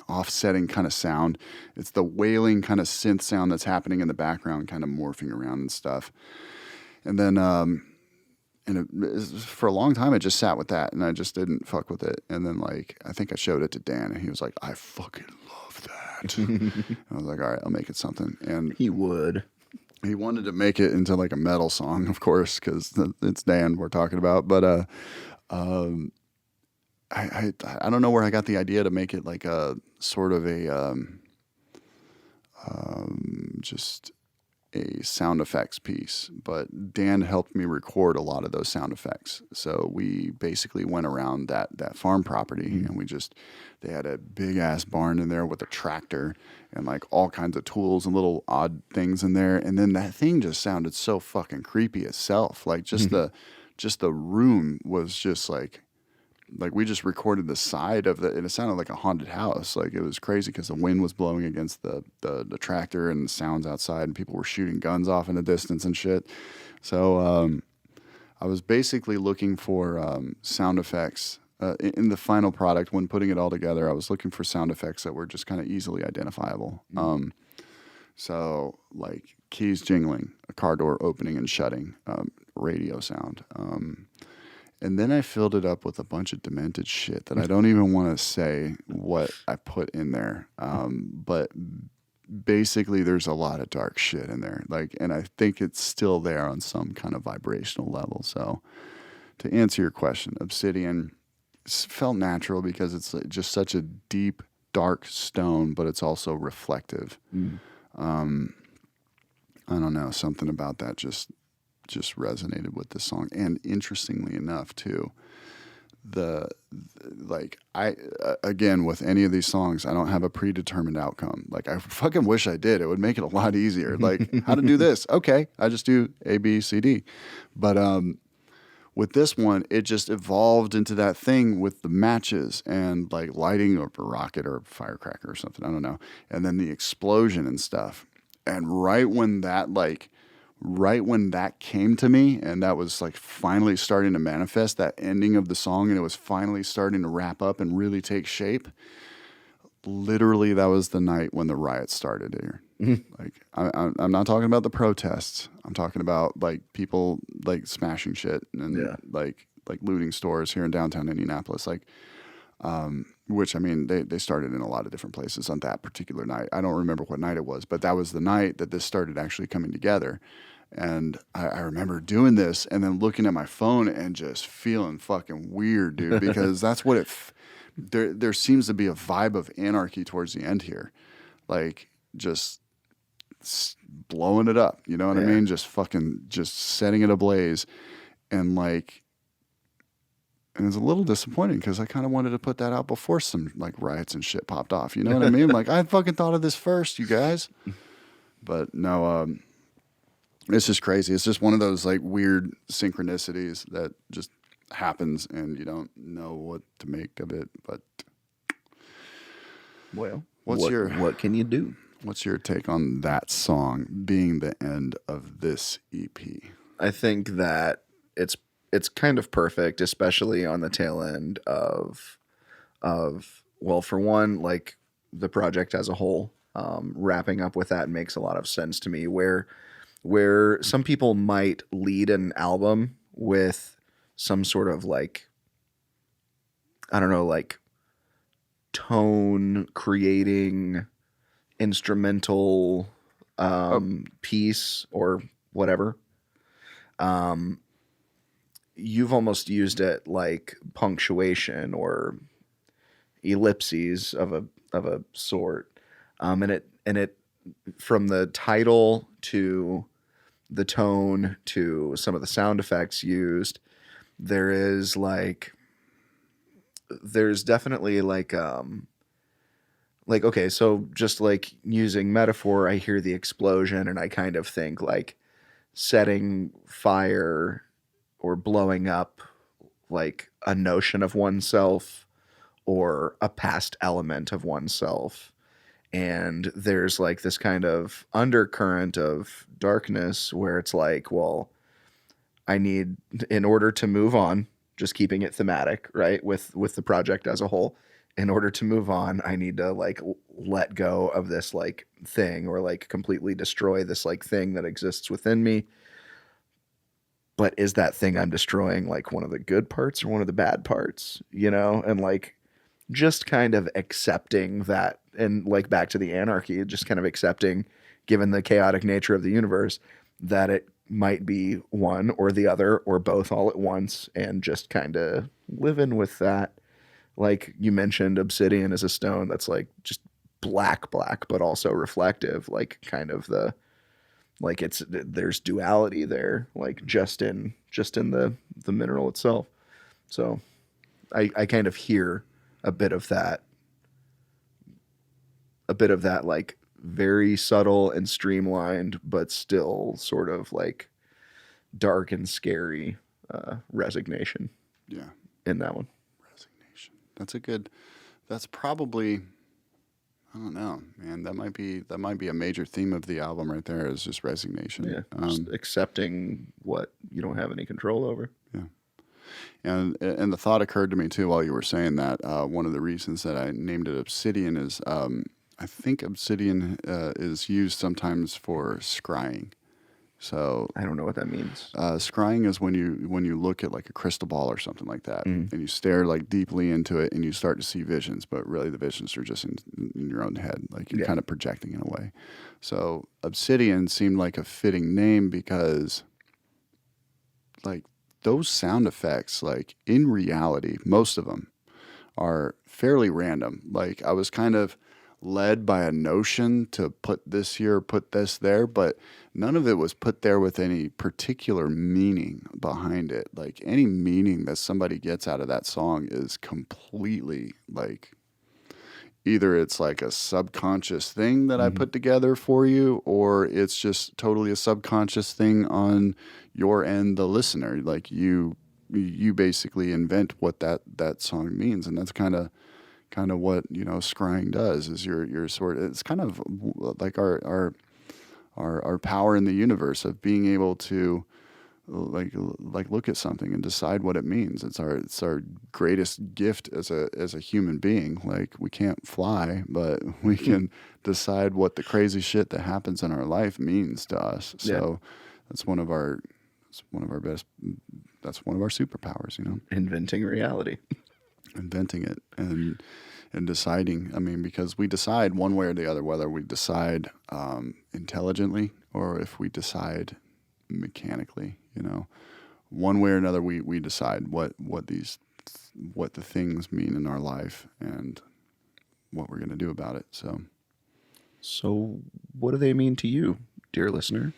offsetting kind of sound. It's the wailing kind of synth sound that's happening in the background, kind of morphing around and stuff. And then for a long time I just sat with that and I just didn't fuck with it. And then like I think I showed it to Dan and he was like, I fucking love that. I was like, all right, I'll make it something. And He would. he wanted to make it into like a metal song, of course, because it's Dan we're talking about. But I don't know where I got the idea to make it like a sort of a just a sound effects piece. But Dan helped me record a lot of those sound effects. So we basically went around that farm property and they had a big ass barn in there with a tractor and like all kinds of tools and little odd things in there. And then that thing just sounded so fucking creepy itself. Like just the room was just like we just recorded the side of and it sounded like a haunted house. Like it was crazy because the wind was blowing against the tractor and the sounds outside and people were shooting guns off in the distance and shit. So I was basically looking for sound effects in the final product. When putting it all together, I was looking for sound effects that were just kind of easily identifiable. So like keys jingling, a car door opening and shutting, radio sound. And then I filled it up with a bunch of demented shit that I don't even want to say what I put in there. But basically there's a lot of dark shit in there. Like, and I think it's still there on some kind of vibrational level. So to answer your question, Obsidian felt natural because it's just such a deep, dark stone, but it's also reflective. I don't know, something about that just resonated with the song. And interestingly enough too, again with any of these songs, I don't have a predetermined outcome. Like I fucking wish I did. It would make it a lot easier. Like how to do this. Okay, I just do A, B, C, D. But with this one, it just evolved into that thing with the matches and like lighting up a rocket or a firecracker or something. I don't know. And then the explosion and stuff. And right when that came to me and that was like finally starting to manifest, that ending of the song, and it was finally starting to wrap up and really take shape, literally that was the night when the riots started here. Like I'm not talking about the protests. I'm talking about like people like smashing shit and like looting stores here in downtown Indianapolis. Like, which I mean, they started in a lot of different places on that particular night. I don't remember what night it was, but that was the night that this started actually coming together. And I remember doing this and then looking at my phone and just feeling fucking weird, dude, because that's what there seems to be a vibe of anarchy towards the end here. Like just blowing it up, you know what I mean? Just setting it ablaze. And like, and it's a little disappointing because I kind of wanted to put that out before some like riots and shit popped off. You know what I mean? Like I fucking thought of this first, you guys. But no, it's just crazy. It's just one of those like weird synchronicities that just happens and you don't know what to make of it. But Well, what can you do? What's your take on that song being the end of this EP? I think that it's kind of perfect, especially on the tail end of well, for one, like the project as a whole, wrapping up with that makes a lot of sense to me. Where some people might lead an album with some sort of like, I don't know, like tone creating instrumental piece or whatever. You've almost used it like punctuation or ellipses of a sort, and it from the title to the tone to some of the sound effects used, there's definitely like okay, so just like using metaphor, I hear the explosion and I kind of think like setting fire or blowing up like a notion of oneself or a past element of oneself. And there's like this kind of undercurrent of darkness where it's like, well, I need, in order to move on, just keeping it thematic, right? With the project as a whole, in order to move on, I need to like let go of this like thing or like completely destroy this like thing that exists within me. But is that thing I'm destroying like one of the good parts or one of the bad parts, you know? And like just kind of accepting that, and like back to the anarchy, just kind of accepting, given the chaotic nature of the universe, that it might be one or the other or both all at once, and just kind of living with that. Like you mentioned, obsidian is a stone that's like just black, but also reflective, like kind of the, like there's duality there, like just in the mineral itself. So I kind of hear a bit of that like very subtle and streamlined, but still sort of like dark and scary resignation. Yeah. In that one. Resignation. That's probably, I don't know, man. That might be a major theme of the album right there, is just resignation. Yeah. Just accepting what you don't have any control over. Yeah. And the thought occurred to me too while you were saying that. One of the reasons that I named it obsidian is I think obsidian is used sometimes for scrying. So I don't know what that means. scrying is when you look at like a crystal ball or something like that, and you stare like deeply into it, and you start to see visions, but really the visions are just in your own head, like you're kind of projecting in a way. So obsidian seemed like a fitting name because like those sound effects, like in reality, most of them are fairly random. Like I was kind of led by a notion to put this here, put this there, but none of it was put there with any particular meaning behind it. Like any meaning that somebody gets out of that song is completely like, either it's like a subconscious thing that I put together for you, or it's just totally a subconscious thing on your end, the listener. Like you basically invent what that song means, and that's kind of what scrying does. Is you're sort of, it's kind of like our power in the universe of being able to like look at something and decide what it means. It's our greatest gift as a human being. Like we can't fly, but we can decide what the crazy shit that happens in our life means to us. So that's one of our superpowers, Inventing reality. Inventing it and deciding. I mean, because we decide one way or the other whether we decide intelligently or if we decide mechanically. One way or another, we decide what the things mean in our life and what we're going to do about it. So what do they mean to you, dear listener?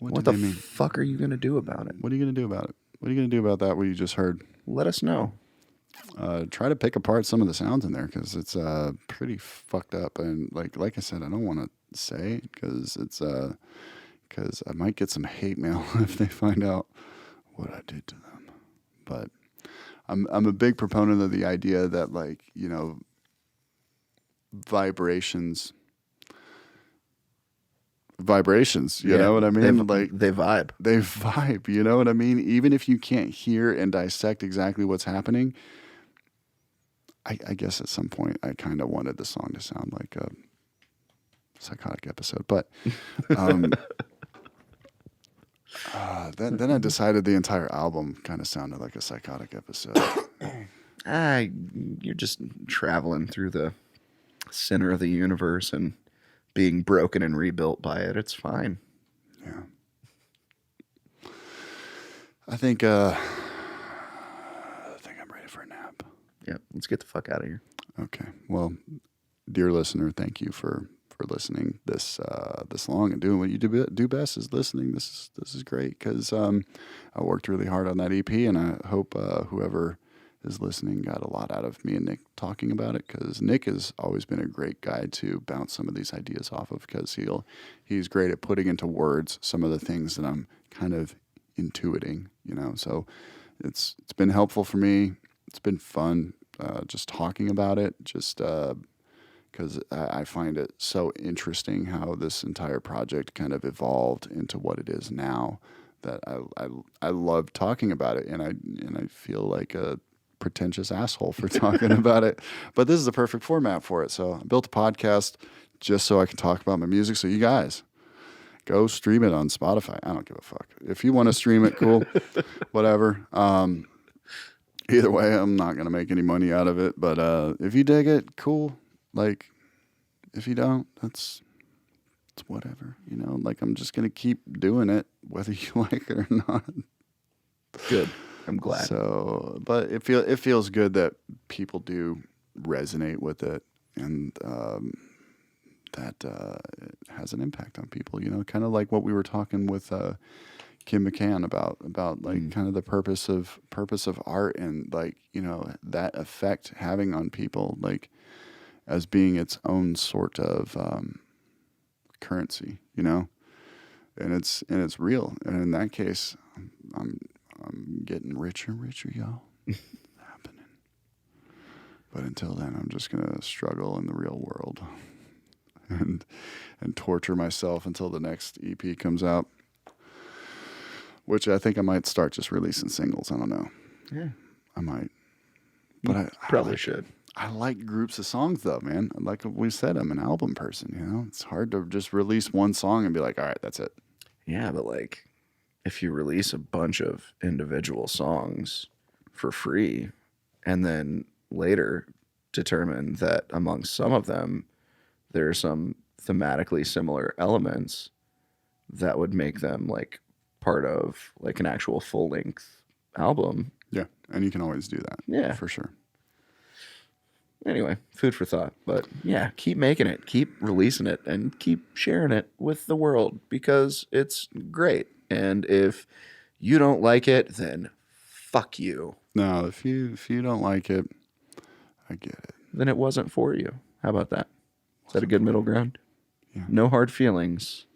What the fuck are you going to do about it? What are you going to do about it? What are you going to do about that? What you just heard? Let us know. Try to pick apart some of the sounds in there because it's pretty fucked up. And like I said, I don't want to say because it's because I might get some hate mail if they find out what I did to them. But I'm a big proponent of the idea that vibrations. You know what I mean? They vibe. You know what I mean? Even if you can't hear and dissect exactly what's happening, I guess at some point I kind of wanted the song to sound like a psychotic episode, but then I decided the entire album kind of sounded like a psychotic episode. You're just traveling through the center of the universe and being broken and rebuilt by it. It's fine. Yeah. I think I'm ready for a nap. Yeah, let's get the fuck out of here. Okay. Well, dear listener, thank you for listening this long and doing what you do best is listening. This is great because I worked really hard on that EP, and I hope whoever is listening got a lot out of me and Nick talking about it, because Nick has always been a great guy to bounce some of these ideas off of, because he's great at putting into words some of the things that I'm kind of intuiting, so it's been helpful for me. It's been fun just talking about it, just because I find it so interesting how this entire project kind of evolved into what it is now, that I love talking about it, and I feel like a pretentious asshole for talking about it, but this is the perfect format for it. So I built a podcast just so I can talk about my music. So you guys go stream it on Spotify. I don't give a fuck. If you want to stream it, cool, whatever. Either way, I'm not going to make any money out of it, but if you dig it, cool. Like, if you don't, it's whatever, like I'm just going to keep doing it whether you like it or not. Good. I'm glad. So, but it feels good that people do resonate with it, and that it has an impact on people. Kind of like what we were talking with Kim McCann about like kind of the purpose of art, and like that effect having on people, like as being its own sort of currency, and it's real. And in that case, I'm getting richer and richer, y'all. Happening. But until then, I'm just gonna struggle in the real world and torture myself until the next EP comes out, which I think I might start just releasing singles. I don't know. Yeah, I might. But I probably should. I like groups of songs though, man. Like we said, I'm an album person. It's hard to just release one song and be like, all right, that's it. Yeah, but like, if you release a bunch of individual songs for free and then later determine that among some of them there are some thematically similar elements that would make them like part of like an actual full-length album. Yeah, and you can always do that. Yeah. For sure. Anyway, food for thought. But yeah, keep making it, keep releasing it, and keep sharing it with the world, because it's great. And if you don't like it, then fuck you. No, if you don't like it, I get it. Then it wasn't for you. How about that? Is that a good middle ground? Yeah. No hard feelings.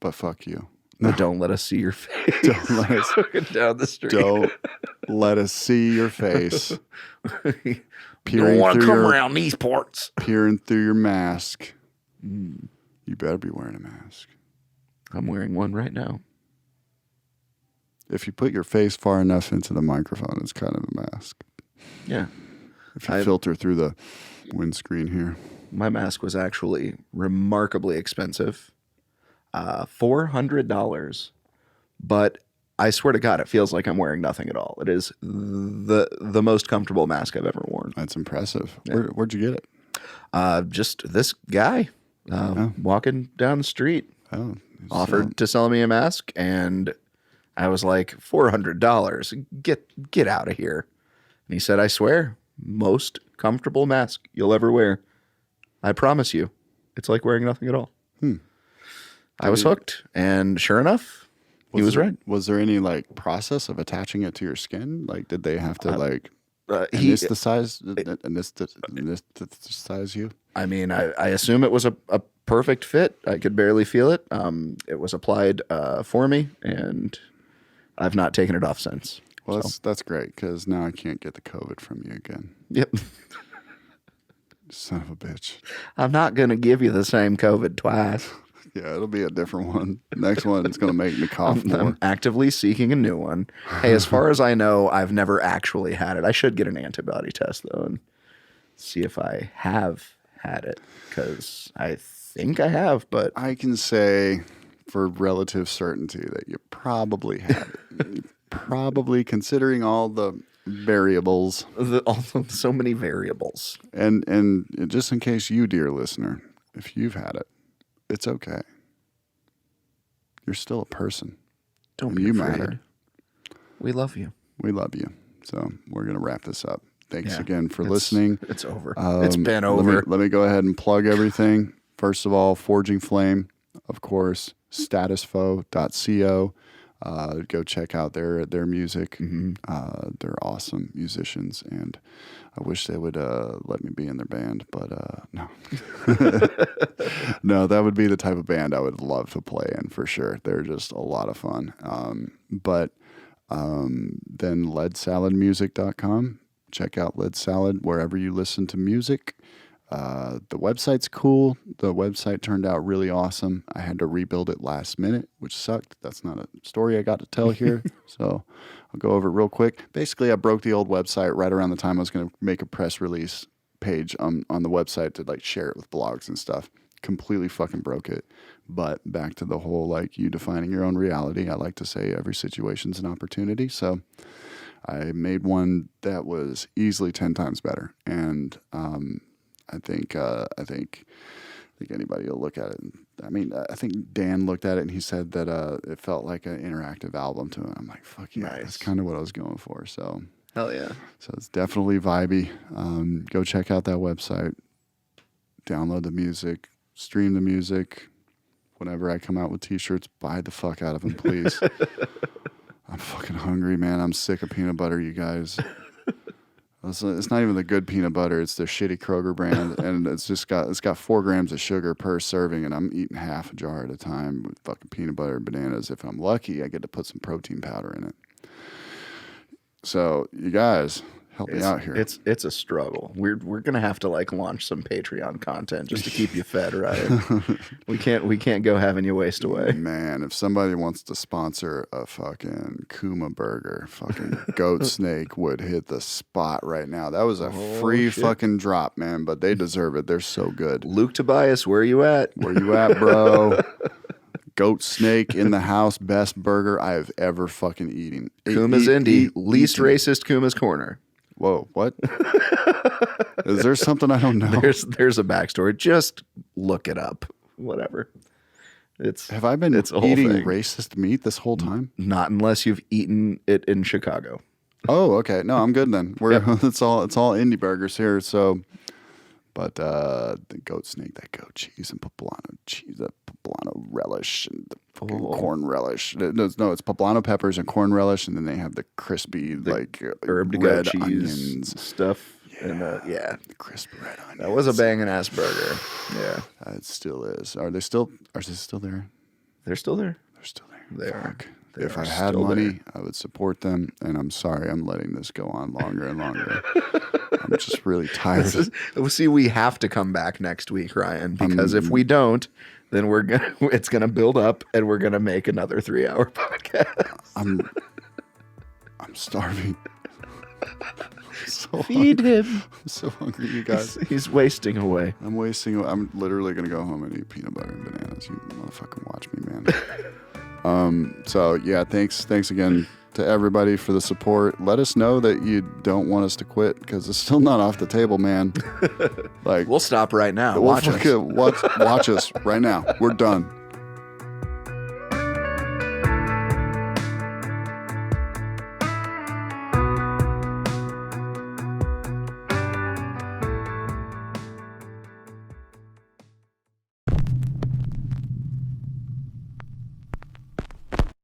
But fuck you. But don't let us see your face. Don't let us down the street. Don't let us see your face. You don't want to come around these parts. Peering through your mask. You better be wearing a mask. I'm wearing one right now. If you put your face far enough into the microphone, it's kind of a mask. Yeah. If you filter through the windscreen here. My mask was actually remarkably expensive. $400. But I swear to God, it feels like I'm wearing nothing at all. It is the most comfortable mask I've ever worn. That's impressive. Yeah. Where'd you get it? Just this guy walking down the street offered to sell me a mask, and I was like, $400. Get out of here. And he said, I swear, most comfortable mask you'll ever wear. I promise you, it's like wearing nothing at all. I was hooked, and sure enough, he was right. Was there any like process of attaching it to your skin? Like, did they have to anesthetize you? I mean, I assume it was a perfect fit. I could barely feel it. It was applied for me, and I've not taken it off since. Well, that's great, because now I can't get the COVID from you again. Yep. Son of a bitch. I'm not going to give you the same COVID twice. Yeah, it'll be a different one. Next one, it's going to make me cough more. I'm actively seeking a new one. Hey, as far as I know, I've never actually had it. I should get an antibody test, though, and see if I have had it, because I think I have, but I can say for relative certainty that you probably have it. Probably, considering all the variables. So many variables. And just in case you, dear listener, if you've had it, it's okay. You're still a person. Don't and be you afraid. matter. We love you. We love you. So we're going to wrap this up. Thanks Yeah, again for listening. It's over. It's been Let over. me go ahead and plug everything. First of all, Forging Flame, of course, statusfo.co. Go check out their music. They're awesome musicians, and I wish they would let me be in their band, but no. No, that would be the type of band I would love to play in for sure. They're just a lot of fun. Then leadsaladmusic.com. Check out Lead Salad wherever you listen to music. The website's cool. The website turned out really awesome. I had to rebuild it last minute, which sucked. That's not a story I got to tell here. So I'll go over it real quick. Basically, I broke the old website right around the time I was going to make a press release page on the website to like share it with blogs and stuff. Completely fucking broke it. But back to the whole like you defining your own reality. I like to say every situation's an opportunity. So I made one that was easily 10 times better. And I think anybody will look at it. I think Dan looked at it and he said that it felt like an interactive album to him. I'm like, fuck yeah, Nice. That's kind of what I was going for. So Hell yeah. it's definitely vibey. Go check out that website. Download the music. Stream the music. Whenever I come out with t-shirts, buy the fuck out of them, please. I'm fucking hungry, man. I'm sick of peanut butter, you guys. It's not even the good peanut butter. It's the shitty Kroger brand, and it's got 4 grams of sugar per serving, and I'm eating half a jar at a time with fucking peanut butter and bananas. If I'm lucky, I get to put some protein powder in it. So you guys help me out here. It's a struggle. We're gonna have to like launch some Patreon content just to keep you fed, right? we can't go having you waste away. Man, if somebody wants to sponsor a fucking Kuma burger, fucking Goat Snake would hit the spot right now. That was a free shit. fucking drop, man, but they deserve it. They're so good. Luke Tobias, where you at? Where you at, bro? Goat Snake in the house, best burger I have ever fucking eaten. Kuma's Indie, least racist Kuma's Corner. Whoa, what? Is there something I don't know? There's a backstory. Just look it up. Whatever. Have I been it's a whole eating thing. racist meat this whole time? Not unless you've eaten it in Chicago. Oh, okay. No, I'm good then. It's all indie burgers here. So, but the Goat Snake, that goat cheese and poblano cheese, the poblano relish and the fucking corn relish. No, it's poblano peppers and corn relish, and then they have the crispy like Herb to red goat cheese onions stuff. And the crisp red onions. that was a banging ass burger. Yeah, It still is. Are they still there? they're still there. They're still there. They are. Fuck. They If are I had still money, there. I would support them. And I'm sorry, I'm letting this go on longer and longer. I'm just really tired. See, we have to come back next week, Ryan, because if we don't, then it's gonna build up, and we're gonna make another 3-hour podcast. I'm starving. So Feed him. I'm so hungry, you guys. He's wasting away. I'm literally gonna go home and eat peanut butter and bananas. You motherfucking watch me, man. So yeah, thanks again to everybody for the support. Let us know that you don't want us to quit, because it's still not off the table, man. Like We'll stop right now. Watch us. watch us right now. We're done.